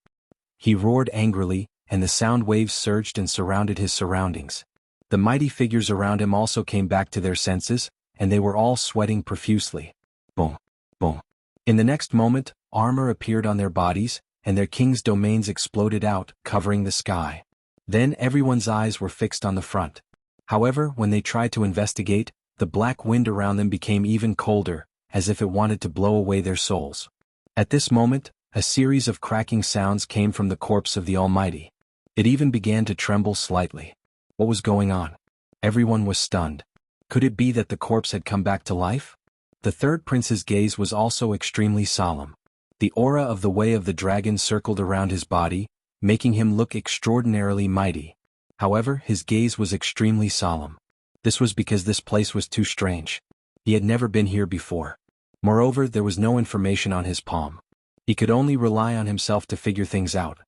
He roared angrily, and the sound waves surged and surrounded his surroundings. The mighty figures around him also came back to their senses, and they were all sweating profusely. Boom, boom. In the next moment, armor appeared on their bodies, and their king's domains exploded out, covering the sky. Then everyone's eyes were fixed on the front. However, when they tried to investigate, the black wind around them became even colder, as if it wanted to blow away their souls. At this moment, a series of cracking sounds came from the corpse of the Almighty. It even began to tremble slightly. What was going on? Everyone was stunned. Could it be that the corpse had come back to life? The third prince's gaze was also extremely solemn. The aura of the Way of the Dragon circled around his body, making him look extraordinarily mighty. However, his gaze was extremely solemn. This was because this place was too strange. He had never been here before. Moreover, there was no information on his palm. He could only rely on himself to figure things out.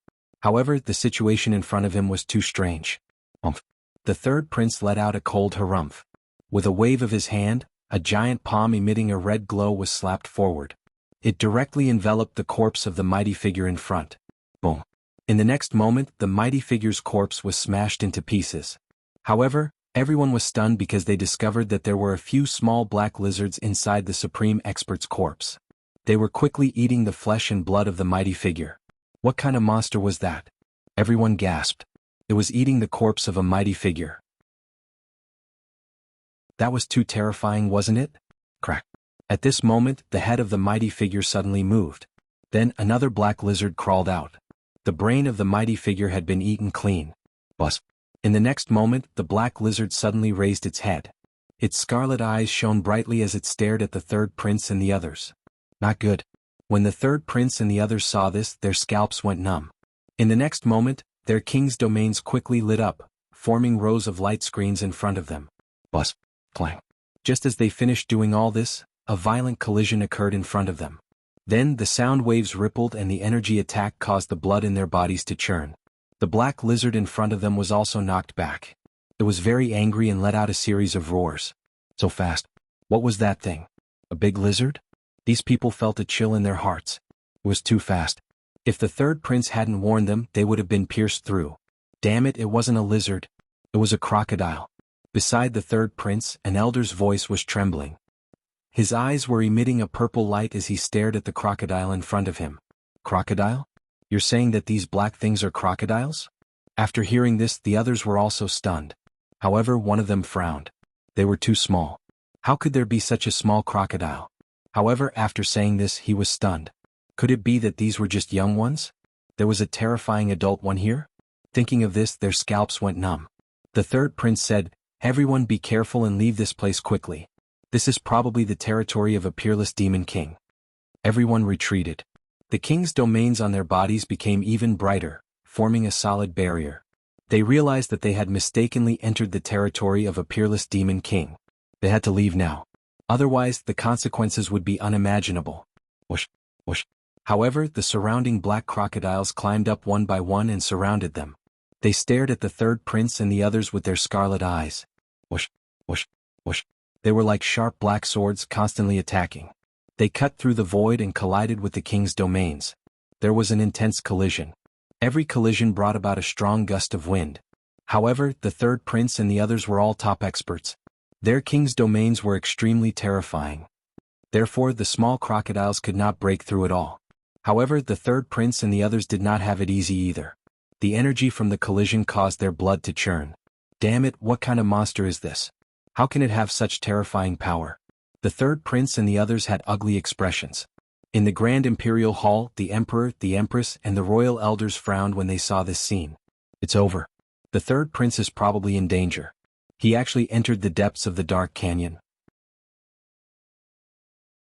However, the situation in front of him was too strange. Umph. The third prince let out a cold harumph. With a wave of his hand, a giant palm emitting a red glow was slapped forward. It directly enveloped the corpse of the mighty figure in front. Boom. In the next moment, the mighty figure's corpse was smashed into pieces. However, everyone was stunned because they discovered that there were a few small black lizards inside the supreme expert's corpse. They were quickly eating the flesh and blood of the mighty figure. What kind of monster was that? Everyone gasped. It was eating the corpse of a mighty figure. That was too terrifying, wasn't it? Crack. At this moment, the head of the mighty figure suddenly moved. Then another black lizard crawled out. The brain of the mighty figure had been eaten clean. Buzz. In the next moment, the black lizard suddenly raised its head. Its scarlet eyes shone brightly as it stared at the third prince and the others. Not good. When the third prince and the others saw this, their scalps went numb. In the next moment, their king's domains quickly lit up, forming rows of light screens in front of them. Buzz. Clang. Just as they finished doing all this, a violent collision occurred in front of them. Then the sound waves rippled and the energy attack caused the blood in their bodies to churn. The black lizard in front of them was also knocked back. It was very angry and let out a series of roars. So fast. What was that thing? A big lizard? These people felt a chill in their hearts. It was too fast. If the third prince hadn't warned them, they would have been pierced through. Damn it, it wasn't a lizard. It was a crocodile. Beside the third prince, an elder's voice was trembling. His eyes were emitting a purple light as he stared at the crocodile in front of him. Crocodile? You're saying that these black things are crocodiles? After hearing this, the others were also stunned. However, one of them frowned. They were too small. How could there be such a small crocodile? However, after saying this, he was stunned. Could it be that these were just young ones? There was a terrifying adult one here? Thinking of this, their scalps went numb. The third prince said, "Everyone be careful and leave this place quickly. This is probably the territory of a peerless demon king." Everyone retreated. The king's domains on their bodies became even brighter, forming a solid barrier. They realized that they had mistakenly entered the territory of a peerless demon king. They had to leave now. Otherwise, the consequences would be unimaginable. Whoosh, whoosh. However, the surrounding black crocodiles climbed up one by one and surrounded them. They stared at the third prince and the others with their scarlet eyes. Whoosh, whoosh, whoosh. They were like sharp black swords constantly attacking. They cut through the void and collided with the king's domains. There was an intense collision. Every collision brought about a strong gust of wind. However, the third prince and the others were all top experts. Their king's domains were extremely terrifying. Therefore, the small crocodiles could not break through at all. However, the third prince and the others did not have it easy either. The energy from the collision caused their blood to churn. Damn it, what kind of monster is this? How can it have such terrifying power? The third prince and the others had ugly expressions. In the Grand Imperial Hall, the Emperor, the Empress, and the royal elders frowned when they saw this scene. It's over. The third prince is probably in danger. He actually entered the depths of the dark canyon.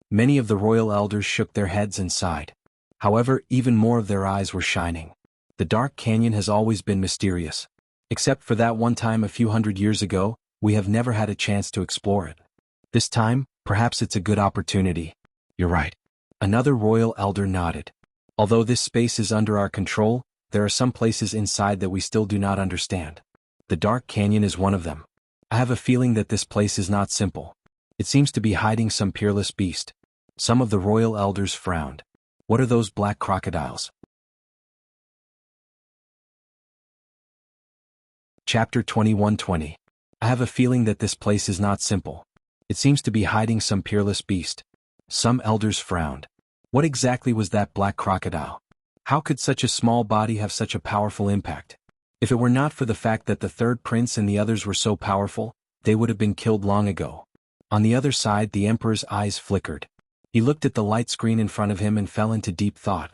Many of the royal elders shook their heads and sighed. However, even more of their eyes were shining. The dark canyon has always been mysterious. Except for that one time a few hundred years ago, we have never had a chance to explore it. This time, perhaps it's a good opportunity. You're right. Another royal elder nodded. Although this space is under our control, there are some places inside that we still do not understand. The Dark Canyon is one of them. I have a feeling that this place is not simple. It seems to be hiding some peerless beast. Some of the royal elders frowned. What are those black crocodiles? Chapter 21:20. I have a feeling that this place is not simple. It seems to be hiding some peerless beast. Some elders frowned. What exactly was that black crocodile? How could such a small body have such a powerful impact? If it were not for the fact that the third prince and the others were so powerful, they would have been killed long ago. On the other side, the emperor's eyes flickered. He looked at the light screen in front of him and fell into deep thought.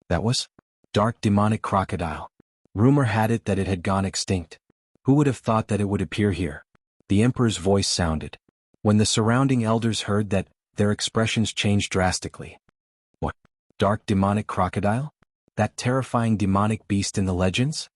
That was? Dark demonic crocodile. Rumor had it that it had gone extinct. Who would have thought that it would appear here? The emperor's voice sounded. When the surrounding elders heard that, their expressions changed drastically. What? Dark demonic crocodile? That terrifying demonic beast in the legends?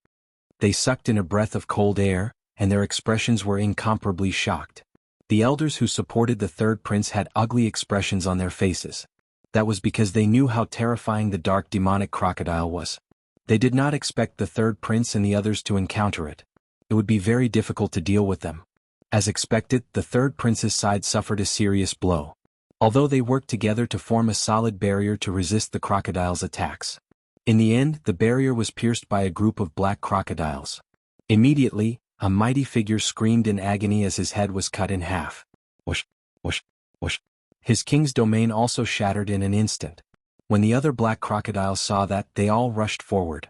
They sucked in a breath of cold air, and their expressions were incomparably shocked. The elders who supported the third prince had ugly expressions on their faces. That was because they knew how terrifying the dark demonic crocodile was. They did not expect the third prince and the others to encounter it. It would be very difficult to deal with them. As expected, the third prince's side suffered a serious blow. Although they worked together to form a solid barrier to resist the crocodile's attacks. In the end, the barrier was pierced by a group of black crocodiles. Immediately, a mighty figure screamed in agony as his head was cut in half. Whoosh, whoosh, whoosh. His king's domain also shattered in an instant. When the other black crocodiles saw that, they all rushed forward.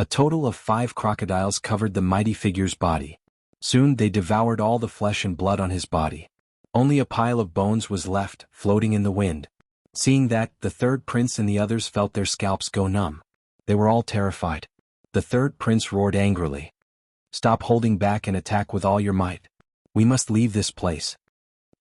A total of 5 crocodiles covered the mighty figure's body. Soon they devoured all the flesh and blood on his body. Only a pile of bones was left, floating in the wind. Seeing that, the third prince and the others felt their scalps go numb. They were all terrified. The third prince roared angrily. "Stop holding back and attack with all your might. We must leave this place."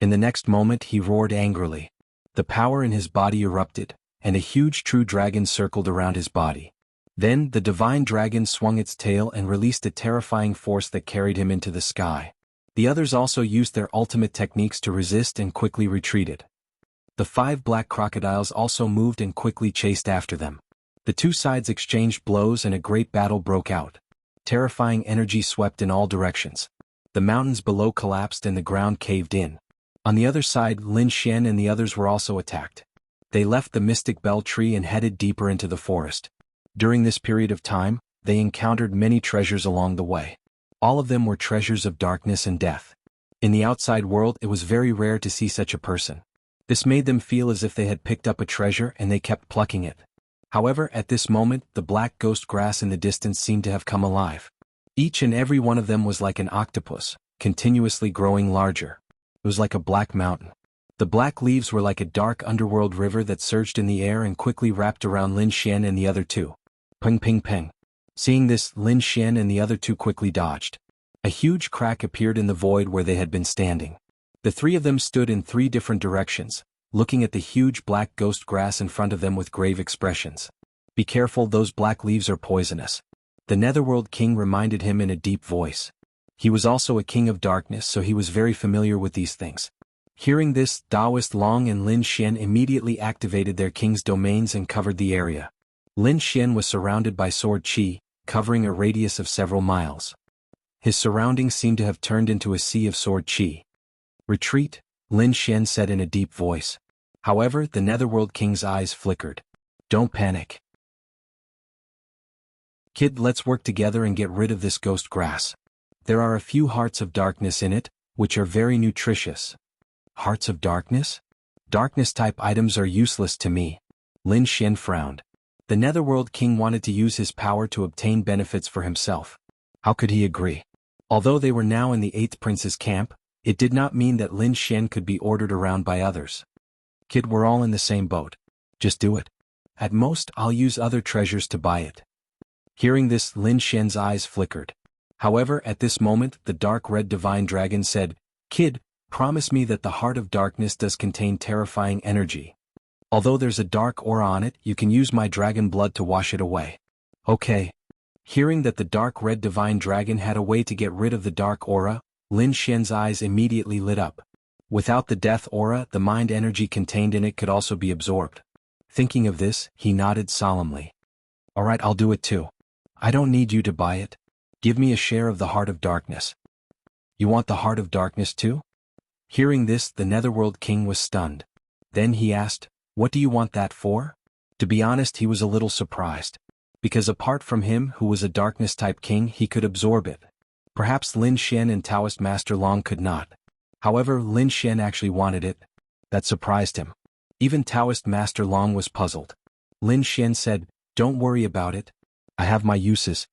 In the next moment he roared angrily. The power in his body erupted, and a huge true dragon circled around his body. Then the divine dragon swung its tail and released a terrifying force that carried him into the sky. The others also used their ultimate techniques to resist and quickly retreated. The 5 black crocodiles also moved and quickly chased after them. The 2 sides exchanged blows and a great battle broke out. Terrifying energy swept in all directions. The mountains below collapsed and the ground caved in. On the other side, Lin Xian and the others were also attacked. They left the mystic bell tree and headed deeper into the forest. During this period of time, they encountered many treasures along the way. All of them were treasures of darkness and death. In the outside world it was very rare to see such a person. This made them feel as if they had picked up a treasure and they kept plucking it. However, at this moment, the black ghost grass in the distance seemed to have come alive. Each and every one of them was like an octopus, continuously growing larger. It was like a black mountain. The black leaves were like a dark underworld river that surged in the air and quickly wrapped around Lin Xian and the other 2. Ping ping ping. Seeing this, Lin Xian and the other 2 quickly dodged. A huge crack appeared in the void where they had been standing. The 3 of them stood in 3 different directions, looking at the huge black ghost grass in front of them with grave expressions. "Be careful, those black leaves are poisonous." The Netherworld King reminded him in a deep voice. He was also a king of darkness, so he was very familiar with these things. Hearing this, Taoist Long and Lin Xian immediately activated their king's domains and covered the area. Lin Xian was surrounded by sword qi, covering a radius of several miles. His surroundings seemed to have turned into a sea of sword qi. "Retreat," Lin Xian said in a deep voice. However, the Netherworld King's eyes flickered. "Don't panic. Kid, let's work together and get rid of this ghost grass. There are a few hearts of darkness in it, which are very nutritious." "Hearts of darkness? Darkness-type items are useless to me." Lin Xian frowned. The Netherworld King wanted to use his power to obtain benefits for himself. How could he agree? Although they were now in the 8th Prince's camp, it did not mean that Lin Xian could be ordered around by others. "Kid, we're all in the same boat. Just do it. At most, I'll use other treasures to buy it." Hearing this, Lin Xian's eyes flickered. However, at this moment, the dark red divine dragon said, "Kid, promise me that the heart of darkness does contain terrifying energy. Although there's a dark aura on it, you can use my dragon blood to wash it away." "Okay." Hearing that the dark red divine dragon had a way to get rid of the dark aura, Lin Xian's eyes immediately lit up. Without the death aura, the mind energy contained in it could also be absorbed. Thinking of this, he nodded solemnly. "Alright, I'll do it too. I don't need you to buy it. Give me a share of the heart of darkness." "You want the heart of darkness too?" Hearing this, the Netherworld King was stunned. Then he asked, "What do you want that for?" To be honest, he was a little surprised. Because apart from him, who was a darkness-type king, he could absorb it. Perhaps Lin Xian and Taoist Master Long could not. However, Lin Xian actually wanted it. That surprised him. Even Taoist Master Long was puzzled. Lin Xian said, "Don't worry about it. I have my uses."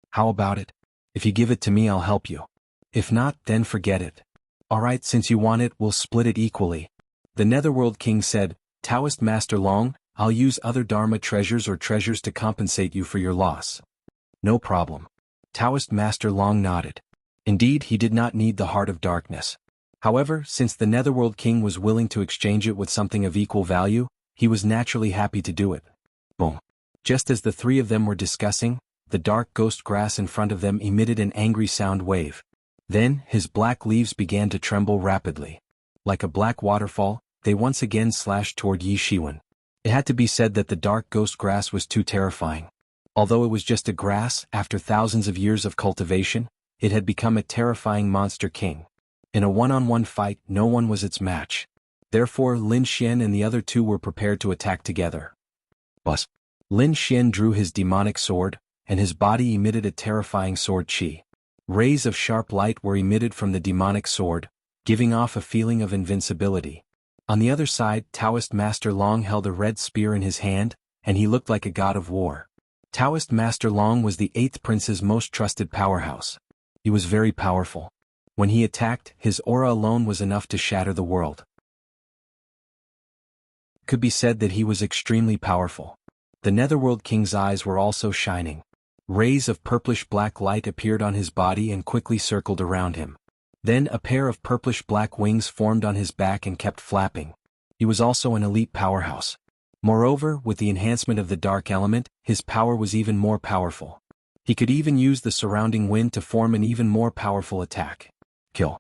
"How about it? If you give it to me, I'll help you. If not, then forget it." "Alright, since you want it, we'll split it equally." The Netherworld King said, "Taoist Master Long, I'll use other Dharma treasures or treasures to compensate you for your loss." "No problem." Taoist Master Long nodded. Indeed, he did not need the heart of darkness. However, since the Netherworld King was willing to exchange it with something of equal value, he was naturally happy to do it. Boom. Just as the 3 of them were discussing, the dark ghost grass in front of them emitted an angry sound wave. Then, his black leaves began to tremble rapidly. Like a black waterfall, they once again slashed toward Yi Shiwen. It had to be said that the dark ghost grass was too terrifying. Although it was just a grass, after thousands of years of cultivation, it had become a terrifying monster king. In a one-on-one fight, no one was its match. Therefore, Lin Xian and the other 2 were prepared to attack together. Bus. Lin Xian drew his demonic sword, and his body emitted a terrifying sword qi. Rays of sharp light were emitted from the demonic sword, giving off a feeling of invincibility. On the other side, Taoist Master Long held a red spear in his hand, and he looked like a god of war. Taoist Master Long was the 8th prince's most trusted powerhouse. He was very powerful. When he attacked, his aura alone was enough to shatter the world. It could be said that he was extremely powerful. The Netherworld King's eyes were also shining. Rays of purplish-black light appeared on his body and quickly circled around him. Then a pair of purplish-black wings formed on his back and kept flapping. He was also an elite powerhouse. Moreover, with the enhancement of the dark element, his power was even more powerful. He could even use the surrounding wind to form an even more powerful attack. Kill.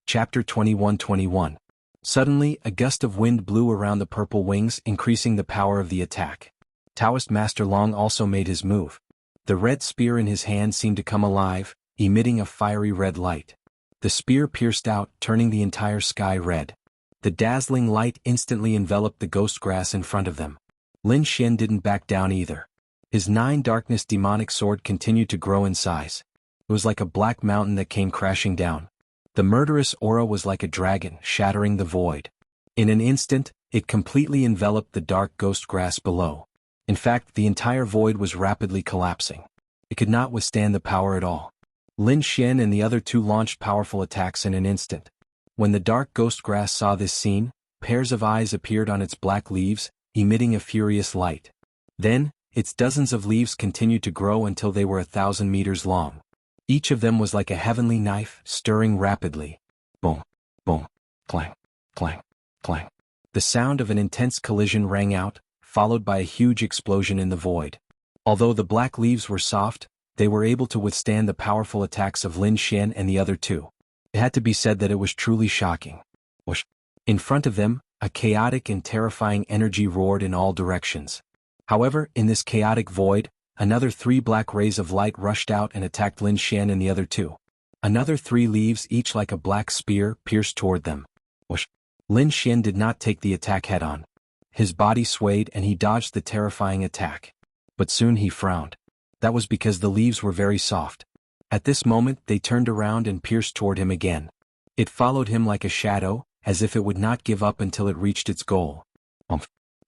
Chapter 21-21. Suddenly, a gust of wind blew around the purple wings, increasing the power of the attack. Taoist Master Long also made his move. The red spear in his hand seemed to come alive, emitting a fiery red light. The spear pierced out, turning the entire sky red. The dazzling light instantly enveloped the ghost grass in front of them. Lin Xian didn't back down either. His 9 darkness demonic sword continued to grow in size. It was like a black mountain that came crashing down. The murderous aura was like a dragon, shattering the void. In an instant, it completely enveloped the dark ghost grass below. In fact, the entire void was rapidly collapsing. It could not withstand the power at all. Lin Xian and the other 2 launched powerful attacks in an instant. When the dark ghost grass saw this scene, pairs of eyes appeared on its black leaves, emitting a furious light. Then, its dozens of leaves continued to grow until they were 1,000 meters long. Each of them was like a heavenly knife, stirring rapidly. Boom, boom, clang, clang, clang. The sound of an intense collision rang out, followed by a huge explosion in the void. Although the black leaves were soft, they were able to withstand the powerful attacks of Lin Xian and the other 2. It had to be said that it was truly shocking. Whoosh. In front of them, a chaotic and terrifying energy roared in all directions. However, in this chaotic void, another 3 black rays of light rushed out and attacked Lin Xian and the other 2. Another 3 leaves, each like a black spear, pierced toward them. Whoosh. Lin Xian did not take the attack head-on. His body swayed and he dodged the terrifying attack. But soon he frowned. That was because the leaves were very soft. At this moment, they turned around and pierced toward him again. It followed him like a shadow, as if it would not give up until it reached its goal.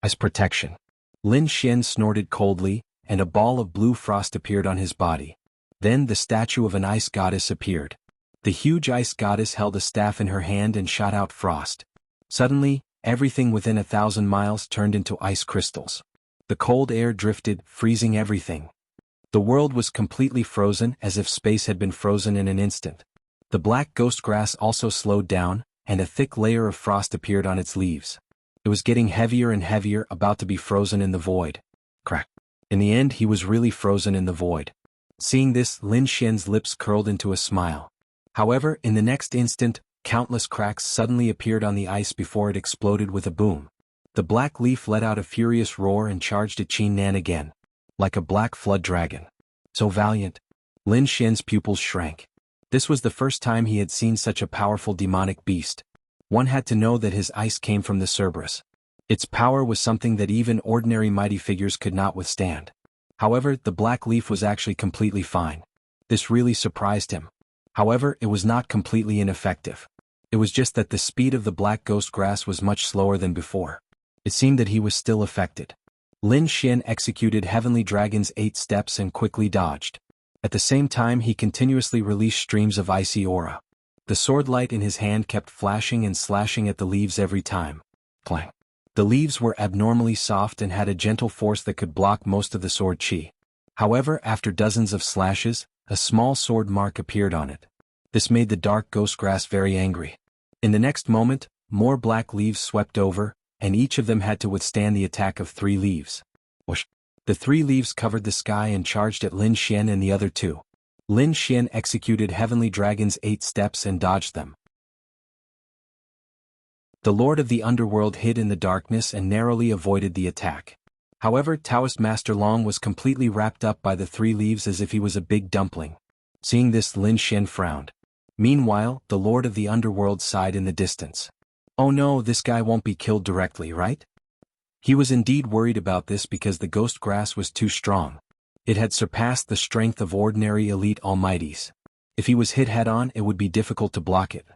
As protection. Lin Xian snorted coldly, and a ball of blue frost appeared on his body. Then the statue of an ice goddess appeared. The huge ice goddess held a staff in her hand and shot out frost. Suddenly, everything within 1,000 miles turned into ice crystals. The cold air drifted, freezing everything. The world was completely frozen, as if space had been frozen in an instant. The black ghost grass also slowed down, and a thick layer of frost appeared on its leaves. It was getting heavier and heavier, about to be frozen in the void. Crack. In the end, he was really frozen in the void. Seeing this, Lin Xian's lips curled into a smile. However, in the next instant, countless cracks suddenly appeared on the ice before it exploded with a boom. The black leaf let out a furious roar and charged at Qin Nan again. Like a black flood dragon. So valiant. Lin Xian's pupils shrank. This was the first time he had seen such a powerful demonic beast. One had to know that his ice came from the Cerberus. Its power was something that even ordinary mighty figures could not withstand. However, the black leaf was actually completely fine. This really surprised him. However, it was not completely ineffective. It was just that the speed of the black ghost grass was much slower than before. It seemed that he was still affected. Lin Xian executed Heavenly Dragon's 8 steps and quickly dodged. At the same time, he continuously released streams of icy aura. The sword light in his hand kept flashing and slashing at the leaves every time. Clang. The leaves were abnormally soft and had a gentle force that could block most of the sword chi. However, after dozens of slashes, a small sword mark appeared on it. This made the dark ghost grass very angry. In the next moment, more black leaves swept over, and each of them had to withstand the attack of 3 leaves. Whoosh. The 3 leaves covered the sky and charged at Lin Xian and the other 2. Lin Xian executed Heavenly Dragon's 8 steps and dodged them. The Lord of the Underworld hid in the darkness and narrowly avoided the attack. However, Taoist Master Long was completely wrapped up by the 3 leaves as if he was a big dumpling. Seeing this, Lin Xian frowned. Meanwhile, the Lord of the Underworld sighed in the distance. Oh no, this guy won't be killed directly, right? He was indeed worried about this because the ghost grass was too strong. It had surpassed the strength of ordinary elite almighties. If he was hit head-on, it would be difficult to block it.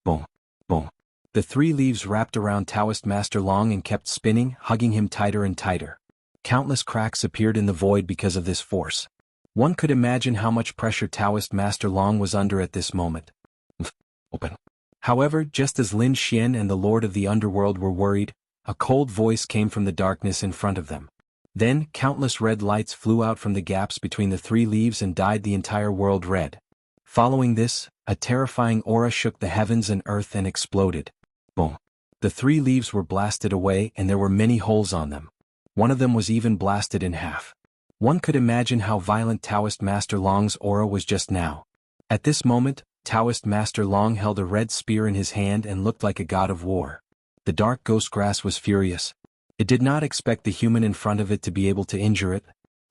Boom. Boom. The three leaves wrapped around Taoist Master Long and kept spinning, hugging him tighter and tighter. Countless cracks appeared in the void because of this force. One could imagine how much pressure Taoist Master Long was under at this moment. Open. However, just as Lin Xian and the Lord of the Underworld were worried, a cold voice came from the darkness in front of them. Then, countless red lights flew out from the gaps between the three leaves and dyed the entire world red. Following this, a terrifying aura shook the heavens and earth and exploded. Boom. The three leaves were blasted away and there were many holes on them. One of them was even blasted in half. One could imagine how violent Taoist Master Long's aura was just now. At this moment, Taoist Master Long held a red spear in his hand and looked like a god of war. The dark ghost grass was furious. It did not expect the human in front of it to be able to injure it.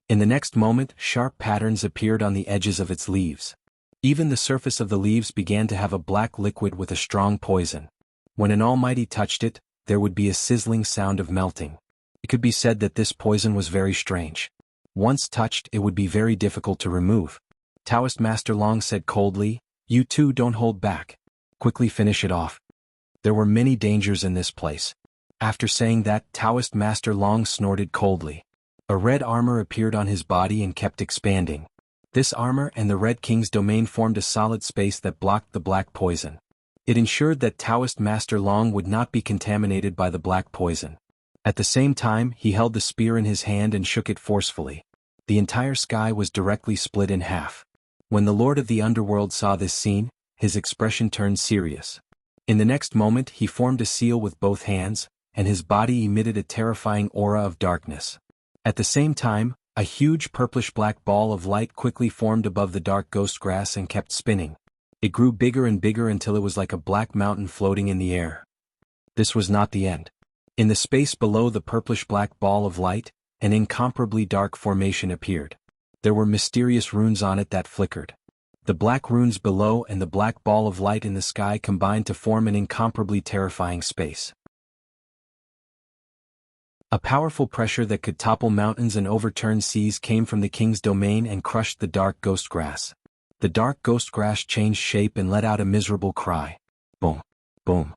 In the next moment, sharp patterns appeared on the edges of its leaves. Even the surface of the leaves began to have a black liquid with a strong poison. When an almighty touched it, there would be a sizzling sound of melting. It could be said that this poison was very strange. Once touched, it would be very difficult to remove. Taoist Master Long said coldly, "You two don't hold back. Quickly finish it off." There were many dangers in this place. After saying that, Taoist Master Long snorted coldly. A red armor appeared on his body and kept expanding. This armor and the Red King's domain formed a solid space that blocked the black poison. It ensured that Taoist Master Long would not be contaminated by the black poison. At the same time, he held the spear in his hand and shook it forcefully. The entire sky was directly split in half. When the Lord of the Underworld saw this scene, his expression turned serious. In the next moment, he formed a seal with both hands, and his body emitted a terrifying aura of darkness. At the same time, a huge purplish-black ball of light quickly formed above the dark ghost grass and kept spinning. It grew bigger and bigger until it was like a black mountain floating in the air. This was not the end. In the space below the purplish-black ball of light, an incomparably dark formation appeared. There were mysterious runes on it that flickered. The black runes below and the black ball of light in the sky combined to form an incomparably terrifying space. A powerful pressure that could topple mountains and overturn seas came from the king's domain and crushed the dark ghost grass. The dark ghost grass changed shape and let out a miserable cry. Boom. Boom.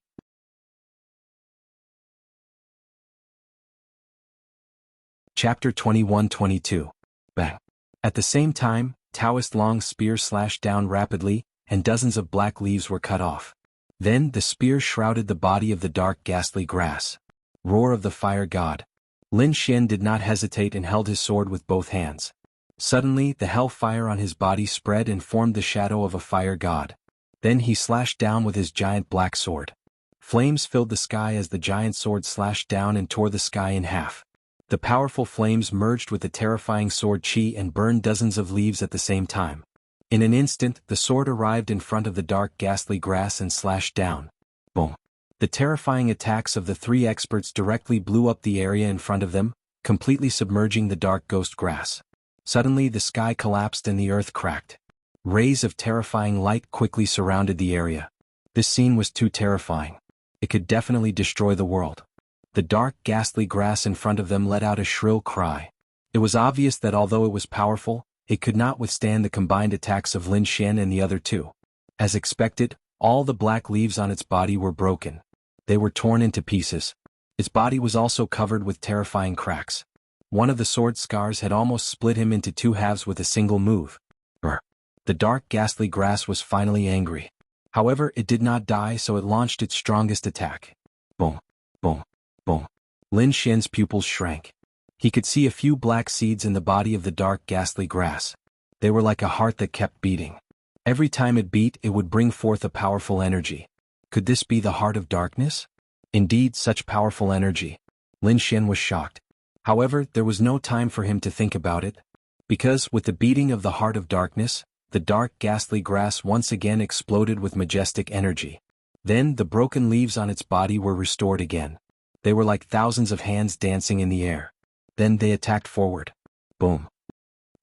Chapter 21-22. Bang. At the same time, Taoist Long's spear slashed down rapidly, and dozens of black leaves were cut off. Then the spear shrouded the body of the dark ghastly grass. Roar of the fire god. Lin Xian did not hesitate and held his sword with both hands. Suddenly, the hell fire on his body spread and formed the shadow of a fire god. Then he slashed down with his giant black sword. Flames filled the sky as the giant sword slashed down and tore the sky in half. The powerful flames merged with the terrifying sword chi and burned dozens of leaves at the same time. In an instant, the sword arrived in front of the dark ghastly grass and slashed down. Boom. The terrifying attacks of the three experts directly blew up the area in front of them, completely submerging the dark ghost grass. Suddenly the sky collapsed and the earth cracked. Rays of terrifying light quickly surrounded the area. This scene was too terrifying. It could definitely destroy the world. The dark ghastly grass in front of them let out a shrill cry. It was obvious that although it was powerful, it could not withstand the combined attacks of Lin Xian and the other two. As expected, all the black leaves on its body were broken. They were torn into pieces. Its body was also covered with terrifying cracks. One of the sword scars had almost split him into two halves with a single move. The dark ghastly grass was finally angry. However, it did not die, so it launched its strongest attack. Boom. Boom. Boom. Lin Xian's pupils shrank. He could see a few black seeds in the body of the dark ghastly grass. They were like a heart that kept beating. Every time it beat, it would bring forth a powerful energy. Could this be the heart of darkness? Indeed, such powerful energy. Lin Xian was shocked. However, there was no time for him to think about it. Because, with the beating of the heart of darkness, the dark ghastly grass once again exploded with majestic energy. Then, the broken leaves on its body were restored again. They were like thousands of hands dancing in the air. Then they attacked forward. Boom.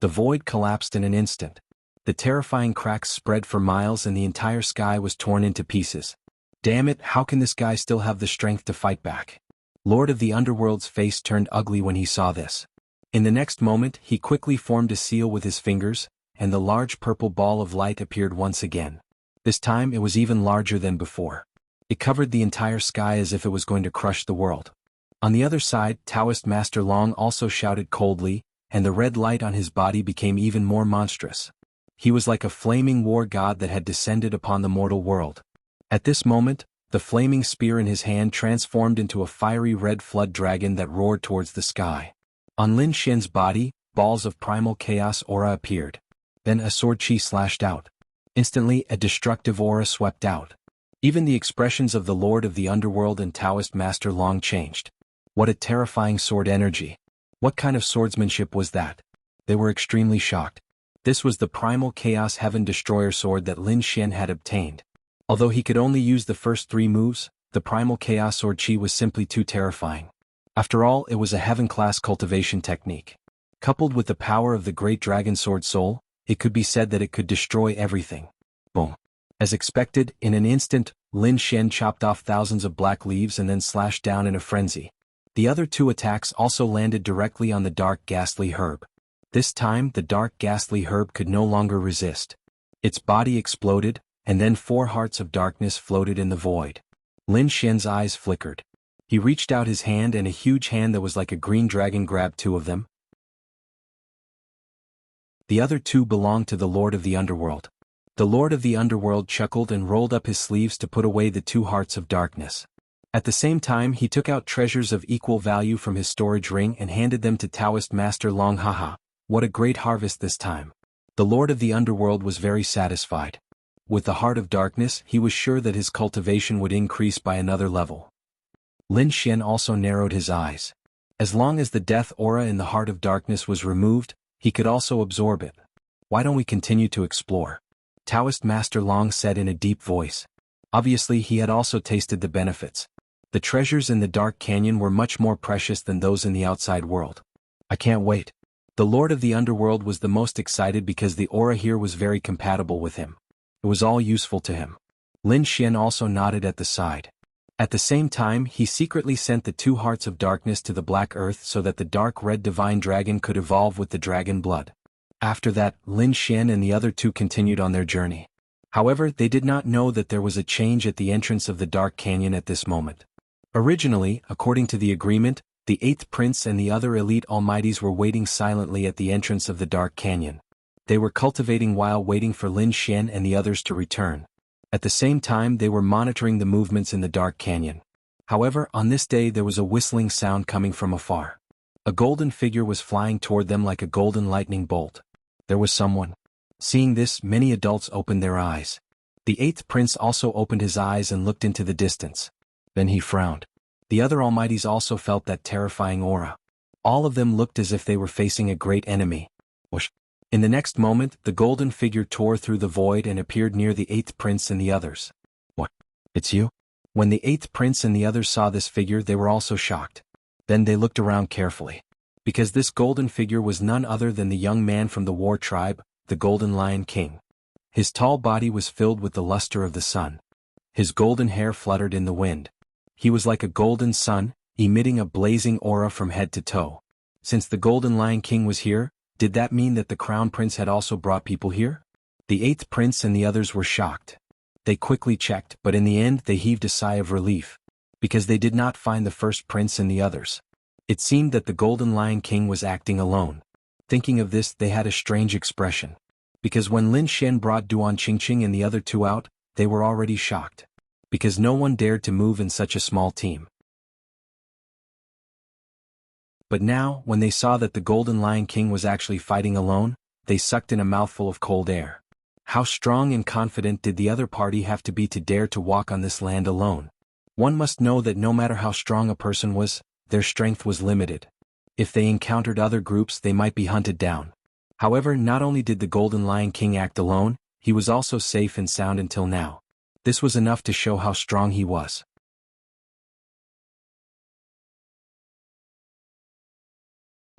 The void collapsed in an instant. The terrifying cracks spread for miles and the entire sky was torn into pieces. Damn it, how can this guy still have the strength to fight back? Lord of the Underworld's face turned ugly when he saw this. In the next moment, he quickly formed a seal with his fingers, and the large purple ball of light appeared once again. This time it was even larger than before. It covered the entire sky as if it was going to crush the world. On the other side, Taoist Master Long also shouted coldly, and the red light on his body became even more monstrous. He was like a flaming war god that had descended upon the mortal world. At this moment, the flaming spear in his hand transformed into a fiery red flood dragon that roared towards the sky. On Lin Xian's body, balls of primal chaos aura appeared. Then a sword chi slashed out. Instantly, a destructive aura swept out. Even the expressions of the Lord of the Underworld and Taoist Master Long changed. What a terrifying sword energy. What kind of swordsmanship was that? They were extremely shocked. This was the primal chaos heaven destroyer sword that Lin Xian had obtained. Although he could only use the first 3 moves, the primal chaos sword chi was simply too terrifying. After all, it was a heaven-class cultivation technique. Coupled with the power of the great dragon sword soul, it could be said that it could destroy everything. Boom. As expected, in an instant, Lin Xian chopped off thousands of black leaves and then slashed down in a frenzy. The other 2 attacks also landed directly on the dark ghastly herb. This time, the dark ghastly herb could no longer resist. Its body exploded, and then 4 hearts of darkness floated in the void. Lin Xian's eyes flickered. He reached out his hand and a huge hand that was like a green dragon grabbed 2 of them. The other 2 belonged to the Lord of the Underworld. The Lord of the Underworld chuckled and rolled up his sleeves to put away the 2 hearts of darkness. At the same time, he took out treasures of equal value from his storage ring and handed them to Taoist Master Long. Haha, what a great harvest this time. The Lord of the Underworld was very satisfied. With the heart of darkness, he was sure that his cultivation would increase by another level. Lin Xian also narrowed his eyes. As long as the death aura in the heart of darkness was removed, he could also absorb it. Why don't we continue to explore? Taoist Master Long said in a deep voice. Obviously, he had also tasted the benefits. The treasures in the dark canyon were much more precious than those in the outside world. I can't wait. The Lord of the Underworld was the most excited because the aura here was very compatible with him. It was all useful to him. Lin Xian also nodded at the side. At the same time, he secretly sent the 2 hearts of darkness to the black earth so that the dark red divine dragon could evolve with the dragon blood. After that, Lin Xian and the other 2 continued on their journey. However, they did not know that there was a change at the entrance of the dark canyon at this moment. Originally, according to the agreement, the 8th prince and the other elite almighties were waiting silently at the entrance of the dark canyon. They were cultivating while waiting for Lin Xian and the others to return. At the same time, they were monitoring the movements in the dark canyon. However, on this day there was a whistling sound coming from afar. A golden figure was flying toward them like a golden lightning bolt. There was someone. Seeing this, many adults opened their eyes. The 8th prince also opened his eyes and looked into the distance. Then he frowned. The other almighties also felt that terrifying aura. All of them looked as if they were facing a great enemy. Whoosh. In the next moment, the golden figure tore through the void and appeared near the 8th prince and the others. What? It's you? When the 8th prince and the others saw this figure, they were also shocked. Then they looked around carefully. Because this golden figure was none other than the young man from the war tribe, the Golden Lion King. His tall body was filled with the luster of the sun. His golden hair fluttered in the wind. He was like a golden sun, emitting a blazing aura from head to toe. Since the Golden Lion King was here, did that mean that the Crown Prince had also brought people here? The 8th prince and the others were shocked. They quickly checked, but in the end they heaved a sigh of relief. Because they did not find the first prince and the others. It seemed that the Golden Lion King was acting alone. Thinking of this, they had a strange expression. Because when Lin Xian brought Duan Qingqing and the other 2 out, they were already shocked. Because no one dared to move in such a small team. But now, when they saw that the Golden Lion King was actually fighting alone, they sucked in a mouthful of cold air. How strong and confident did the other party have to be to dare to walk on this land alone? One must know that no matter how strong a person was, their strength was limited. If they encountered other groups, they might be hunted down. However, not only did the Golden Lion King act alone, he was also safe and sound until now. This was enough to show how strong he was.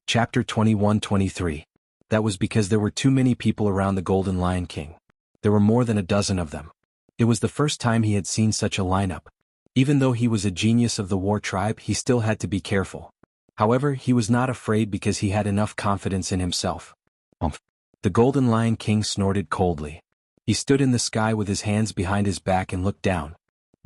Chapter 21-23. That was because there were too many people around the Golden Lion King. There were more than a dozen of them. It was the first time he had seen such a lineup. Even though he was a genius of the war tribe, he still had to be careful. However, he was not afraid because he had enough confidence in himself. The Golden Lion King snorted coldly. He stood in the sky with his hands behind his back and looked down.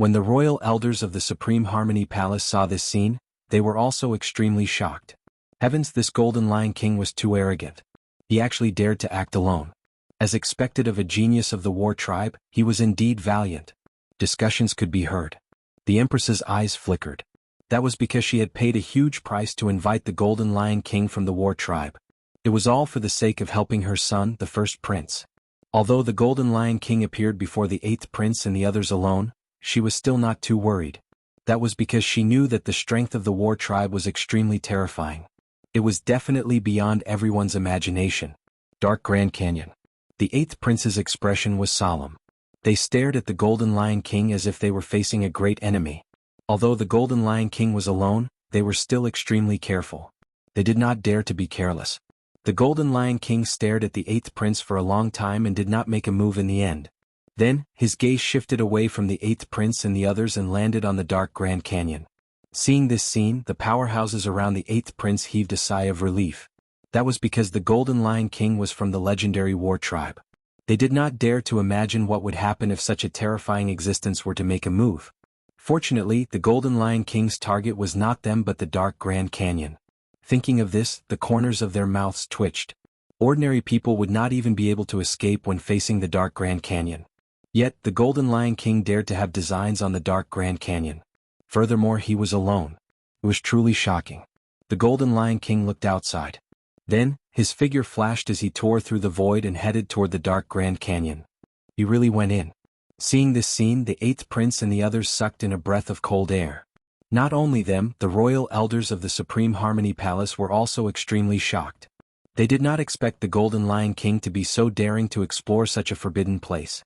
When the royal elders of the Supreme Harmony Palace saw this scene, they were also extremely shocked. Heavens, this Golden Lion King was too arrogant. He actually dared to act alone. As expected of a genius of the war tribe, he was indeed valiant. Discussions could be heard. The Empress's eyes flickered. That was because she had paid a huge price to invite the Golden Lion King from the war tribe. It was all for the sake of helping her son, the first prince. Although the Golden Lion King appeared before the 8th prince and the others alone, she was still not too worried. That was because she knew that the strength of the war tribe was extremely terrifying. It was definitely beyond everyone's imagination. Dark Grand Canyon. The 8th prince's expression was solemn. They stared at the Golden Lion King as if they were facing a great enemy. Although the Golden Lion King was alone, they were still extremely careful. They did not dare to be careless. The Golden Lion King stared at the 8th prince for a long time and did not make a move in the end. Then, his gaze shifted away from the 8th prince and the others and landed on the Dark Grand Canyon. Seeing this scene, the powerhouses around the 8th prince heaved a sigh of relief. That was because the Golden Lion King was from the legendary war tribe. They did not dare to imagine what would happen if such a terrifying existence were to make a move. Fortunately, the Golden Lion King's target was not them but the Dark Grand Canyon. Thinking of this, the corners of their mouths twitched. Ordinary people would not even be able to escape when facing the Dark Grand Canyon. Yet, the Golden Lion King dared to have designs on the Dark Grand Canyon. Furthermore, he was alone. It was truly shocking. The Golden Lion King looked outside. Then, his figure flashed as he tore through the void and headed toward the Dark Grand Canyon. He really went in. Seeing this scene, the 8th prince and the others sucked in a breath of cold air. Not only them, the royal elders of the Supreme Harmony Palace were also extremely shocked. They did not expect the Golden Lion King to be so daring to explore such a forbidden place.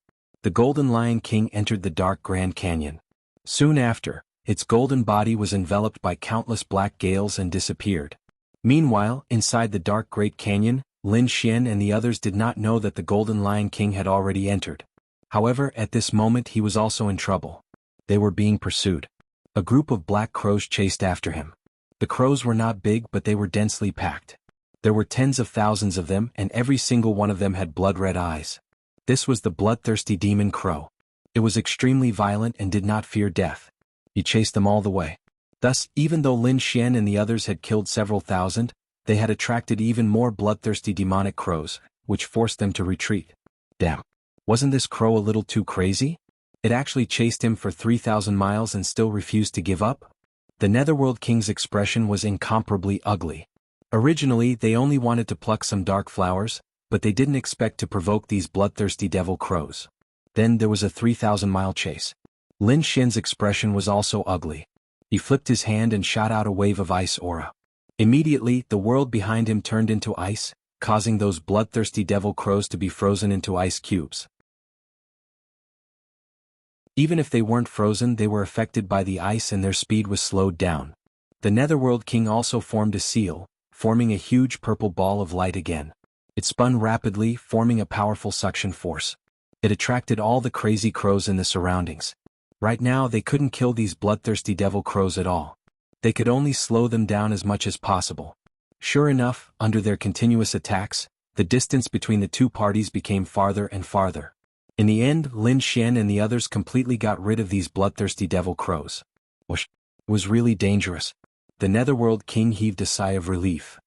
The Golden Lion King entered the Dark Grand Canyon. Soon after, its golden body was enveloped by countless black gales and disappeared. Meanwhile, inside the Dark Great Canyon, Lin Xian and the others did not know that the Golden Lion King had already entered. However, at this moment he was also in trouble. They were being pursued. A group of black crows chased after him. The crows were not big but they were densely packed. There were tens of thousands of them and every single one of them had blood-red eyes. This was the bloodthirsty demon crow. It was extremely violent and did not fear death. He chased them all the way. Thus, even though Lin Xian and the others had killed several thousand, they had attracted even more bloodthirsty demonic crows, which forced them to retreat. Damn. Wasn't this crow a little too crazy? It actually chased him for 3,000 miles and still refused to give up? The Netherworld King's expression was incomparably ugly. Originally, they only wanted to pluck some dark flowers, but they didn't expect to provoke these bloodthirsty devil crows. Then there was a 3,000-mile chase. Lin Xian's expression was also ugly. He flipped his hand and shot out a wave of ice aura. Immediately, the world behind him turned into ice, causing those bloodthirsty devil crows to be frozen into ice cubes. Even if they weren't frozen, they were affected by the ice and their speed was slowed down. The Netherworld King also formed a seal, forming a huge purple ball of light again. It spun rapidly, forming a powerful suction force. It attracted all the crazy crows in the surroundings. Right now they couldn't kill these bloodthirsty devil crows at all. They could only slow them down as much as possible. Sure enough, under their continuous attacks, the distance between the two parties became farther and farther. In the end, Lin Xian and the others completely got rid of these bloodthirsty devil crows. It was really dangerous. The Netherworld King heaved a sigh of relief.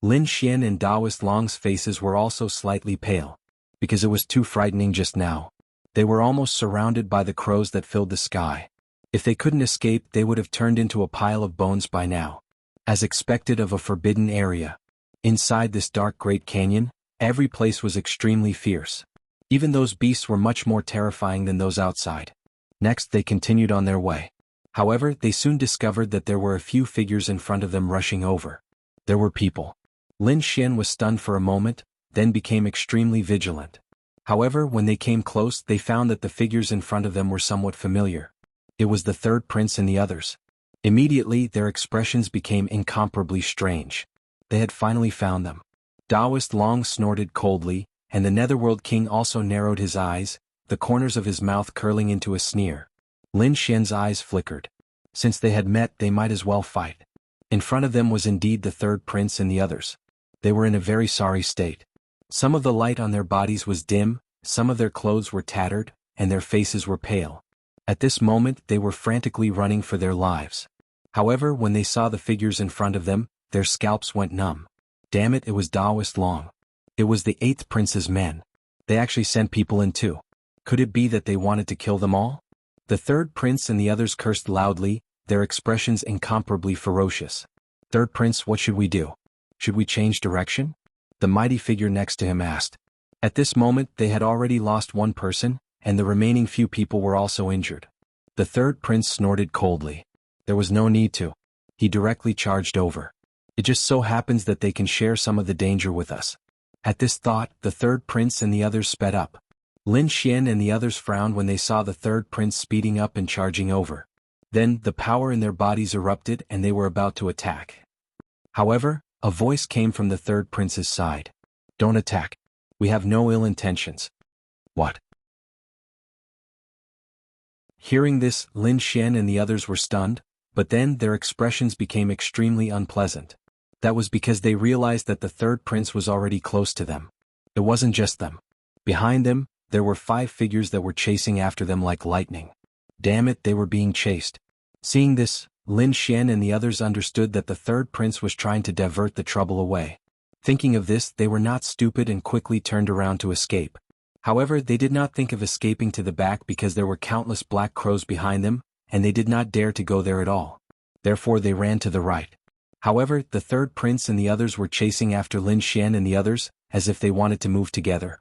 Lin Xian and Daoist Long's faces were also slightly pale. Because it was too frightening just now. They were almost surrounded by the crows that filled the sky. If they couldn't escape, they would have turned into a pile of bones by now. As expected of a forbidden area. Inside this dark great canyon, every place was extremely fierce. Even those beasts were much more terrifying than those outside. Next they continued on their way. However, they soon discovered that there were a few figures in front of them rushing over. There were people. Lin Xian was stunned for a moment, then became extremely vigilant. However, when they came close they found that the figures in front of them were somewhat familiar. It was the third prince and the others. Immediately their expressions became incomparably strange. They had finally found them. Daoist Long snorted coldly, and the Netherworld King also narrowed his eyes, the corners of his mouth curling into a sneer. Lin Xian's eyes flickered. Since they had met, they might as well fight. In front of them was indeed the third prince and the others. They were in a very sorry state. Some of the light on their bodies was dim, some of their clothes were tattered, and their faces were pale. At this moment they were frantically running for their lives. However, when they saw the figures in front of them, their scalps went numb. Damn it, it was Daoist Long. It was the 8th prince's men. They actually sent people in too. Could it be that they wanted to kill them all? The 3rd prince and the others cursed loudly, their expressions incomparably ferocious. 3rd prince, what should we do? Should we change direction? The mighty figure next to him asked. At this moment they had already lost one person, and the remaining few people were also injured. The 3rd prince snorted coldly. There was no need to. He directly charged over. It just so happens that they can share some of the danger with us. At this thought, the 3rd prince and the others sped up. Lin Xian and the others frowned when they saw the 3rd prince speeding up and charging over. Then, the power in their bodies erupted and they were about to attack. However, a voice came from the 3rd prince's side. Don't attack. We have no ill intentions. What? Hearing this, Lin Xian and the others were stunned, but then their expressions became extremely unpleasant. That was because they realized that the 3rd prince was already close to them. It wasn't just them. Behind them, there were 5 figures that were chasing after them like lightning. Damn it, they were being chased. Seeing this, Lin Xian and the others understood that the 3rd prince was trying to divert the trouble away. Thinking of this, they were not stupid and quickly turned around to escape. However, they did not think of escaping to the back because there were countless black crows behind them, and they did not dare to go there at all. Therefore they ran to the right. However, the 3rd prince and the others were chasing after Lin Xian and the others, as if they wanted to move together.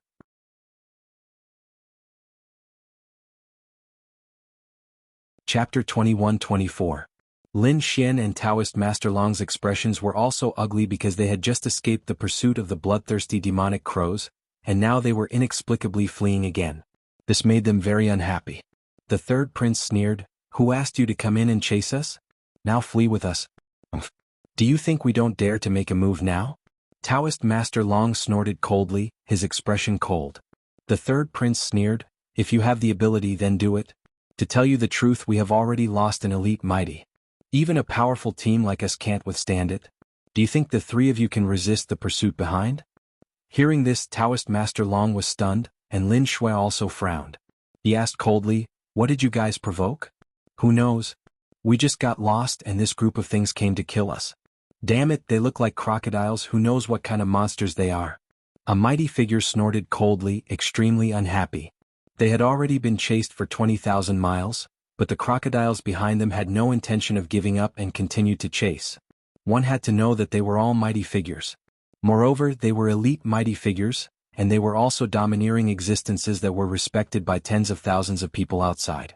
Chapter 21-24. Lin Xian and Taoist Master Long's expressions were also ugly because they had just escaped the pursuit of the bloodthirsty demonic crows, and now they were inexplicably fleeing again. This made them very unhappy. The 3rd prince sneered, "Who asked you to come in and chase us? Now flee with us. Do you think we don't dare to make a move now?" Taoist Master Long snorted coldly, his expression cold. The 3rd prince sneered, "If you have the ability, then do it. To tell you the truth, we have already lost an elite mighty. Even a powerful team like us can't withstand it. Do you think the 3 of you can resist the pursuit behind?" Hearing this, Taoist Master Long was stunned, and Lin Shui also frowned. He asked coldly, "What did you guys provoke?" "Who knows? We just got lost and this group of things came to kill us. Damn it, they look like crocodiles, who knows what kind of monsters they are." A mighty figure snorted coldly, extremely unhappy. They had already been chased for 20,000 miles, but the crocodiles behind them had no intention of giving up and continued to chase. One had to know that they were all mighty figures. Moreover, they were elite mighty figures, and they were also domineering existences that were respected by tens of thousands of people outside.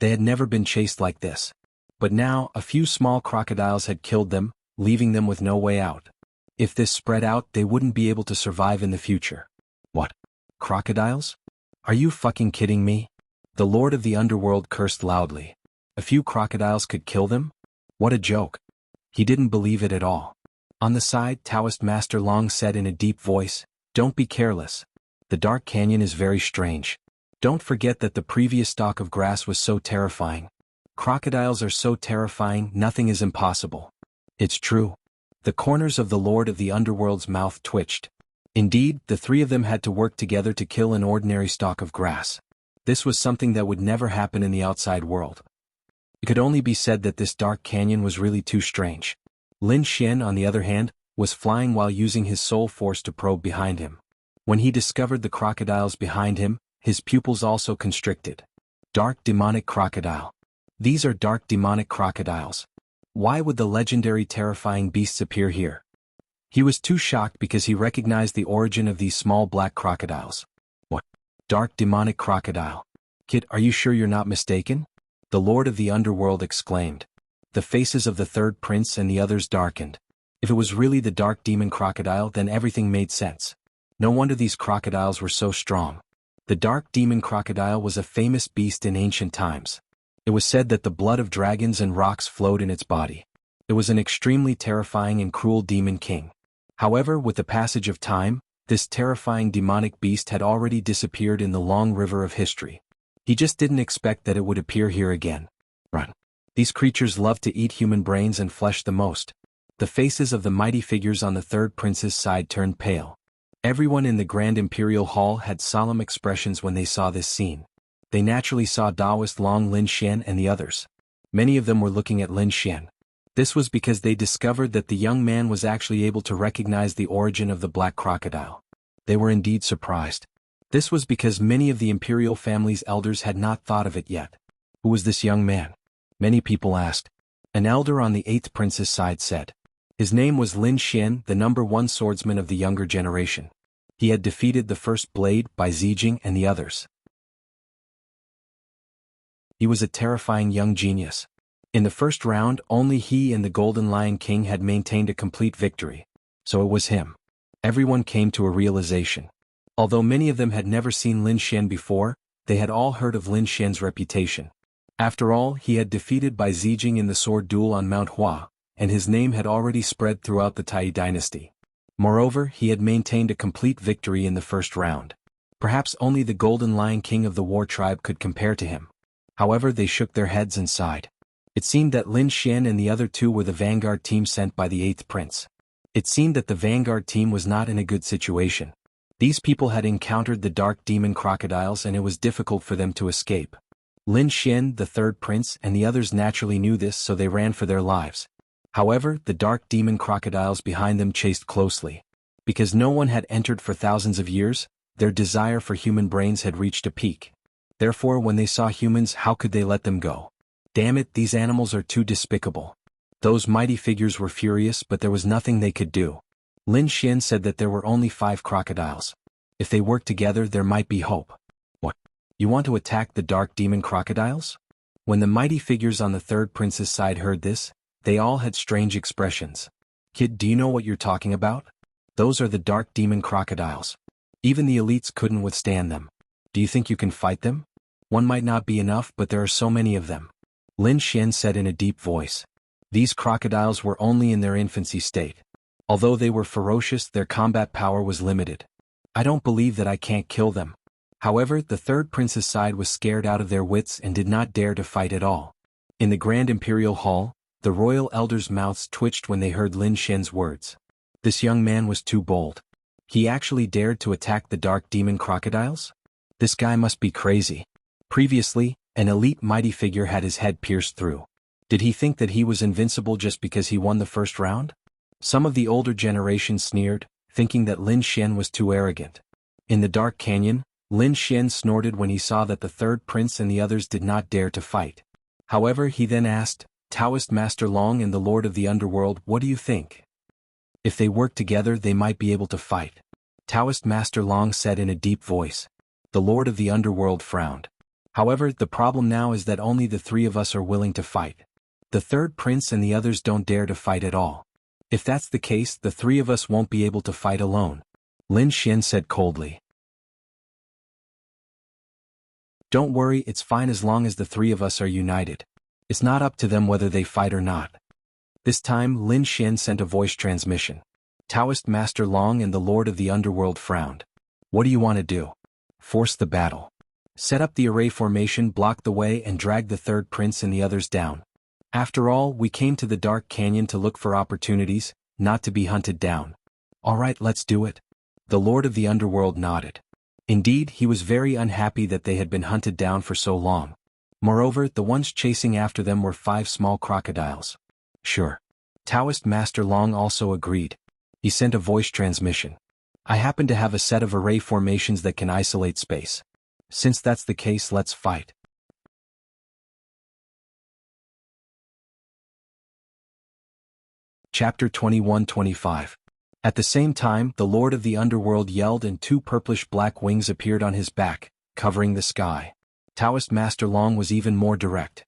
They had never been chased like this. But now, a few small crocodiles had killed them, leaving them with no way out. If this spread out, they wouldn't be able to survive in the future. What? Crocodiles? Are you fucking kidding me? The Lord of the Underworld cursed loudly. A few crocodiles could kill them? What a joke. He didn't believe it at all. On the side, Taoist Master Long said in a deep voice, "Don't be careless. The Dark Canyon is very strange. Don't forget that the previous stalk of grass was so terrifying. Crocodiles are so terrifying, nothing is impossible." It's true. The corners of the Lord of the Underworld's mouth twitched. Indeed, the 3 of them had to work together to kill an ordinary stalk of grass. This was something that would never happen in the outside world. It could only be said that this dark canyon was really too strange. Lin Xian, on the other hand, was flying while using his soul force to probe behind him. When he discovered the crocodiles behind him, his pupils also constricted. Dark demonic crocodile. These are dark demonic crocodiles. Why would the legendary terrifying beasts appear here? He was too shocked because he recognized the origin of these small black crocodiles. What? Dark demonic crocodile. Kid, are you sure you're not mistaken? The Lord of the Underworld exclaimed. The faces of the 3rd prince and the others darkened. If it was really the dark demon crocodile, then everything made sense. No wonder these crocodiles were so strong. The dark demon crocodile was a famous beast in ancient times. It was said that the blood of dragons and rocks flowed in its body. It was an extremely terrifying and cruel demon king. However, with the passage of time, this terrifying demonic beast had already disappeared in the long river of history. He just didn't expect that it would appear here again. Run. These creatures love to eat human brains and flesh the most. The faces of the mighty figures on the 3rd prince's side turned pale. Everyone in the Grand Imperial Hall had solemn expressions when they saw this scene. They naturally saw Taoist Long Lin Xian and the others. Many of them were looking at Lin Xian. This was because they discovered that the young man was actually able to recognize the origin of the black crocodile. They were indeed surprised. This was because many of the imperial family's elders had not thought of it yet. Who was this young man? Many people asked. An elder on the 8th prince's side said. His name was Lin Xian, the #1 swordsman of the younger generation. He had defeated the first blade by Zijing and the others. He was a terrifying young genius. In the first round, only he and the Golden Lion King had maintained a complete victory. So it was him. Everyone came to a realization. Although many of them had never seen Lin Xian before, they had all heard of Lin Xian's reputation. After all, he had defeated by Zijing in the sword duel on Mount Hua, and his name had already spread throughout the Tai dynasty. Moreover, he had maintained a complete victory in the first round. Perhaps only the Golden Lion King of the War tribe could compare to him. However, they shook their heads and sighed. It seemed that Lin Xian and the other two were the vanguard team sent by the 8th prince. It seemed that the vanguard team was not in a good situation. These people had encountered the dark demon crocodiles and it was difficult for them to escape. Lin Xian, the 3rd prince, and the others naturally knew this, so they ran for their lives. However, the dark demon crocodiles behind them chased closely. Because no one had entered for thousands of years, their desire for human brains had reached a peak. Therefore, when they saw humans, how could they let them go? Damn it, these animals are too despicable. Those mighty figures were furious, but there was nothing they could do. Lin Xian said that there were only 5 crocodiles. If they worked together, there might be hope. What? You want to attack the dark demon crocodiles? When the mighty figures on the 3rd prince's side heard this, they all had strange expressions. Kid, do you know what you're talking about? Those are the dark demon crocodiles. Even the elites couldn't withstand them. Do you think you can fight them? One might not be enough, but there are so many of them. Lin Xian said in a deep voice. These crocodiles were only in their infancy state. Although they were ferocious, their combat power was limited. I don't believe that I can't kill them. However, the 3rd prince's side was scared out of their wits and did not dare to fight at all. In the Grand Imperial Hall, the royal elders' mouths twitched when they heard Lin Xian's words. This young man was too bold. He actually dared to attack the dark demon crocodiles? This guy must be crazy. Previously, an elite mighty figure had his head pierced through. Did he think that he was invincible just because he won the first round? Some of the older generation sneered, thinking that Lin Xian was too arrogant. In the dark canyon, Lin Xian snorted when he saw that the 3rd prince and the others did not dare to fight. However, he then asked, Taoist Master Long and the Lord of the Underworld, what do you think? If they work together, they might be able to fight. Taoist Master Long said in a deep voice. The Lord of the Underworld frowned. However, the problem now is that only the 3 of us are willing to fight. The 3rd prince and the others don't dare to fight at all. If that's the case, the 3 of us won't be able to fight alone. Lin Xian said coldly. Don't worry, it's fine as long as the 3 of us are united. It's not up to them whether they fight or not. This time, Lin Xian sent a voice transmission. Taoist Master Long and the Lord of the Underworld frowned. What do you want to do? Force the battle. Set up the array formation, block the way, and drag the 3rd prince and the others down. After all, we came to the dark canyon to look for opportunities, not to be hunted down. All right, let's do it. The Lord of the Underworld nodded. Indeed, he was very unhappy that they had been hunted down for so long. Moreover, the ones chasing after them were 5 small crocodiles. Sure. Taoist Master Long also agreed. He sent a voice transmission. I happen to have a set of array formations that can isolate space. Since that's the case, let's fight. Chapter 21-25. At the same time, the Lord of the Underworld yelled and 2 purplish-black wings appeared on his back, covering the sky. Taoist Master Long was even more direct.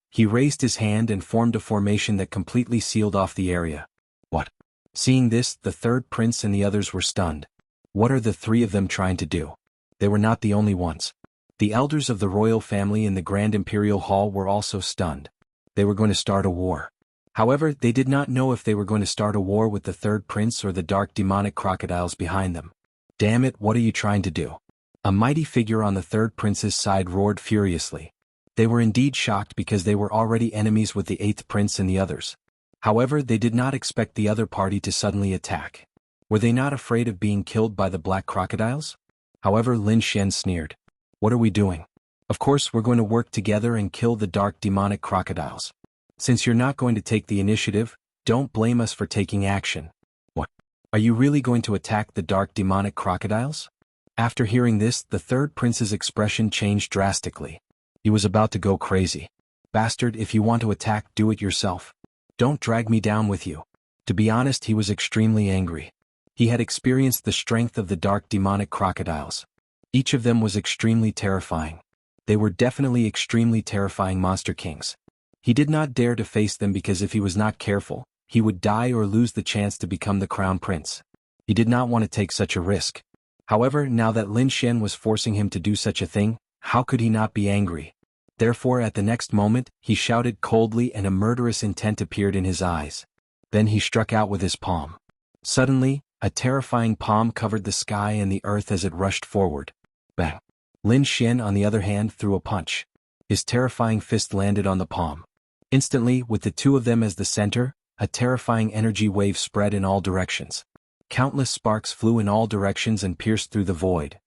He raised his hand and formed a formation that completely sealed off the area. What? Seeing this, the 3rd prince and the others were stunned. What are the 3 of them trying to do? They were not the only ones. The elders of the royal family in the Grand Imperial Hall were also stunned. They were going to start a war. However, they did not know if they were going to start a war with the 3rd prince or the dark demonic crocodiles behind them. Damn it, what are you trying to do? A mighty figure on the 3rd prince's side roared furiously. They were indeed shocked because they were already enemies with the 8th prince and the others. However, they did not expect the other party to suddenly attack. Were they not afraid of being killed by the black crocodiles? However, Lin Xian sneered. What are we doing? Of course we're going to work together and kill the dark demonic crocodiles. Since you're not going to take the initiative, don't blame us for taking action. What? Are you really going to attack the dark demonic crocodiles? After hearing this, the third prince's expression changed drastically. He was about to go crazy. Bastard, if you want to attack, do it yourself. Don't drag me down with you. To be honest, he was extremely angry. He had experienced the strength of the dark demonic crocodiles. Each of them was extremely terrifying. They were definitely extremely terrifying monster kings. He did not dare to face them because if he was not careful, he would die or lose the chance to become the crown prince. He did not want to take such a risk. However, now that Lin Xian was forcing him to do such a thing, how could he not be angry? Therefore, at the next moment, he shouted coldly and a murderous intent appeared in his eyes. Then he struck out with his palm. Suddenly, a terrifying palm covered the sky and the earth as it rushed forward. Bang! Lin Xian, on the other hand, threw a punch. His terrifying fist landed on the palm. Instantly, with the two of them as the center, a terrifying energy wave spread in all directions. Countless sparks flew in all directions and pierced through the void.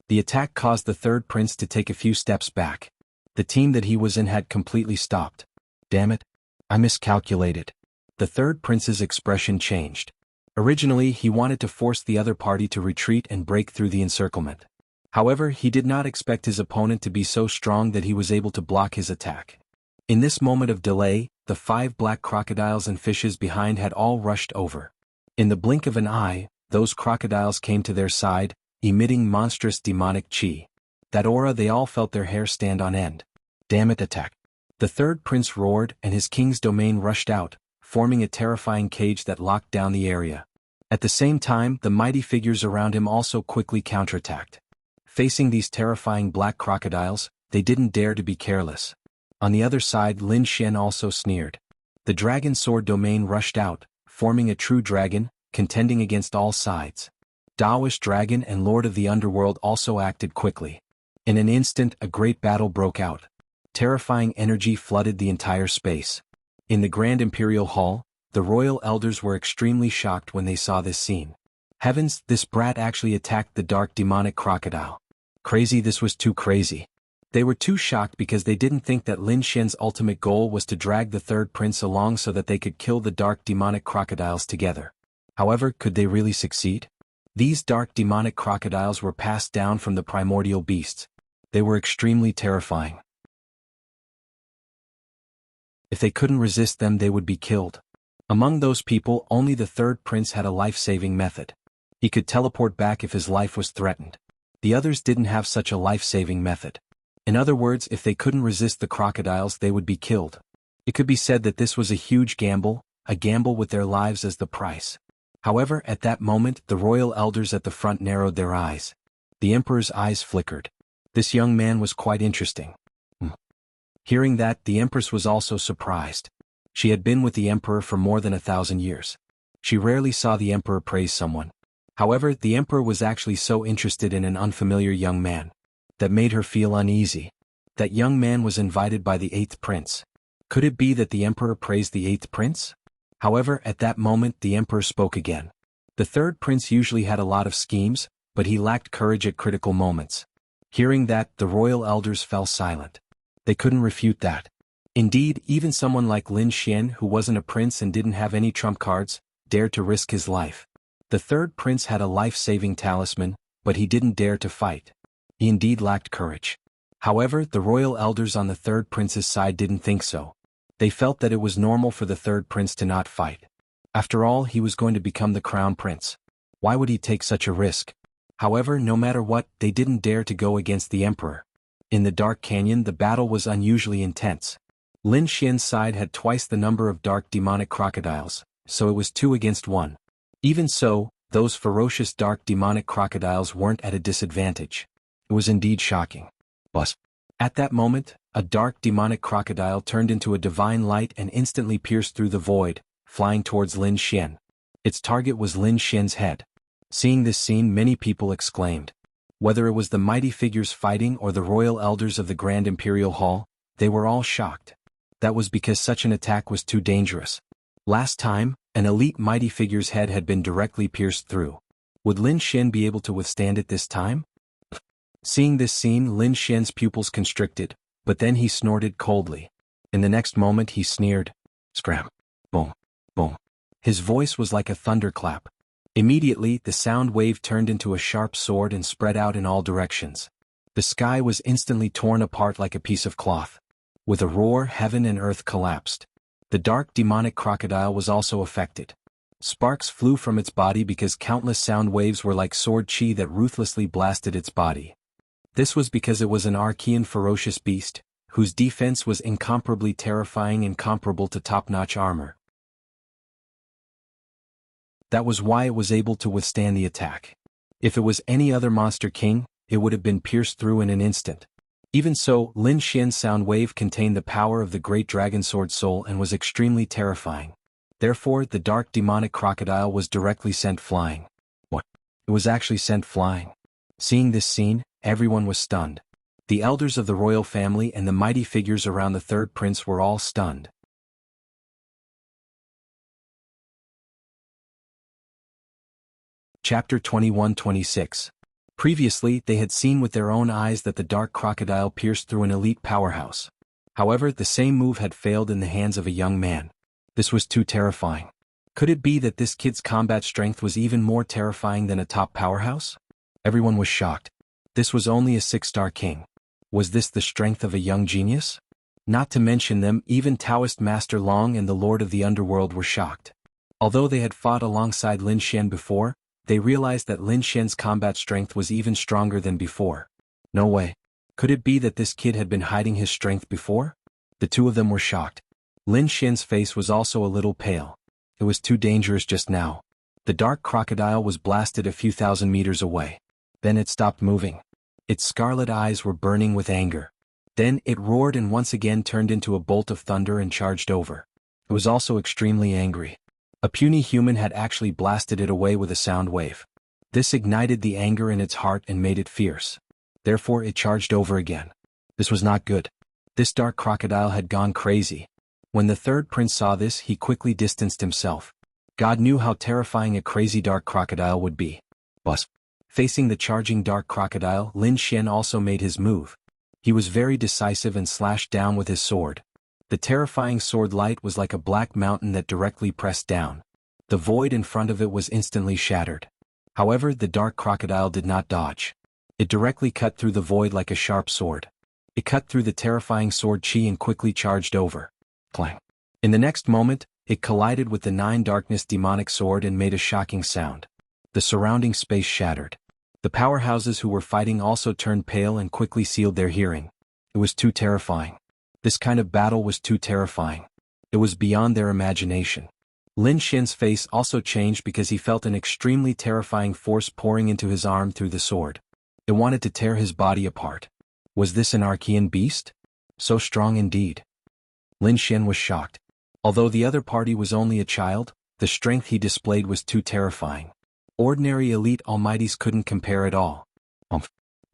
The attack caused the third prince to take a few steps back. The team that he was in had completely stopped. Damn it! I miscalculated. The third prince's expression changed. Originally, he wanted to force the other party to retreat and break through the encirclement. However, he did not expect his opponent to be so strong that he was able to block his attack. In this moment of delay, the 5 black crocodiles and fishes behind had all rushed over. In the blink of an eye, those crocodiles came to their side, emitting monstrous demonic chi. That aura, they all felt their hair stand on end. Damn it, attack! The third prince roared and his king's domain rushed out, forming a terrifying cage that locked down the area. At the same time, the mighty figures around him also quickly counterattacked. Facing these terrifying black crocodiles, they didn't dare to be careless. On the other side, Lin Xian also sneered. The dragon sword domain rushed out, forming a true dragon, contending against all sides. Daoist dragon and lord of the underworld also acted quickly. In an instant, a great battle broke out. Terrifying energy flooded the entire space. In the Grand Imperial Hall, the royal elders were extremely shocked when they saw this scene. Heavens, this brat actually attacked the dark demonic crocodile. Crazy, this was too crazy. They were too shocked because they didn't think that Lin Xian's ultimate goal was to drag the third prince along so that they could kill the dark demonic crocodiles together. However, could they really succeed? These dark demonic crocodiles were passed down from the primordial beasts. They were extremely terrifying. If they couldn't resist them, they would be killed. Among those people, only the third prince had a life-saving method. He could teleport back if his life was threatened. The others didn't have such a life-saving method. In other words, if they couldn't resist the crocodiles, they would be killed. It could be said that this was a huge gamble, a gamble with their lives as the price. However, at that moment, the royal elders at the front narrowed their eyes. The emperor's eyes flickered. This young man was quite interesting. Hearing that, the empress was also surprised. She had been with the emperor for more than 1,000 years. She rarely saw the emperor praise someone. However, the emperor was actually so interested in an unfamiliar young man. That made her feel uneasy. That young man was invited by the 8th prince. Could it be that the emperor praised the 8th prince? However, at that moment the emperor spoke again. The 3rd prince usually had a lot of schemes, but he lacked courage at critical moments. Hearing that, the royal elders fell silent. They couldn't refute that. Indeed, even someone like Lin Xian, who wasn't a prince and didn't have any trump cards, dared to risk his life. The 3rd prince had a life-saving talisman, but he didn't dare to fight. He indeed lacked courage. However, the royal elders on the 3rd prince's side didn't think so. They felt that it was normal for the 3rd prince to not fight. After all, he was going to become the crown prince. Why would he take such a risk? However, no matter what, they didn't dare to go against the emperor. In the dark canyon, the battle was unusually intense. Lin Xian's side had twice the number of dark demonic crocodiles, so it was 2 against 1. Even so, those ferocious dark demonic crocodiles weren't at a disadvantage. It was indeed shocking. But at that moment, a dark demonic crocodile turned into a divine light and instantly pierced through the void, flying towards Lin Xian. Its target was Lin Xian's head. Seeing this scene, many people exclaimed. Whether it was the mighty figures fighting or the royal elders of the Grand Imperial Hall, they were all shocked. That was because such an attack was too dangerous. Last time, an elite mighty figure's head had been directly pierced through. Would Lin Xian be able to withstand it this time? Seeing this scene, Lin Xian's pupils constricted, but then he snorted coldly. In the next moment he sneered. Scram. Boom. Boom. His voice was like a thunderclap. Immediately, the sound wave turned into a sharp sword and spread out in all directions. The sky was instantly torn apart like a piece of cloth. With a roar, heaven and earth collapsed. The dark demonic crocodile was also affected. Sparks flew from its body because countless sound waves were like sword chi that ruthlessly blasted its body. This was because it was an archaean ferocious beast, whose defense was incomparably terrifying and comparable to top-notch armor. That was why it was able to withstand the attack. If it was any other monster king, it would have been pierced through in an instant. Even so, Lin Xian's sound wave contained the power of the great dragon sword soul and was extremely terrifying. Therefore, the dark demonic crocodile was directly sent flying. What? It was actually sent flying. Seeing this scene, everyone was stunned. The elders of the royal family and the mighty figures around the third prince were all stunned. Chapter 21-26. Previously, they had seen with their own eyes that the dark crocodile pierced through an elite powerhouse. However, the same move had failed in the hands of a young man. This was too terrifying. Could it be that this kid's combat strength was even more terrifying than a top powerhouse? Everyone was shocked. This was only a 6-star king. Was this the strength of a young genius? Not to mention them, even Taoist Master Long and the Lord of the Underworld were shocked. Although they had fought alongside Lin Xian before, they realized that Lin Xian's combat strength was even stronger than before. No way. Could it be that this kid had been hiding his strength before? The two of them were shocked. Lin Xian's face was also a little pale. It was too dangerous just now. The dark crocodile was blasted a few thousand meters away. Then it stopped moving. Its scarlet eyes were burning with anger. Then it roared and once again turned into a bolt of thunder and charged over. It was also extremely angry. A puny human had actually blasted it away with a sound wave. This ignited the anger in its heart and made it fierce. Therefore it charged over again. This was not good. This dark crocodile had gone crazy. When the third prince saw this, he quickly distanced himself. God knew how terrifying a crazy dark crocodile would be. Bus. Facing the charging dark crocodile, Lin Xian also made his move. He was very decisive and slashed down with his sword. The terrifying sword light was like a black mountain that directly pressed down. The void in front of it was instantly shattered. However, the dark crocodile did not dodge. It directly cut through the void like a sharp sword. It cut through the terrifying sword chi and quickly charged over. Clang. In the next moment, it collided with the 9 darkness demonic sword and made a shocking sound. The surrounding space shattered. The powerhouses who were fighting also turned pale and quickly sealed their hearing. It was too terrifying. This kind of battle was too terrifying. It was beyond their imagination. Lin Xian's face also changed because he felt an extremely terrifying force pouring into his arm through the sword. It wanted to tear his body apart. Was this an archaean beast? So strong indeed. Lin Xian was shocked. Although the other party was only a child, the strength he displayed was too terrifying. Ordinary elite almighties couldn't compare at all.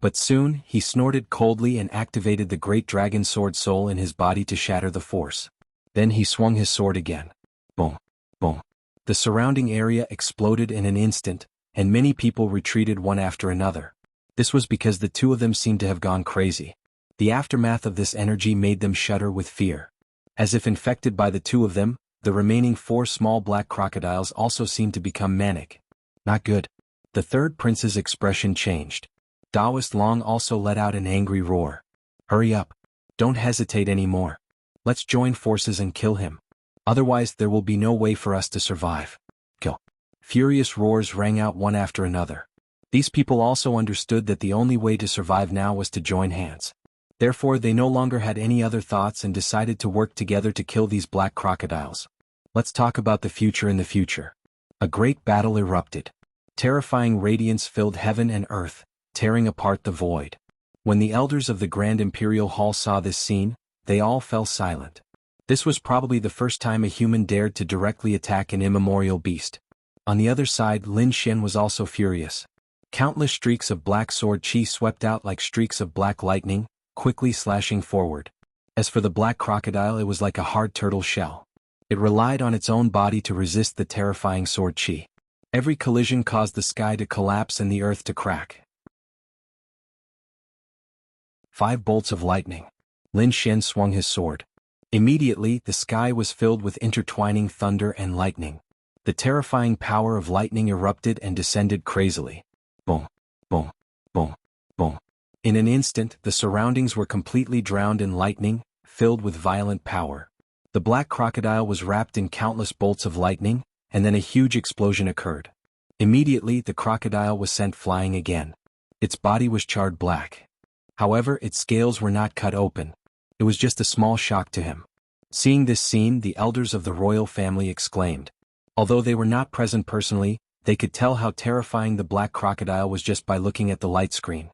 But soon, he snorted coldly and activated the great dragon sword soul in his body to shatter the force. Then he swung his sword again. Boom. Boom. The surrounding area exploded in an instant, and many people retreated one after another. This was because the two of them seemed to have gone crazy. The aftermath of this energy made them shudder with fear. As if infected by the two of them, the remaining 4 small black crocodiles also seemed to become manic. Not good. The third prince's expression changed. Taoist Long also let out an angry roar. Hurry up. Don't hesitate anymore. Let's join forces and kill him. Otherwise there will be no way for us to survive. Kill. Furious roars rang out one after another. These people also understood that the only way to survive now was to join hands. Therefore they no longer had any other thoughts and decided to work together to kill these black crocodiles. Let's talk about the future in the future. A great battle erupted. Terrifying radiance filled heaven and earth, tearing apart the void. When the elders of the Grand Imperial Hall saw this scene, they all fell silent. This was probably the first time a human dared to directly attack an immemorial beast. On the other side, Lin Xian was also furious. Countless streaks of black sword chi swept out like streaks of black lightning, quickly slashing forward. As for the black crocodile, it was like a hard turtle shell. It relied on its own body to resist the terrifying sword chi. Every collision caused the sky to collapse and the earth to crack. 5 bolts of lightning. Lin Xian swung his sword. Immediately, the sky was filled with intertwining thunder and lightning. The terrifying power of lightning erupted and descended crazily. Boom, boom, boom, boom. In an instant, the surroundings were completely drowned in lightning, filled with violent power. The black crocodile was wrapped in countless bolts of lightning, and then a huge explosion occurred. Immediately, the crocodile was sent flying again. Its body was charred black. However, its scales were not cut open. It was just a small shock to him. Seeing this scene, the elders of the royal family exclaimed. Although they were not present personally, they could tell how terrifying the black crocodile was just by looking at the light screen.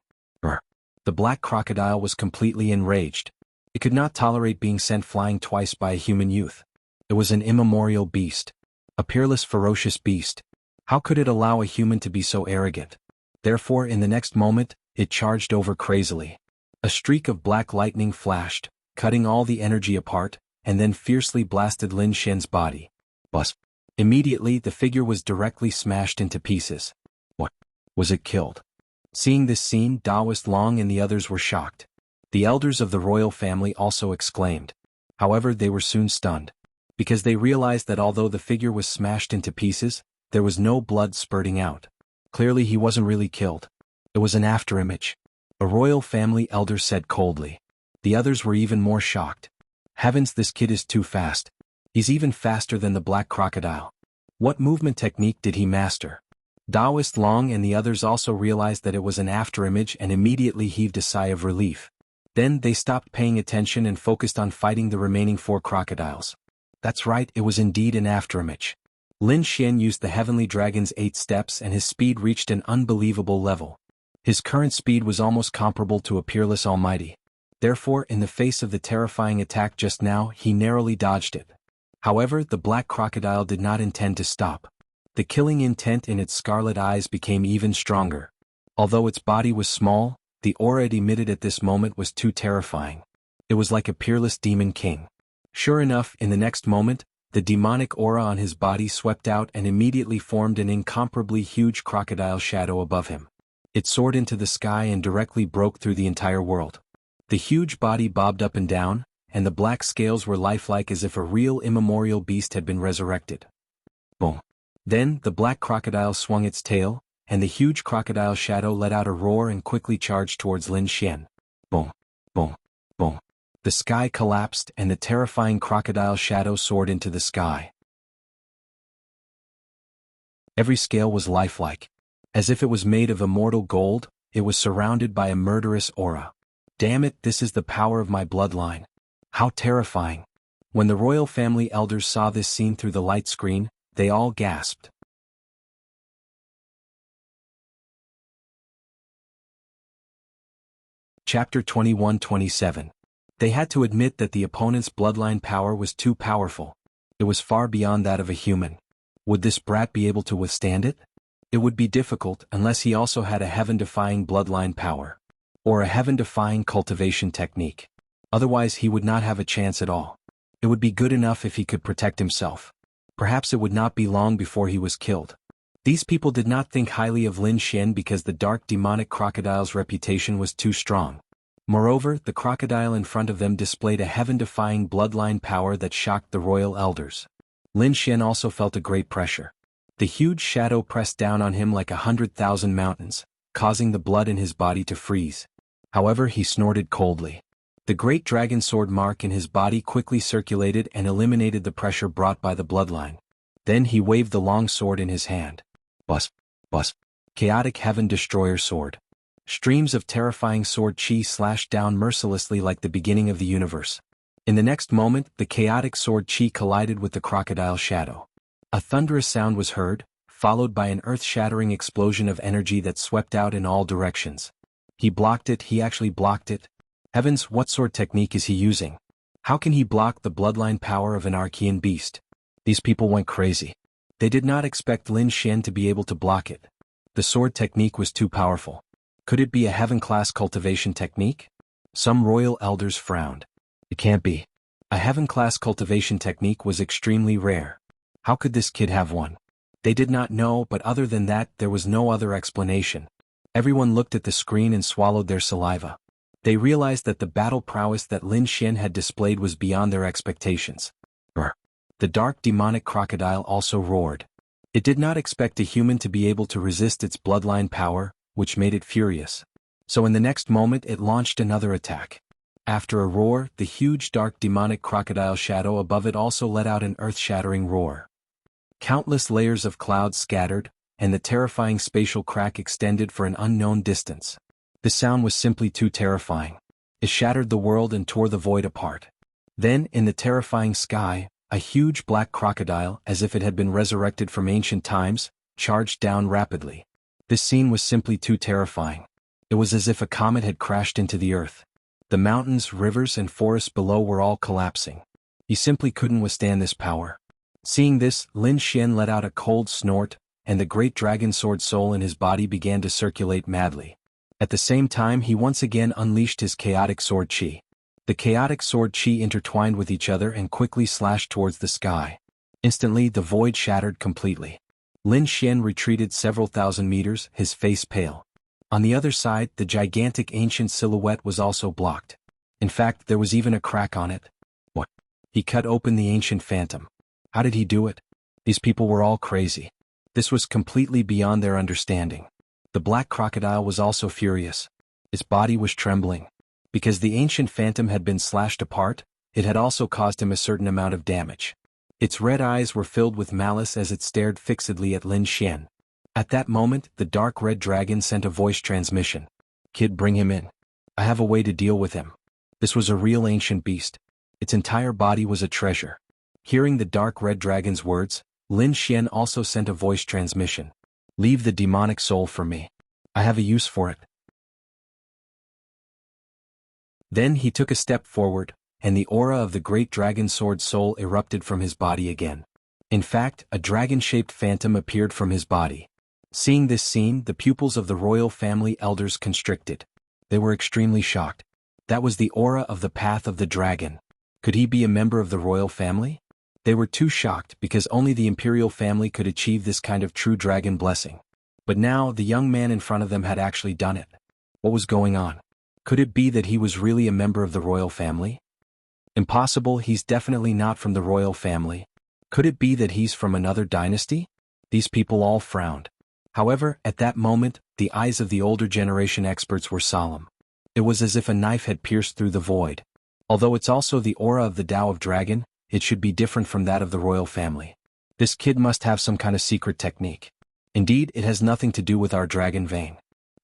The black crocodile was completely enraged. It could not tolerate being sent flying twice by a human youth. It was an immemorial beast. A peerless, ferocious beast. How could it allow a human to be so arrogant? Therefore, in the next moment, it charged over crazily. A streak of black lightning flashed, cutting all the energy apart, and then fiercely blasted Lin Xian's body. Bust. Immediately, the figure was directly smashed into pieces. What? Was it killed? Seeing this scene, Daoist Long and the others were shocked. The elders of the royal family also exclaimed. However, they were soon stunned. Because they realized that although the figure was smashed into pieces, there was no blood spurting out. Clearly he wasn't really killed. It was an afterimage. A royal family elder said coldly. The others were even more shocked. Heavens, this kid is too fast. He's even faster than the black crocodile. What movement technique did he master? Daoist Long and the others also realized that it was an afterimage and immediately heaved a sigh of relief. Then they stopped paying attention and focused on fighting the remaining 4 crocodiles. That's right, it was indeed an afterimage. Lin Xian used the Heavenly Dragon's 8 steps and his speed reached an unbelievable level. His current speed was almost comparable to a peerless almighty. Therefore, in the face of the terrifying attack just now, he narrowly dodged it. However, the black crocodile did not intend to stop. The killing intent in its scarlet eyes became even stronger. Although its body was small, the aura it emitted at this moment was too terrifying. It was like a peerless demon king. Sure enough, in the next moment, the demonic aura on his body swept out and immediately formed an incomparably huge crocodile shadow above him. It soared into the sky and directly broke through the entire world. The huge body bobbed up and down, and the black scales were lifelike as if a real immemorial beast had been resurrected. Boom. Then, the black crocodile swung its tail, and the huge crocodile shadow let out a roar and quickly charged towards Lin Xian. Boom, boom, boom. The sky collapsed and the terrifying crocodile shadow soared into the sky. Every scale was lifelike. As if it was made of immortal gold, it was surrounded by a murderous aura. Damn it, this is the power of my bloodline. How terrifying. When the royal family elders saw this scene through the light screen, they all gasped. Chapter 21-27. They had to admit that the opponent's bloodline power was too powerful. It was far beyond that of a human. Would this brat be able to withstand it? It would be difficult unless he also had a heaven-defying bloodline power. Or a heaven-defying cultivation technique. Otherwise he would not have a chance at all. It would be good enough if he could protect himself. Perhaps it would not be long before he was killed. These people did not think highly of Lin Xian because the dark demonic crocodile's reputation was too strong. Moreover, the crocodile in front of them displayed a heaven-defying bloodline power that shocked the royal elders. Lin Xian also felt a great pressure. The huge shadow pressed down on him like 100,000 mountains, causing the blood in his body to freeze. However, he snorted coldly. The great dragon sword mark in his body quickly circulated and eliminated the pressure brought by the bloodline. Then he waved the long sword in his hand. Bust, bust. Chaotic Heaven Destroyer Sword. Streams of terrifying sword chi slashed down mercilessly like the beginning of the universe. In the next moment, the chaotic sword chi collided with the crocodile shadow. A thunderous sound was heard, followed by an earth-shattering explosion of energy that swept out in all directions. He blocked it, he actually blocked it. Heavens, what sword technique is he using? How can he block the bloodline power of an Archean beast? These people went crazy. They did not expect Lin Xian to be able to block it. The sword technique was too powerful. Could it be a heaven-class cultivation technique? Some royal elders frowned. It can't be. A heaven-class cultivation technique was extremely rare. How could this kid have one? They did not know, but other than that, there was no other explanation. Everyone looked at the screen and swallowed their saliva. They realized that the battle prowess that Lin Xian had displayed was beyond their expectations. The dark demonic crocodile also roared. It did not expect a human to be able to resist its bloodline power, which made it furious. So in the next moment it launched another attack. After a roar, the huge dark demonic crocodile shadow above it also let out an earth-shattering roar. Countless layers of clouds scattered, and the terrifying spatial crack extended for an unknown distance. The sound was simply too terrifying. It shattered the world and tore the void apart. Then, in the terrifying sky, a huge black crocodile, as if it had been resurrected from ancient times, charged down rapidly. This scene was simply too terrifying. It was as if a comet had crashed into the earth. The mountains, rivers, and forests below were all collapsing. He simply couldn't withstand this power. Seeing this, Lin Xian let out a cold snort, and the great dragon sword soul in his body began to circulate madly. At the same time he once again unleashed his chaotic sword chi. The chaotic sword chi intertwined with each other and quickly slashed towards the sky. Instantly the void shattered completely. Lin Xian retreated several thousand meters, his face pale. On the other side, the gigantic ancient silhouette was also blocked. In fact, there was even a crack on it. What? He cut open the ancient phantom. How did he do it? These people were all crazy. This was completely beyond their understanding. The black crocodile was also furious. Its body was trembling. Because the ancient phantom had been slashed apart, it had also caused him a certain amount of damage. Its red eyes were filled with malice as it stared fixedly at Lin Xian. At that moment, the dark red dragon sent a voice transmission. "Kid, bring him in. I have a way to deal with him." This was a real ancient beast. Its entire body was a treasure. Hearing the dark red dragon's words, Lin Xian also sent a voice transmission. "Leave the demonic soul for me. I have a use for it." Then he took a step forward, and the aura of the great dragon sword soul erupted from his body again. In fact, a dragon-shaped phantom appeared from his body. Seeing this scene, the pupils of the royal family elders constricted. They were extremely shocked. That was the aura of the path of the dragon. Could he be a member of the royal family? They were too shocked because only the imperial family could achieve this kind of true dragon blessing. But now, the young man in front of them had actually done it. What was going on? Could it be that he was really a member of the royal family? Impossible, he's definitely not from the royal family. Could it be that he's from another dynasty? These people all frowned. However, at that moment, the eyes of the older generation experts were solemn. It was as if a knife had pierced through the void. Although it's also the aura of the Tao of Dragon, it should be different from that of the royal family. This kid must have some kind of secret technique. Indeed, it has nothing to do with our dragon vein.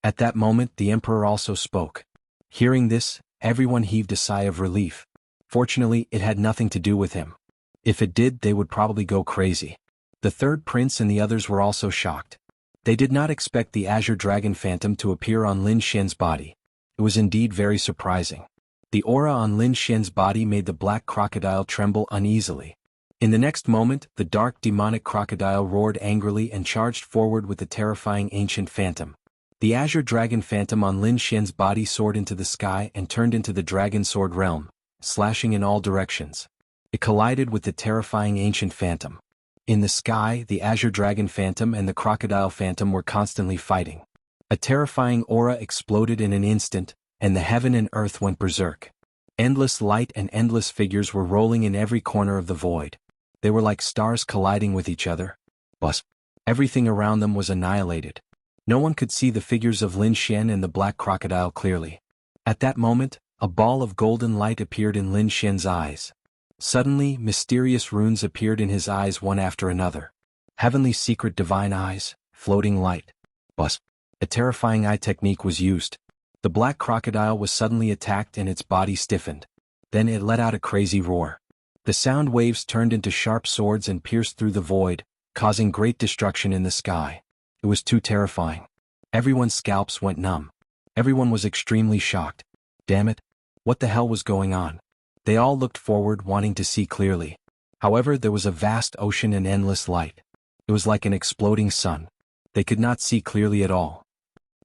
At that moment, the emperor also spoke. Hearing this, everyone heaved a sigh of relief. Fortunately, it had nothing to do with him. If it did, they would probably go crazy. The third prince and the others were also shocked. They did not expect the azure dragon phantom to appear on Lin Xian's body. It was indeed very surprising. The aura on Lin Xian's body made the black crocodile tremble uneasily. In the next moment, the dark demonic crocodile roared angrily and charged forward with the terrifying ancient phantom. The azure dragon phantom on Lin Xian's body soared into the sky and turned into the dragon sword realm, slashing in all directions. It collided with the terrifying ancient phantom. In the sky, the azure dragon phantom and the crocodile phantom were constantly fighting. A terrifying aura exploded in an instant, and the heaven and earth went berserk. Endless light and endless figures were rolling in every corner of the void. They were like stars colliding with each other. But everything around them was annihilated. No one could see the figures of Lin Xian and the black crocodile clearly. At that moment, a ball of golden light appeared in Lin Xian's eyes. Suddenly, mysterious runes appeared in his eyes one after another. Heavenly secret divine eyes, floating light. But a terrifying eye technique was used. The black crocodile was suddenly attacked and its body stiffened. Then it let out a crazy roar. The sound waves turned into sharp swords and pierced through the void, causing great destruction in the sky. It was too terrifying. Everyone's scalps went numb. Everyone was extremely shocked. Damn it! What the hell was going on? They all looked forward wanting to see clearly. However, there was a vast ocean and endless light. It was like an exploding sun. They could not see clearly at all.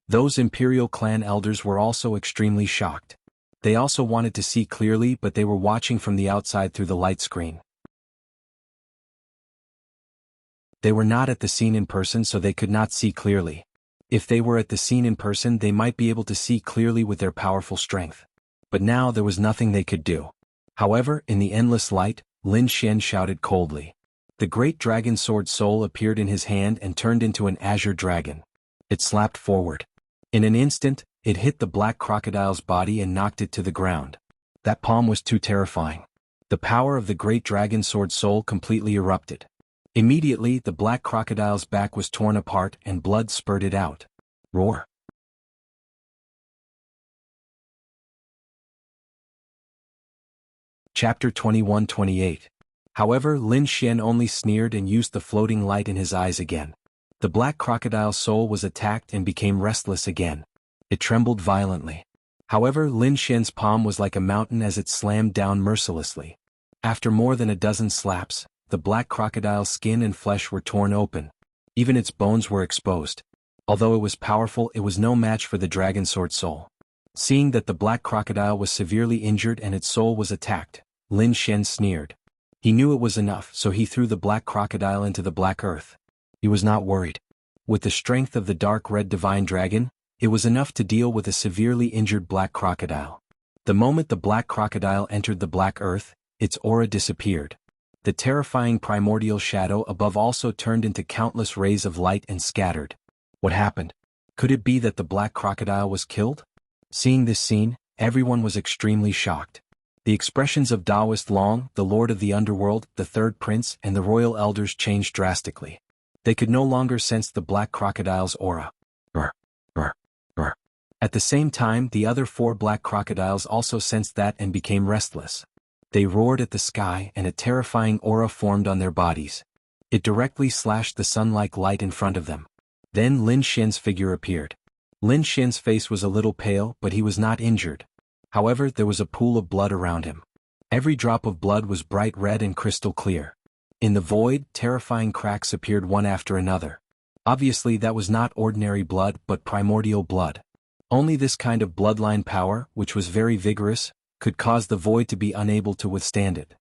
Those Imperial clan elders were also extremely shocked. They also wanted to see clearly, but they were watching from the outside through the light screen. They were not at the scene in person, so they could not see clearly. If they were at the scene in person, they might be able to see clearly with their powerful strength. But now there was nothing they could do. However, in the endless light, Lin Xian shouted coldly. The great dragon sword soul appeared in his hand and turned into an azure dragon. It slapped forward. In an instant, it hit the black crocodile's body and knocked it to the ground. That palm was too terrifying. The power of the great dragon sword soul completely erupted. Immediately, the black crocodile's back was torn apart and blood spurted out. Roar. Chapter 21-28. However, Lin Xian only sneered and used the floating light in his eyes again. The black crocodile's soul was attacked and became restless again. It trembled violently. However, Lin Xian's palm was like a mountain as it slammed down mercilessly. After more than a dozen slaps, the black crocodile's skin and flesh were torn open. Even its bones were exposed. Although it was powerful, it was no match for the dragon sword soul. Seeing that the black crocodile was severely injured and its soul was attacked, Lin Xian sneered. He knew it was enough, so he threw the black crocodile into the black earth. He was not worried. With the strength of the dark red divine dragon, it was enough to deal with a severely injured black crocodile. The moment the black crocodile entered the black earth, its aura disappeared. The terrifying primordial shadow above also turned into countless rays of light and scattered. What happened? Could it be that the black crocodile was killed? Seeing this scene, everyone was extremely shocked. The expressions of Daoist Long, the Lord of the Underworld, the Third Prince, and the Royal Elders changed drastically. They could no longer sense the black crocodile's aura. Brr, brr, brr. At the same time, the other 4 black crocodiles also sensed that and became restless. They roared at the sky and a terrifying aura formed on their bodies. It directly slashed the sun-like light in front of them. Then Lin Xian's figure appeared. Lin Xian's face was a little pale, but he was not injured. However, there was a pool of blood around him. Every drop of blood was bright red and crystal clear. In the void, terrifying cracks appeared one after another. Obviously, that was not ordinary blood but primordial blood. Only this kind of bloodline power, which was very vigorous, could cause the void to be unable to withstand it.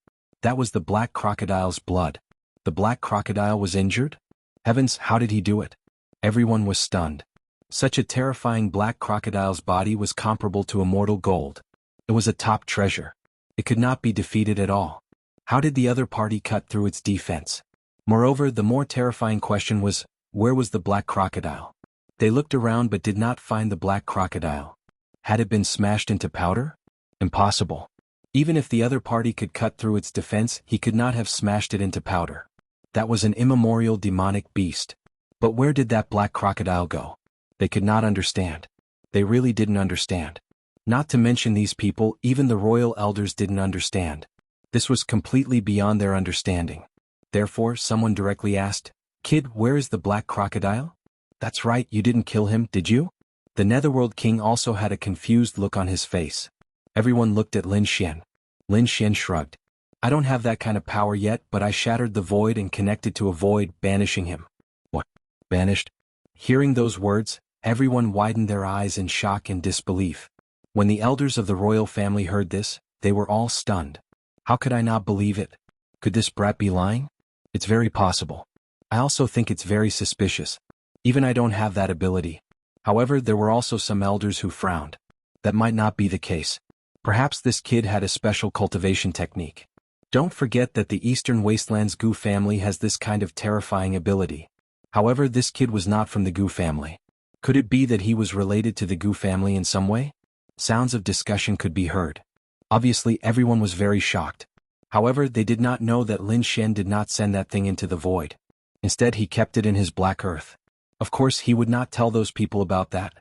That was the black crocodile's blood. The black crocodile was injured? Heavens, how did he do it? Everyone was stunned. Such a terrifying black crocodile's body was comparable to immortal gold. It was a top treasure. It could not be defeated at all. How did the other party cut through its defense? Moreover, the more terrifying question was, where was the black crocodile? They looked around but did not find the black crocodile. Had it been smashed into powder? Impossible. Even if the other party could cut through its defense, he could not have smashed it into powder. That was an immemorial demonic beast. But where did that black crocodile go? They could not understand. They really didn't understand. Not to mention these people, even the royal elders didn't understand. This was completely beyond their understanding. Therefore, someone directly asked, "Kid, where is the black crocodile?" "That's right, you didn't kill him, did you?" The Netherworld King also had a confused look on his face. Everyone looked at Lin Xian. Lin Xian shrugged. "I don't have that kind of power yet, but I shattered the void and connected to a void, banishing him." "What? Banished?" Hearing those words, everyone widened their eyes in shock and disbelief. When the elders of the royal family heard this, they were all stunned. How could I not believe it? Could this brat be lying? It's very possible. I also think it's very suspicious. Even I don't have that ability. However, there were also some elders who frowned. That might not be the case. Perhaps this kid had a special cultivation technique. Don't forget that the Eastern Wastelands Gu family has this kind of terrifying ability. However, this kid was not from the Gu family. Could it be that he was related to the Gu family in some way? Sounds of discussion could be heard. Obviously, everyone was very shocked. However, they did not know that Lin Xian did not send that thing into the void. Instead, he kept it in his black earth. Of course, he would not tell those people about that.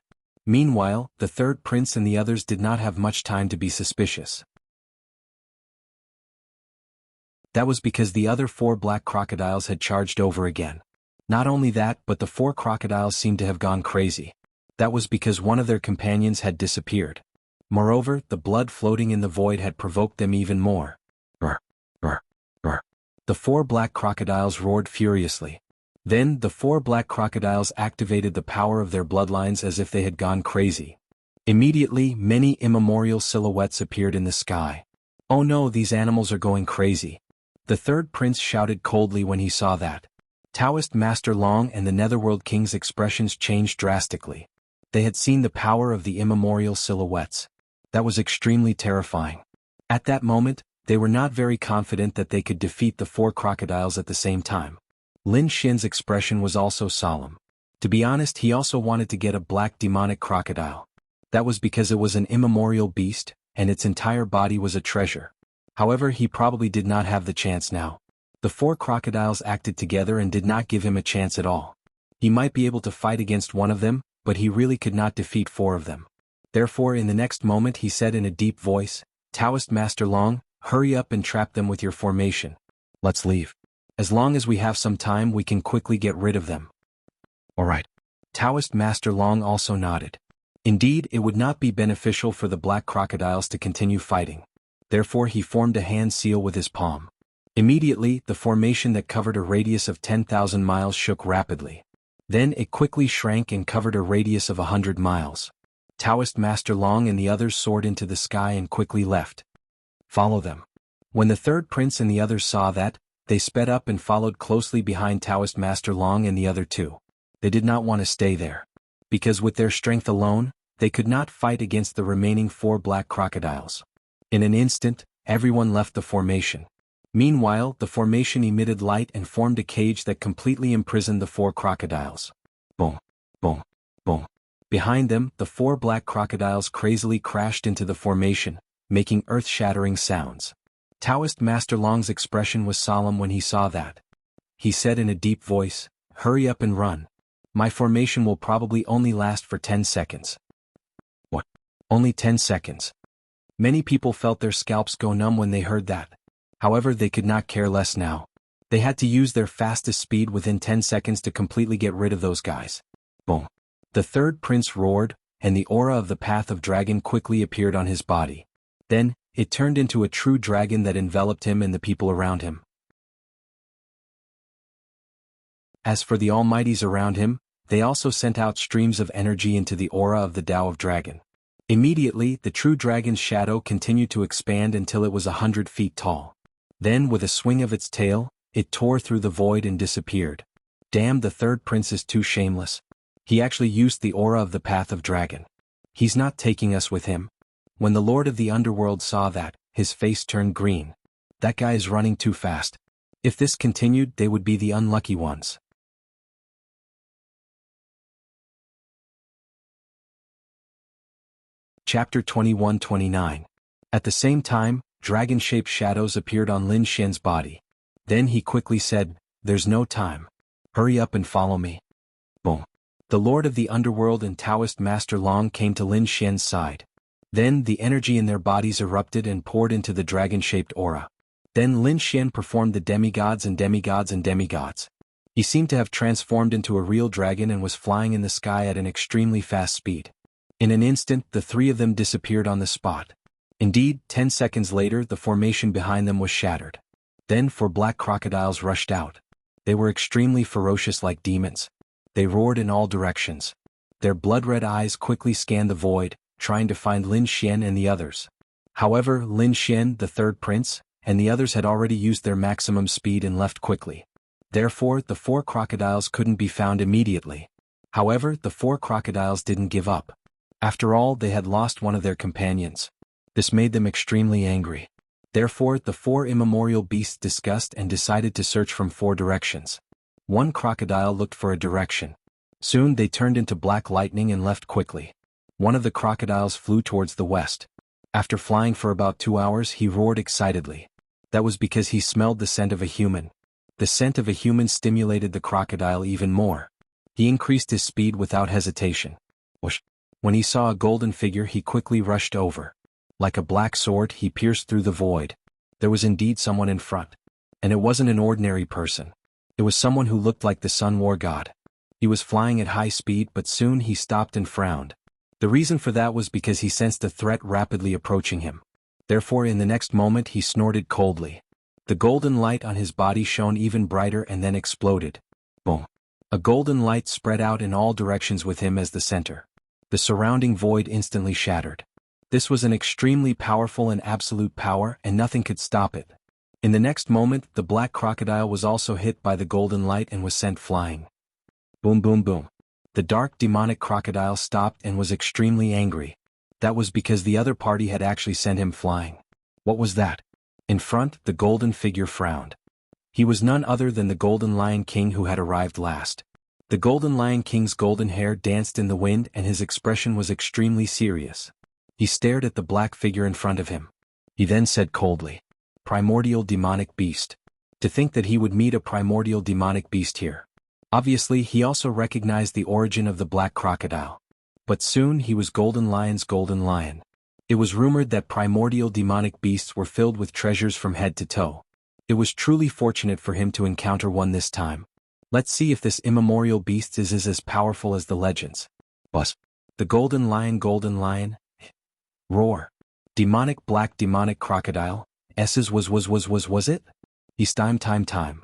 Meanwhile, the third prince and the others did not have much time to be suspicious. That was because the other 4 black crocodiles had charged over again. Not only that, but the 4 crocodiles seemed to have gone crazy. That was because one of their companions had disappeared. Moreover, the blood floating in the void had provoked them even more. Brr, brr, brr. The 4 black crocodiles roared furiously. Then, the 4 black crocodiles activated the power of their bloodlines as if they had gone crazy. Immediately, many immemorial silhouettes appeared in the sky. "Oh no, these animals are going crazy." The third prince shouted coldly when he saw that. Taoist Master Long and the Netherworld King's expressions changed drastically. They had seen the power of the immemorial silhouettes. That was extremely terrifying. At that moment, they were not very confident that they could defeat the 4 crocodiles at the same time. Lin Xian's expression was also solemn. To be honest, he also wanted to get a black demonic crocodile. That was because it was an immemorial beast, and its entire body was a treasure. However, he probably did not have the chance now. The 4 crocodiles acted together and did not give him a chance at all. He might be able to fight against one of them, but he really could not defeat 4 of them. Therefore, in the next moment he said in a deep voice, "Taoist Master Long, hurry up and trap them with your formation. Let's leave. As long as we have some time we can quickly get rid of them." "Alright." Taoist Master Long also nodded. Indeed, it would not be beneficial for the black crocodiles to continue fighting. Therefore he formed a hand seal with his palm. Immediately, the formation that covered a radius of 10,000 miles shook rapidly. Then it quickly shrank and covered a radius of 100 miles. Taoist Master Long and the others soared into the sky and quickly left. "Follow them." When the 3rd prince and the others saw that, they sped up and followed closely behind Taoist Master Long and the other 2. They did not want to stay there. Because with their strength alone, they could not fight against the remaining 4 black crocodiles. In an instant, everyone left the formation. Meanwhile, the formation emitted light and formed a cage that completely imprisoned the 4 crocodiles. Boom, boom, boom. Behind them, the 4 black crocodiles crazily crashed into the formation, making earth-shattering sounds. Taoist Master Long's expression was solemn when he saw that. He said in a deep voice, "Hurry up and run. My formation will probably only last for 10 seconds. What? Only 10 seconds? Many people felt their scalps go numb when they heard that. However, they could not care less now. They had to use their fastest speed within 10 seconds to completely get rid of those guys. Boom. The 3rd prince roared, and the aura of the Path of Dragon quickly appeared on his body. Then, it turned into a true dragon that enveloped him and the people around him. As for the almighties around him, they also sent out streams of energy into the aura of the Tao of Dragon. Immediately, the true dragon's shadow continued to expand until it was 100 feet tall. Then, with a swing of its tail, it tore through the void and disappeared. Damn, the 3rd prince is too shameless. He actually used the aura of the Path of Dragon. He's not taking us with him. When the Lord of the Underworld saw that, his face turned green. That guy is running too fast. If this continued, they would be the unlucky ones. Chapter 21-29. At the same time, dragon-shaped shadows appeared on Lin Xian's body. Then he quickly said, "There's no time. Hurry up and follow me." Boom. The Lord of the Underworld and Taoist Master Long came to Lin Xian's side. Then the energy in their bodies erupted and poured into the dragon-shaped aura. Then Lin Xian performed the demigods and demigods and demigods. He seemed to have transformed into a real dragon and was flying in the sky at an extremely fast speed. In an instant, the 3 of them disappeared on the spot. Indeed, 10 seconds later the formation behind them was shattered. Then 4 black crocodiles rushed out. They were extremely ferocious like demons. They roared in all directions. Their blood-red eyes quickly scanned the void, trying to find Lin Xian and the others. However, Lin Xian, the 3rd prince, and the others had already used their maximum speed and left quickly. Therefore, the 4 crocodiles couldn't be found immediately. However, the 4 crocodiles didn't give up. After all, they had lost one of their companions. This made them extremely angry. Therefore, the 4 immemorial beasts discussed and decided to search from 4 directions. One crocodile looked for a direction. Soon they turned into black lightning and left quickly. One of the crocodiles flew towards the west. After flying for about 2 hours, he roared excitedly. That was because he smelled the scent of a human. The scent of a human stimulated the crocodile even more. He increased his speed without hesitation. Whoosh! When he saw a golden figure, he quickly rushed over. Like a black sword, he pierced through the void. There was indeed someone in front. And it wasn't an ordinary person. It was someone who looked like the Sun War God. He was flying at high speed, but soon he stopped and frowned. The reason for that was because he sensed a threat rapidly approaching him. Therefore, in the next moment he snorted coldly. The golden light on his body shone even brighter and then exploded. Boom. A golden light spread out in all directions with him as the center. The surrounding void instantly shattered. This was an extremely powerful and absolute power, and nothing could stop it. In the next moment, the black crocodile was also hit by the golden light and was sent flying. Boom boom boom. The dark demonic crocodile stopped and was extremely angry. That was because the other party had actually sent him flying. What was that? In front, the golden figure frowned. He was none other than the Golden Lion King who had arrived last. The Golden Lion King's golden hair danced in the wind and his expression was extremely serious. He stared at the black figure in front of him. He then said coldly, "Primordial demonic beast." To think that he would meet a primordial demonic beast here. Obviously, he also recognized the origin of the black crocodile. But soon he was Golden Lion's Golden Lion. It was rumored that primordial demonic beasts were filled with treasures from head to toe. It was truly fortunate for him to encounter one this time. Let's see if this immemorial beast is as powerful as the legends. Buzz. The Golden Lion. Roar. Demonic black demonic crocodile. S's was it? He's time.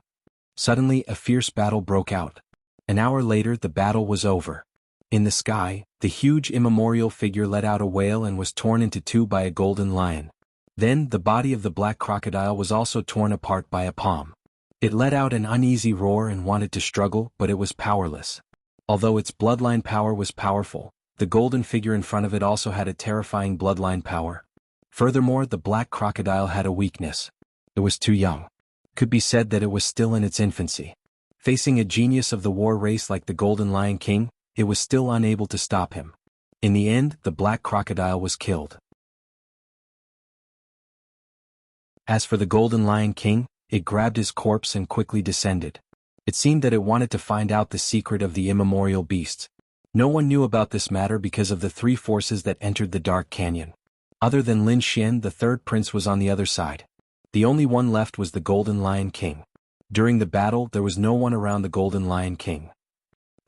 Suddenly a fierce battle broke out. An hour later the battle was over. In the sky, the huge immemorial figure let out a wail and was torn into two by a golden lion. Then the body of the black crocodile was also torn apart by a palm. It let out an uneasy roar and wanted to struggle, but it was powerless. Although its bloodline power was powerful, the golden figure in front of it also had a terrifying bloodline power. Furthermore, the black crocodile had a weakness. It was too young. Could be said that it was still in its infancy. Facing a genius of the war race like the Golden Lion King, it was still unable to stop him. In the end, the black crocodile was killed. As for the Golden Lion King, it grabbed his corpse and quickly descended. It seemed that it wanted to find out the secret of the immemorial beasts. No one knew about this matter because of the three forces that entered the dark canyon. Other than Lin Xian, the third prince was on the other side. The only one left was the Golden Lion King. During the battle, there was no one around the Golden Lion King.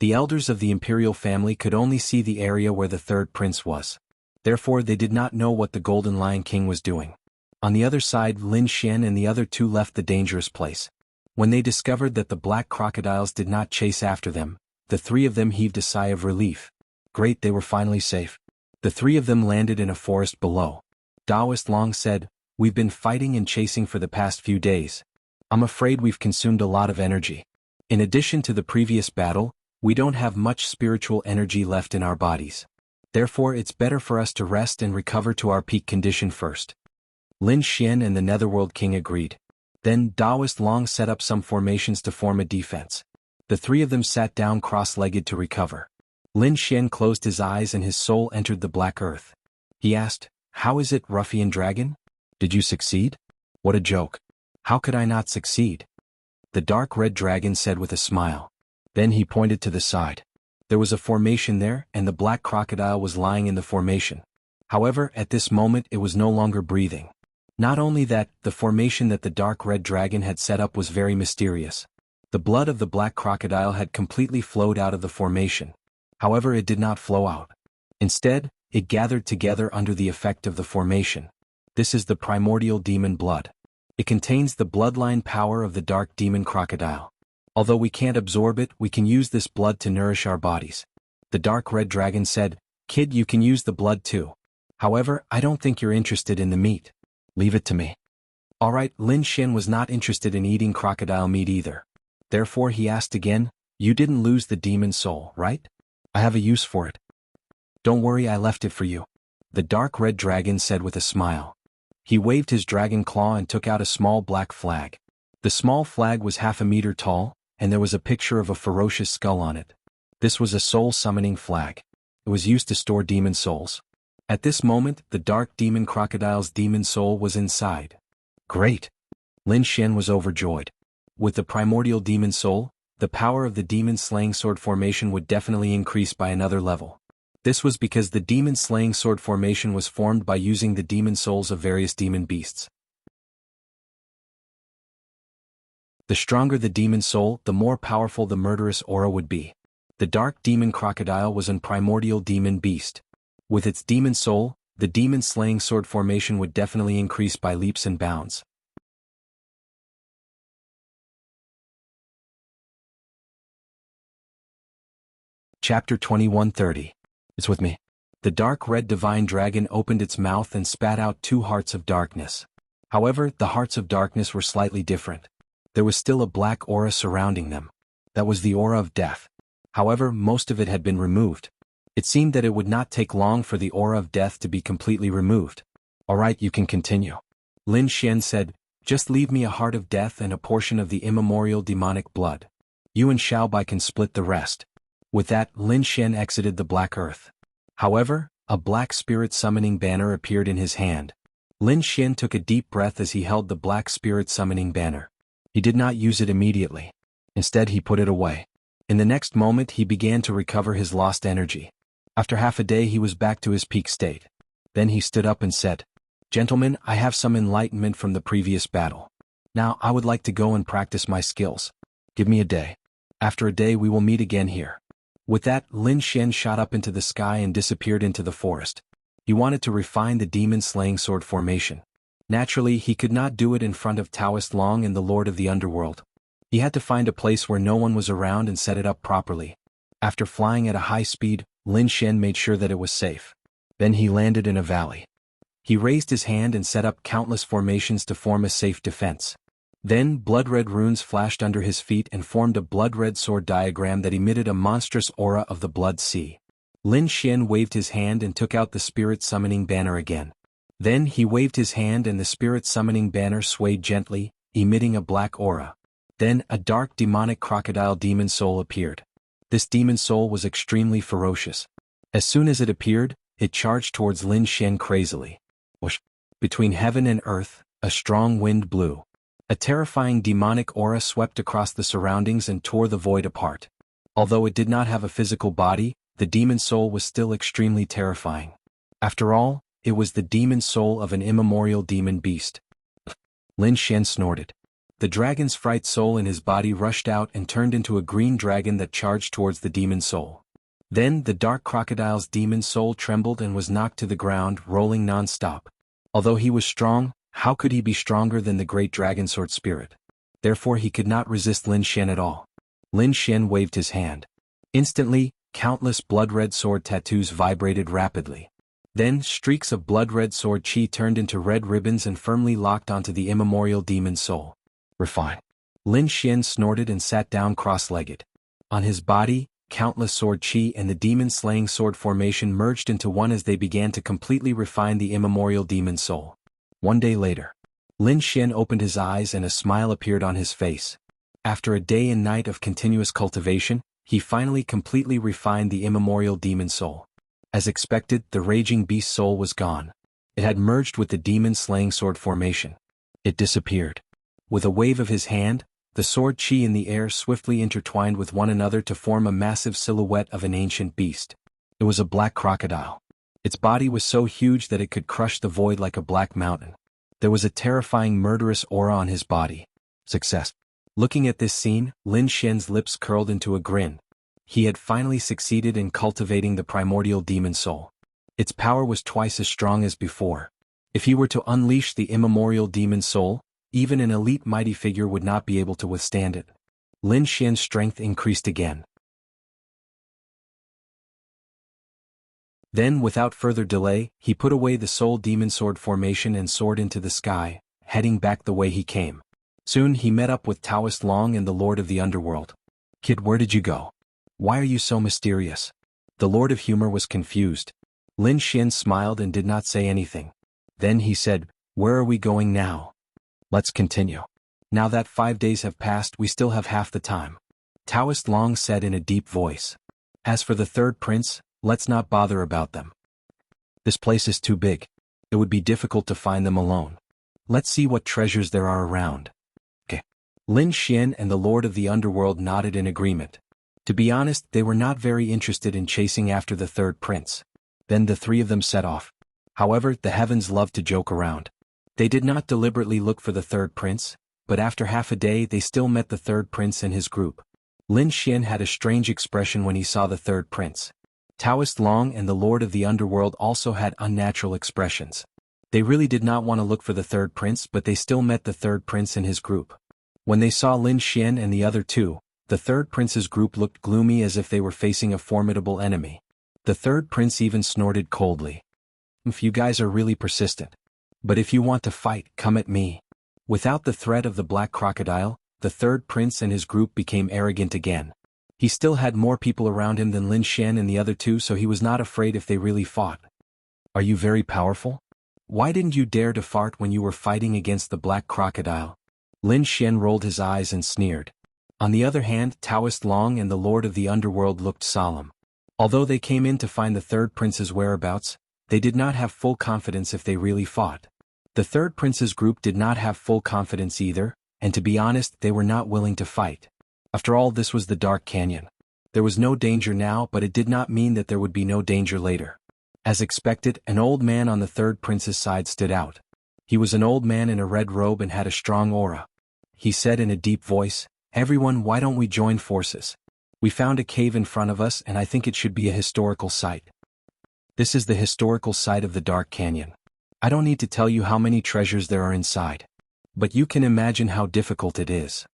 The elders of the imperial family could only see the area where the third prince was. Therefore, they did not know what the Golden Lion King was doing. On the other side, Lin Xian and the other two left the dangerous place. When they discovered that the black crocodiles did not chase after them, the three of them heaved a sigh of relief. Great, they were finally safe. The three of them landed in a forest below. Daoist Long said, "We've been fighting and chasing for the past few days. I'm afraid we've consumed a lot of energy. In addition to the previous battle, we don't have much spiritual energy left in our bodies. Therefore, it's better for us to rest and recover to our peak condition first." Lin Xian and the Netherworld King agreed. Then Daoist Long set up some formations to form a defense. The three of them sat down cross-legged to recover. Lin Xian closed his eyes and his soul entered the black earth. He asked, "How is it, ruffian dragon? Did you succeed?" "What a joke. How could I not succeed?" The dark red dragon said with a smile. Then he pointed to the side. There was a formation there, and the black crocodile was lying in the formation. However, at this moment it was no longer breathing. Not only that, the formation that the dark red dragon had set up was very mysterious. The blood of the black crocodile had completely flowed out of the formation. However, it did not flow out. Instead, it gathered together under the effect of the formation. This is the primordial demon blood. It contains the bloodline power of the dark demon crocodile. Although we can't absorb it, we can use this blood to nourish our bodies. The dark red dragon said, "Kid, you can use the blood too. However, I don't think you're interested in the meat. Leave it to me." Alright, Lin Xian was not interested in eating crocodile meat either. Therefore he asked again, "You didn't lose the demon soul, right? I have a use for it." "Don't worry, I left it for you," the dark red dragon said with a smile. He waved his dragon claw and took out a small black flag. The small flag was 1/2 a meter tall, and there was a picture of a ferocious skull on it. This was a soul-summoning flag. It was used to store demon souls. At this moment, the dark demon crocodile's demon soul was inside. Great! Lin Xian was overjoyed. With the primordial demon soul, the power of the demon-slaying sword formation would definitely increase by another level. This was because the demon-slaying sword formation was formed by using the demon souls of various demon beasts. The stronger the demon soul, the more powerful the murderous aura would be. The dark demon crocodile was a primordial demon beast. With its demon soul, the demon-slaying sword formation would definitely increase by leaps and bounds. Chapter 21:30. It's with me. The dark red divine dragon opened its mouth and spat out 2 hearts of darkness. However, the hearts of darkness were slightly different. There was still a black aura surrounding them. That was the aura of death. However, most of it had been removed. It seemed that it would not take long for the aura of death to be completely removed. Alright, you can continue. Lin Xian said, just leave me a heart of death and a portion of the immemorial demonic blood. You and Xiaobai can split the rest. With that, Lin Xian exited the black earth. However, a black spirit summoning banner appeared in his hand. Lin Xian took a deep breath as he held the black spirit summoning banner. He did not use it immediately. Instead, he put it away. In the next moment, he began to recover his lost energy. After half a day, he was back to his peak state. Then he stood up and said, Gentlemen, I have some enlightenment from the previous battle. Now, I would like to go and practice my skills. Give me a day. After a day, we will meet again here. With that, Lin Xian shot up into the sky and disappeared into the forest. He wanted to refine the demon-slaying sword formation. Naturally, he could not do it in front of Taoist Long and the Lord of the Underworld. He had to find a place where no one was around and set it up properly. After flying at a high speed, Lin Xian made sure that it was safe. Then he landed in a valley. He raised his hand and set up countless formations to form a safe defense. Then, blood-red runes flashed under his feet and formed a blood-red sword diagram that emitted a monstrous aura of the Blood Sea. Lin Xian waved his hand and took out the spirit summoning banner again. Then he waved his hand and the spirit summoning banner swayed gently, emitting a black aura. Then, a dark demonic crocodile demon soul appeared. This demon soul was extremely ferocious. As soon as it appeared, it charged towards Lin Xian crazily. Whoosh! Between heaven and earth, a strong wind blew. A terrifying demonic aura swept across the surroundings and tore the void apart. Although it did not have a physical body, the demon soul was still extremely terrifying. After all, it was the demon soul of an immemorial demon beast. Lin Xian snorted. The dragon's fright soul in his body rushed out and turned into a green dragon that charged towards the demon soul. Then the dark crocodile's demon soul trembled and was knocked to the ground, rolling non-stop. Although he was strong, how could he be stronger than the great dragon sword spirit? Therefore he could not resist Lin Xian at all. Lin Xian waved his hand. Instantly, countless blood-red sword tattoos vibrated rapidly. Then, streaks of blood-red sword chi turned into red ribbons and firmly locked onto the immemorial demon soul. Refine. Lin Xian snorted and sat down cross-legged. On his body, countless sword chi and the demon-slaying sword formation merged into one as they began to completely refine the immemorial demon soul. One day later, Lin Xian opened his eyes and a smile appeared on his face. After a day and night of continuous cultivation, he finally completely refined the immemorial demon soul. As expected, the raging beast soul was gone. It had merged with the demon-slaying sword formation. It disappeared. With a wave of his hand, the sword chi in the air swiftly intertwined with one another to form a massive silhouette of an ancient beast. It was a black crocodile. Its body was so huge that it could crush the void like a black mountain. There was a terrifying murderous aura on his body. Success. Looking at this scene, Lin Xian's lips curled into a grin. He had finally succeeded in cultivating the primordial demon soul. Its power was twice as strong as before. If he were to unleash the immemorial demon soul, even an elite mighty figure would not be able to withstand it. Lin Xian's strength increased again. Then, without further delay, he put away the soul demon sword formation and soared into the sky, heading back the way he came. Soon he met up with Taoist Long and the Lord of the Underworld. Kid, where did you go? Why are you so mysterious? The Lord of Humor was confused. Lin Xian smiled and did not say anything. Then he said, where are we going now? Let's continue. Now that 5 days have passed, we still have half the time. Taoist Long said in a deep voice. As for the third prince, let's not bother about them. This place is too big. It would be difficult to find them alone. Let's see what treasures there are around. Okay. Lin Xian and the Lord of the Underworld nodded in agreement. To be honest, they were not very interested in chasing after the third prince. Then the three of them set off. However, the heavens loved to joke around. They did not deliberately look for the third prince, but after half a day they still met the third prince and his group. Lin Xian had a strange expression when he saw the third prince. Taoist Long and the Lord of the Underworld also had unnatural expressions. They really did not want to look for the third prince, but they still met the third prince and his group. When they saw Lin Xian and the other two, the third prince's group looked gloomy as if they were facing a formidable enemy. The third prince even snorted coldly. If you guys are really persistent. But if you want to fight, come at me. Without the threat of the black crocodile, the third prince and his group became arrogant again. He still had more people around him than Lin Xian and the other two, so he was not afraid if they really fought. Are you very powerful? Why didn't you dare to fart when you were fighting against the black crocodile? Lin Xian rolled his eyes and sneered. On the other hand, Taoist Long and the Lord of the Underworld looked solemn. Although they came in to find the third prince's whereabouts, they did not have full confidence if they really fought. The third prince's group did not have full confidence either, and to be honest, they were not willing to fight. After all, this was the Dark Canyon. There was no danger now, but it did not mean that there would be no danger later. As expected, an old man on the third prince's side stood out. He was an old man in a red robe and had a strong aura. He said in a deep voice, "Everyone, why don't we join forces? We found a cave in front of us and I think it should be a historical site." This is the historical site of the Dark Canyon. I don't need to tell you how many treasures there are inside. But you can imagine how difficult it is.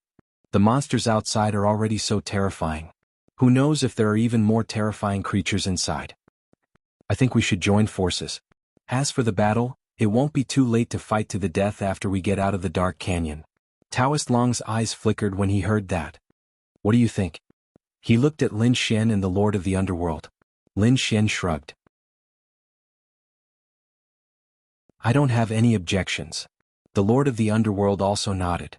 The monsters outside are already so terrifying. Who knows if there are even more terrifying creatures inside? I think we should join forces. As for the battle, it won't be too late to fight to the death after we get out of the Dark Canyon. Taoist Long's eyes flickered when he heard that. What do you think? He looked at Lin Xian and the Lord of the Underworld. Lin Xian shrugged. I don't have any objections. The Lord of the Underworld also nodded.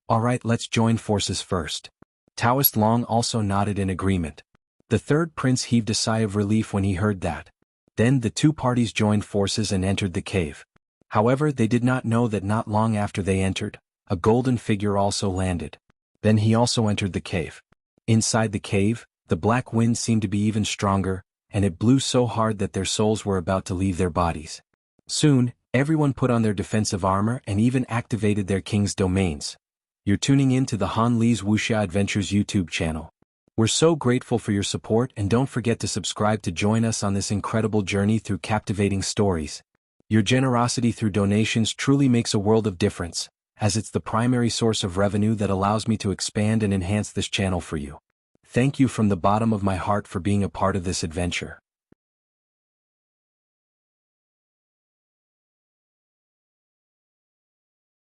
Alright, let's join forces first. Taoist Long also nodded in agreement. The third prince heaved a sigh of relief when he heard that. Then the two parties joined forces and entered the cave. However, they did not know that not long after they entered, a golden figure also landed. Then he also entered the cave. Inside the cave, the black wind seemed to be even stronger, and it blew so hard that their souls were about to leave their bodies. Soon, everyone put on their defensive armor and even activated their king's domains. You're tuning in to the Han Li's Wuxia Adventures YouTube channel. We're so grateful for your support, and don't forget to subscribe to join us on this incredible journey through captivating stories. Your generosity through donations truly makes a world of difference, as it's the primary source of revenue that allows me to expand and enhance this channel for you. Thank you from the bottom of my heart for being a part of this adventure.